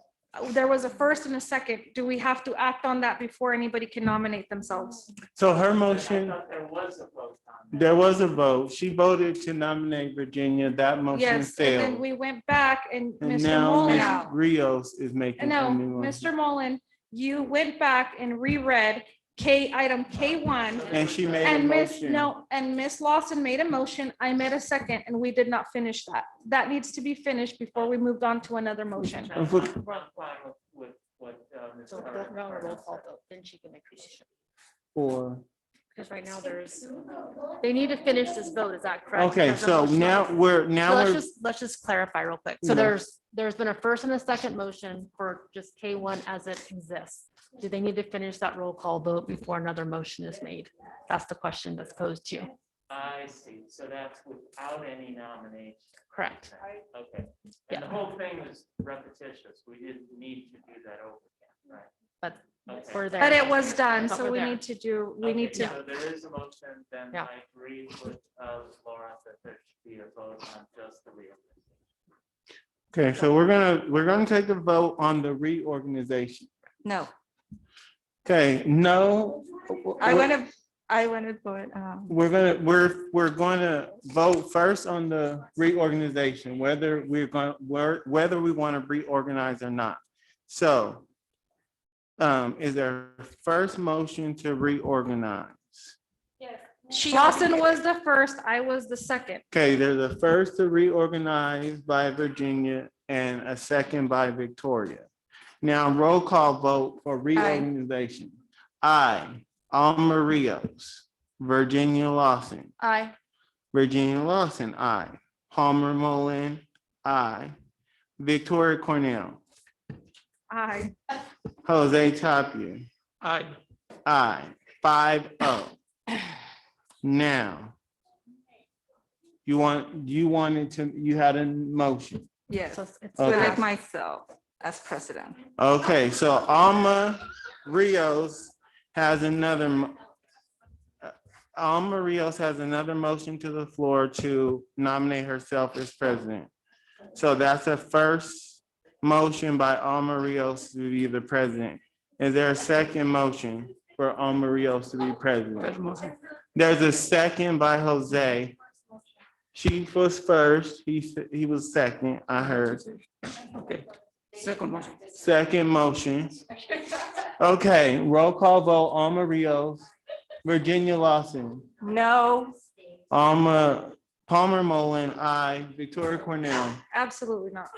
there was a first and a second. Do we have to act on that before anybody can nominate themselves? so her I motion, thought there was a vote on that. there was a vote. She voted to nominate Virginia. That motion Yes, and then failed. we went back and And Mr. now Ms. Mullen, Rios is making no, a new motion. Mr. Mullen, you went back and reread item K1. And she made a And motion. Miss Lawson made a motion, I made a second, and we did not finish that. That needs to be finished before we moved on to another motion. I'm fine with what, Ms. So Carter- go on a roll call vote, then she can make the motion. Or, Because right now they need to finish this vote, is that correct? okay, There's no so motion. now So let's just clarify real quick. So Yeah. there's been a first and a second motion for just K1 as it exists. Do they need to finish that roll call vote before another motion is made? That's the question that's posed to you. I see. So that's without any nomination. Correct. Okay. Yeah. And the whole thing is repetitious. We didn't need to do that over again, right? But Okay. we're there. But it was done, But so we're we there. need to do, we Okay, need to, So there is a motion, then Yeah. I agree with Laura that there should be a vote on just the reorganization. okay, so we're gonna take a vote on the reorganization. No, Okay, no. I want to vote. We're going to vote first on the reorganization, whether we want to reorganize or not. So is there a first motion to reorganize? Lawson was the first, I was the second. Okay, there's a first to reorganize by Virginia and a second by Victoria. Now roll call vote for reorganization. Aye. Alma Rios, Virginia Lawson, Aye. Virginia Lawson, aye. Palmer Mullen, aye. Victoria Cornell, Aye. Jose Tapia, Aye. aye. 5-0. Now, you had a motion. Yes, So to it's Okay. elect myself as president. Okay, so Alma Rios has another motion to the floor to nominate herself as president. So that's a first motion by Alma Rios to be the president. Is there a second motion for Alma Rios to be president. There's a second by Jose. She was first, he was second, I heard. Second motion. Okay, roll call vote, Alma Rios, Virginia Lawson, No. Alma, Palmer Mullen, aye, Victoria Cornell. Absolutely not.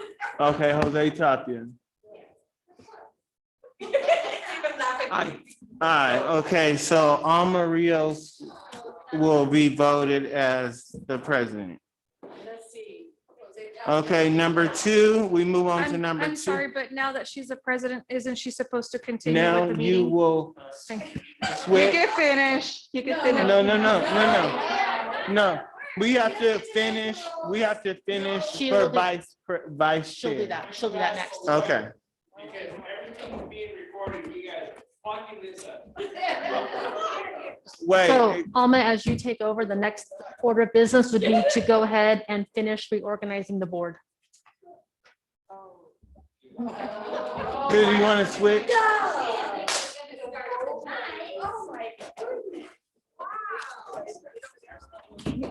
Okay, Jose Tapia. Aye, okay, so Alma Rios will be voted as the president. Okay, number two, we move on to number two. I'm sorry, but now that she's the president, isn't she supposed to continue Now with the you meeting? will Thank you. You switch. can finish. You can finish. No. We have to finish She'll for do- vice She'll do chair. that. She'll do that next. Okay, Because everything's being recorded, you guys are fucking this up. wait, So Alma, as you take over, the next order of business would be to go ahead and finish reorganizing the board. do you want to switch?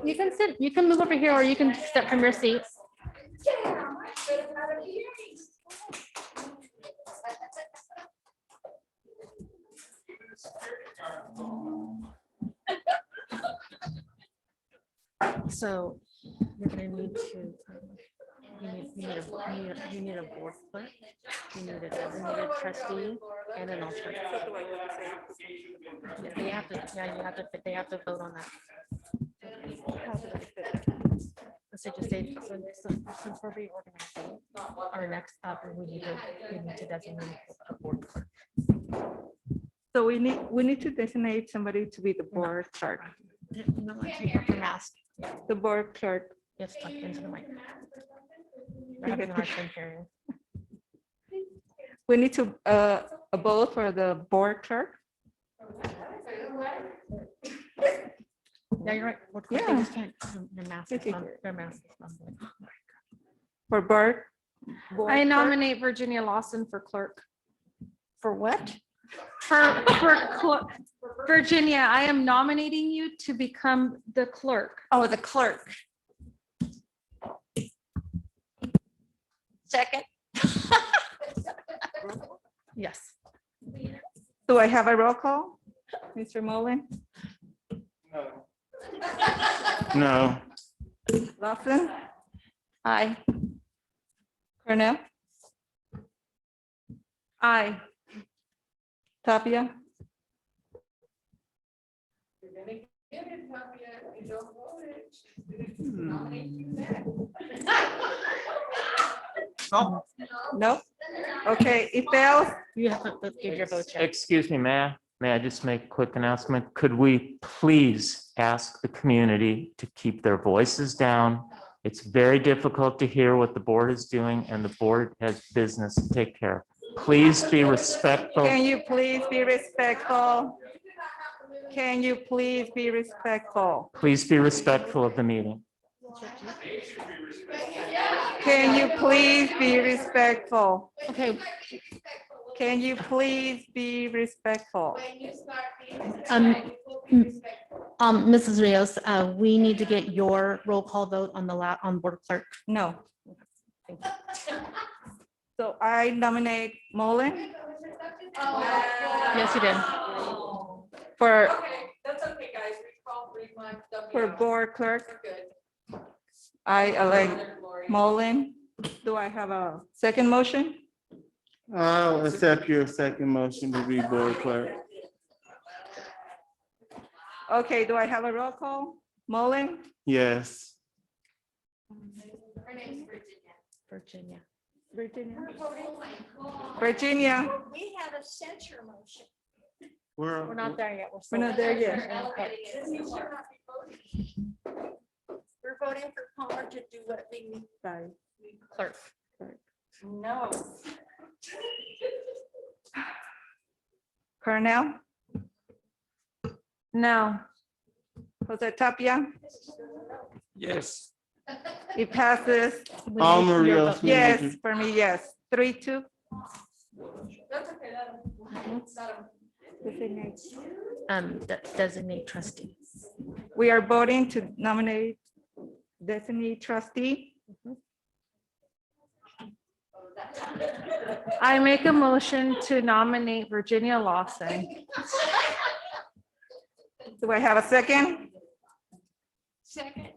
You can sit, you can move over here, or you can step from your seat. So you're gonna need to, you need a board clerk, you need a designated trustee, and an alternate. Yeah, they have to, they have to vote on that. So just say, since we're reorganizing, our next up, we need to designate a board clerk. So we need to designate somebody to be the board clerk. No, take off your mask. The board clerk. Yes, talk into the mic. We're having a hard time hearing. We need to a vote for the board clerk. Yeah, you're right. Yeah. They just can't, their mask is on, their mask is on. For board. I clerk. nominate Virginia Lawson for clerk. For what? Virginia, I am nominating you to become the clerk. Oh, the clerk. Second. Yes. Do I have a roll call? Mr. Mullen? No. Lawson? Aye. Cornell? Aye. Tapia? No? Okay, it fails. You have to give your vote. Jeff. Excuse me, may I just make a quick announcement? Could we please ask the community to keep their voices down? It's very difficult to hear what the board is doing, and the board has business to take care of. Please be respectful. Can you please be respectful? Can you please be respectful? Please be respectful of the meeting. Can you please be respectful? Okay, Can you please be respectful? Mrs. Rios, we need to get your roll call vote on the on board clerk. No. So I nominate Mullen Yes, you did. for, That's okay, guys. for board clerk. I elect Mullen. Do I have a second motion? I'll accept your second motion to be board clerk. Okay, do I have a roll call? Mullen? Yes. Her name's Virginia. Virginia. Virginia? Virginia? We had a censure motion. We're not there yet. We're not there yet. We're voting for Palmer to do what we need. Clerk. No. Cornell? No. Jose Tapia? Yes. It passes. Alma Rios. Yes, for me, yes. 3-2. That's okay. Designate trustee. We are voting to nominate designate trustee. I make a motion to nominate Virginia Lawson. Do I have a second? Second.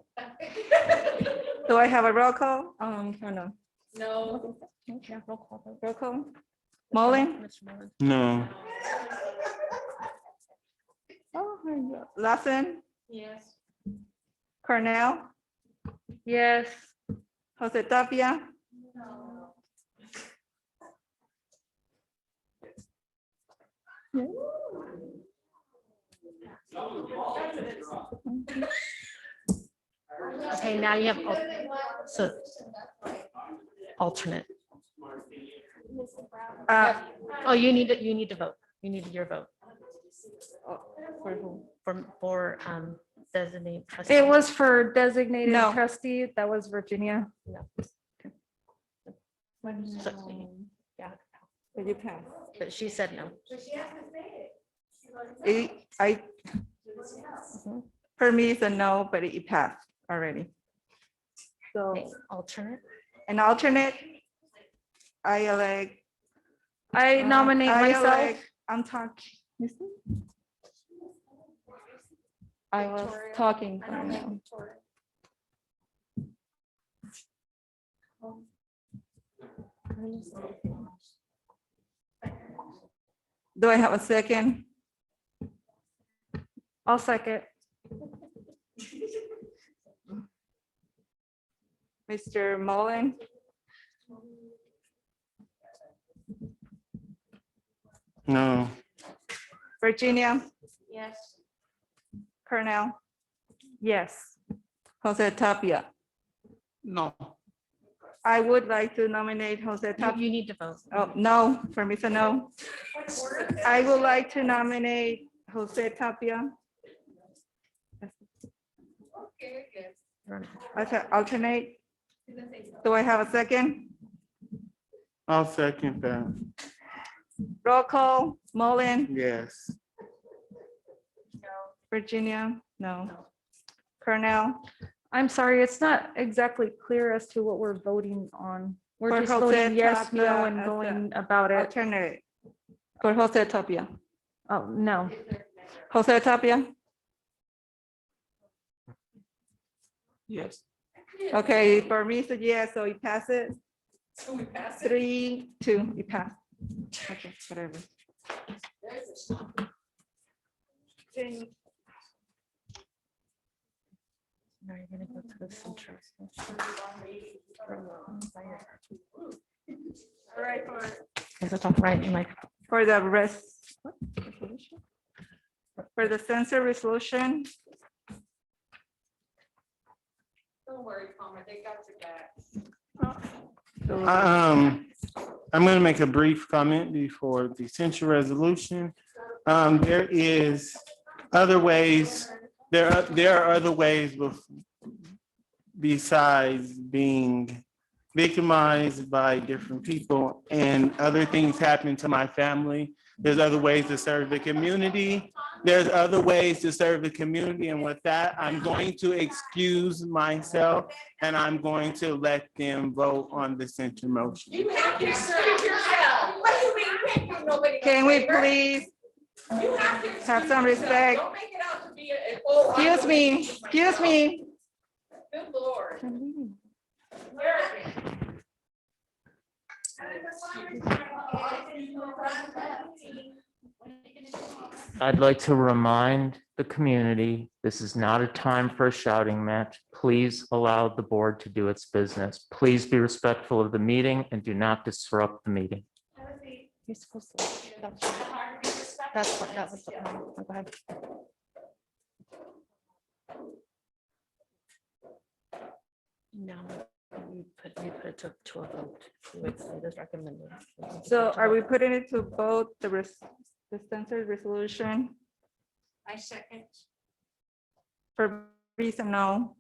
Do I have a roll call? No. No. Roll call. Mullen? No. Lawson? Yes. Cornell? Yes. Jose Tapia? Okay, now you have, so alternate. Oh, you need to vote. You need your vote. For who? For designate trustee. It was for designated No. trustee. That was Virginia. So, yeah, Will you pass? but she said no. For me, it's a no, but it passed already. So Okay, alternate. an alternate, I elect. I nominate myself. I'm talking. I was talking. right now. Do I have a second? I'll second. Mr. Mullen? No. Virginia? Yes. Cornell? Yes. Jose Tapia? No. I would like to nominate Jose You Tapia. need to vote. Oh, no, for me, so no. I would like to nominate Jose Tapia as an alternate. Do I have a second? I'll second that. Roll call, Mullen, Yes. Virginia, no. Cornell, I'm sorry, it's not exactly clear as to what we're voting on. We're For just Jose voting yes, Tapia no, and as going about it. alternate. For Jose Tapia. Oh, no. Jose Tapia? Yes. Okay, for me, so yes, so it passes. 3-2, it passed. Okay, whatever. Now you're gonna go to the center. All right, Is it top right? Mike? for the rest. For the censor resolution, Don't worry, Palmer, they got your back. I'm going to make a brief comment before the censure resolution. There is other ways, there are other ways besides being victimized by different people and other things happen to my family. There's other ways to serve the community. There's other ways to serve the community. And with that, I'm going to excuse myself and I'm going to let them vote on the censure motion. You have to serve yourself. What do you mean? You can't give nobody. can we please You have to have some respect? Don't make it out to be a. oh, I'm Excuse gonna- me, excuse me. Good Lord. I'd like to remind the community, this is not a time for a shouting match. Please allow the board to do its business. Please be respectful of the meeting and do not disrupt the meeting. You're supposed to. That's what, that was. Go ahead. No, you put it to a vote. You would say this recommended. So are we putting it to vote the censor resolution I second. for reason no?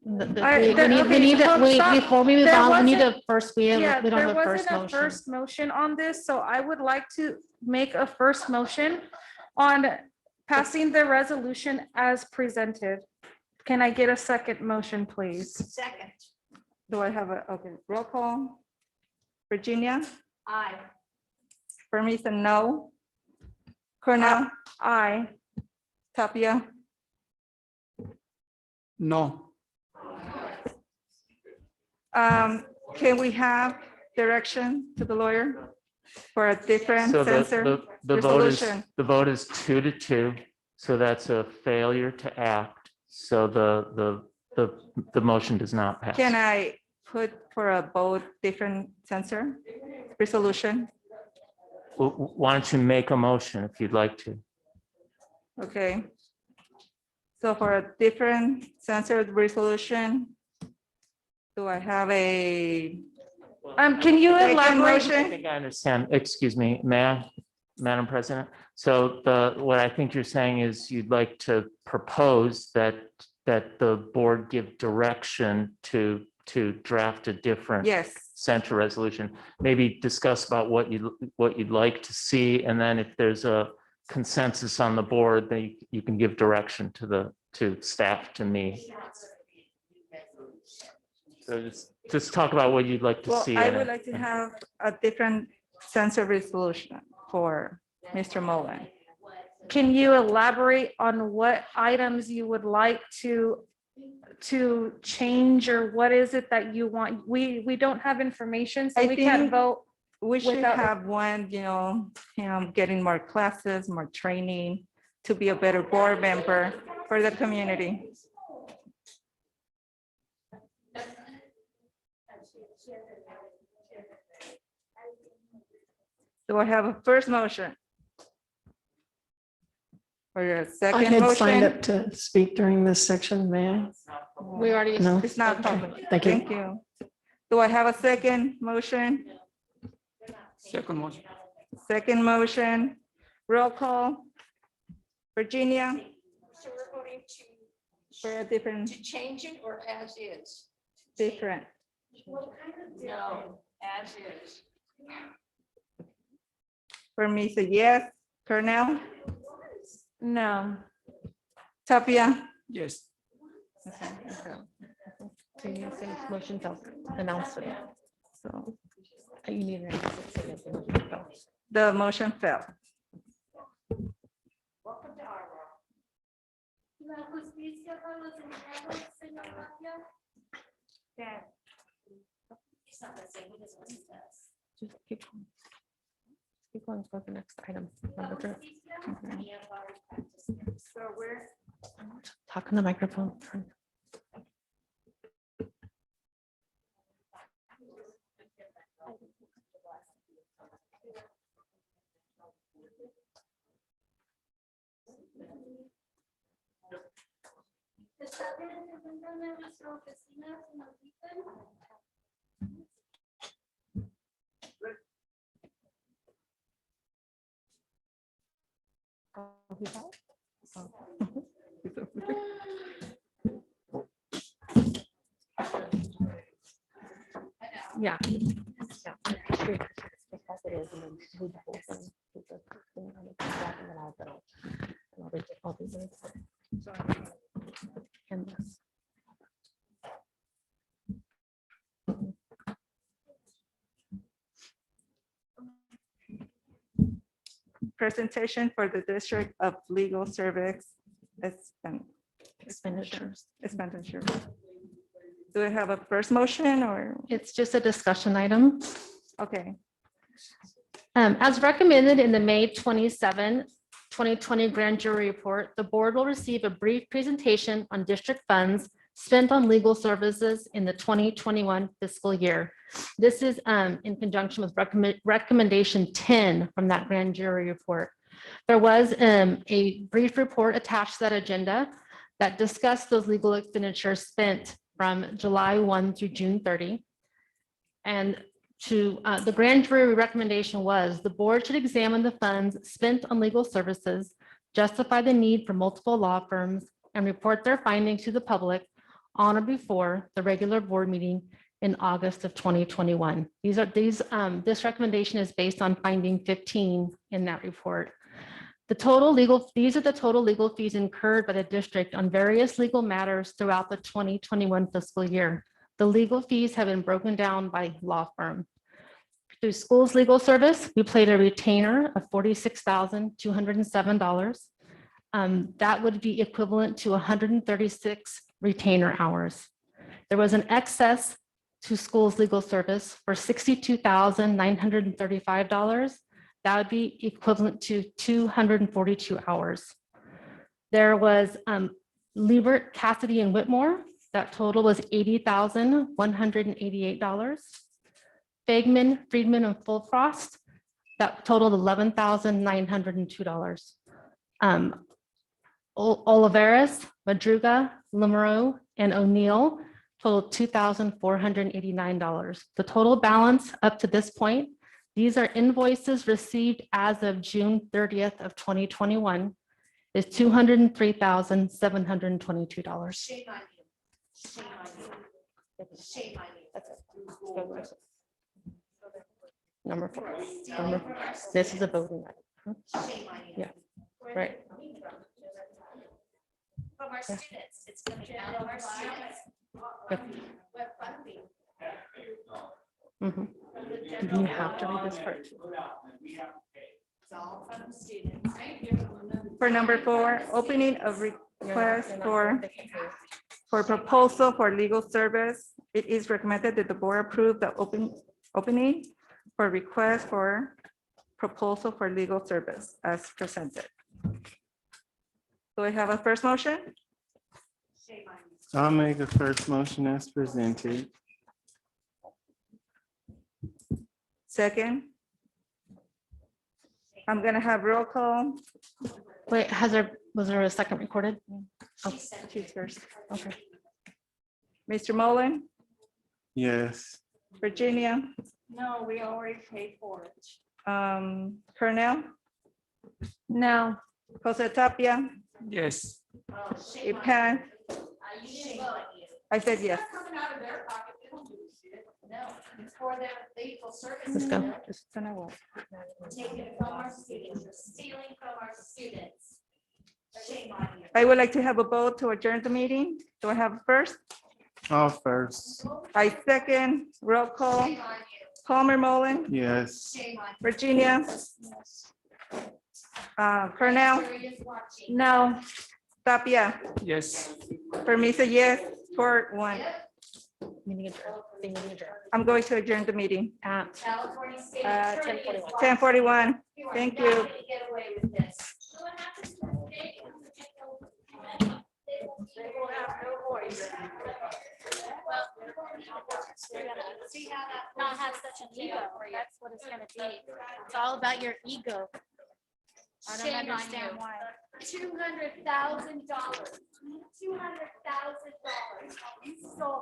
We need okay, to, hold- stop. before we move There on, we need wasn't- to first, we Yeah, don't there have a first wasn't a motion. first motion on this, so I would like to make a first motion On passing the resolution as presented. Can I get a second motion, please? Second. Do I have a, okay, roll call? Virginia, Aye. Burmese, no. Cornell, Aye. Tapia, No. can we have direction to the lawyer for a different So censor the vote is, resolution? the vote is 2-2. So that's a failure to act. So the motion does not pass. Can I put for a vote different censor resolution? Why don't you make a motion if you'd like to? Okay. So for a different censored resolution, do I have a Can you second elaborate? I motion? think I understand. Excuse me, Madam President. So what I think you're saying is you'd like to propose that the board give direction to draft a different Yes, censure resolution. Maybe discuss about what you'd like to see, and then if there's a consensus on the board, then you can give direction to staff, to me. So just talk about what you'd like to well, see. I in would it. like to have a different censor resolution for Mr. Mullen. Can you elaborate on what items you would like to change, or what is it that you want? We don't have information, so I we can't think vote. We should without- have one, getting more classes, more training to be a better board member for the community. Do I have a first motion? Or your I second had signed motion? up to speak during this section, may I? We already. No? It's not Okay, public. thank you. Thank you. Do I have a second motion? Second motion. Second motion, roll call. Virginia, So we're voting for a different, to change it or as is? different. No, as is. For me, say yes. Cornell, No. Tapia. Yes. Motion to announce it. So You need an. the motion fell. Welcome to our world. La justicia para los empleados, señor Tapia. It's not the same as what it says. Just keep going. Keep going for the next item. Number three. So we're, Talk in the microphone. ¿Está bien? ¿Se encuentran en nuestra oficina? ¿Se nos dicen? Yeah. presentation for the District of Legal Service Expenditures. expenditure. Do I have a first motion or, It's just a discussion item. okay, As recommended in the May 27, 2020 grand jury report, the board will receive a brief presentation on district funds spent on legal services in the 2021 fiscal year. This is in conjunction with recommendation 10 from that grand jury report. There was a brief report attached to that agenda that discussed those legal expenditures spent from July 1 through June 30. And the grand jury recommendation was the board should examine the funds spent on legal services, justify the need for multiple law firms, and report their findings to the public on or before the regular board meeting in August of 2021. This recommendation is based on finding 15 in that report. These are the total legal fees incurred by the district on various legal matters throughout the 2021 fiscal year. The legal fees have been broken down by law firm. Through schools legal service, we paid a retainer of $46,207. That would be equivalent to 136 retainer hours. There was an excess to schools legal service for $62,935. That would be equivalent to 242 hours. There was Liebert, Cassidy, and Whitmore. That total was $80,188. Fagman, Friedman, and Fullfrost, that totaled $11,902. Oliveris, Madruga, Lamoureux, and O'Neill totaled $2,489. The total balance up to this point, these are invoices received as of June 30th of 2021, is $203,722. Shame on you. Shame on you. Shame on you. Number four. This is a voting item. Shame on you. Yeah, right. From our students, it's coming out of our students. What funding? Mhm. You have to read this part too. It's all from the students. For number 4, opening of request for proposal for legal service. It is recommended that the board approve the opening for request for proposal for legal service as presented. Do I have a first motion? Shame on you. I'll make a first motion as presented. Second. I'm gonna have roll call. Wait, was there a second recorded? Oh, She's first. okay. Mr. Mullen, Yes. Virginia, No, we already paid for it. Cornell, No. Jose Tapia, Yes. Oh, shame on Ipan. you. You didn't vote you. I said yes. Coming out of their pocket, they don't do shit. No, it's for their legal services. Let's go. Taking it from our students, you're stealing from our students. Shame on you. I would like to have a vote to adjourn the meeting. Do I have a first? I'll first. I second. Roll call. Shame on you. Palmer Mullen, Yes. Shame on you. Virginia, Cornell, Jury is watching. no, Tapia. Yes. For me, say yes, 4-1. Meeting adjourned. Meeting adjourned. I'm going to adjourn the meeting. At California State. 10:41. 10:41. Thank you. Not gonna get away with this. They will have no voice. See how that Not have such an ego. That's what it's gonna be. It's all about your ego. I don't Shame on understand you. why. $200,000. $200,000. You sold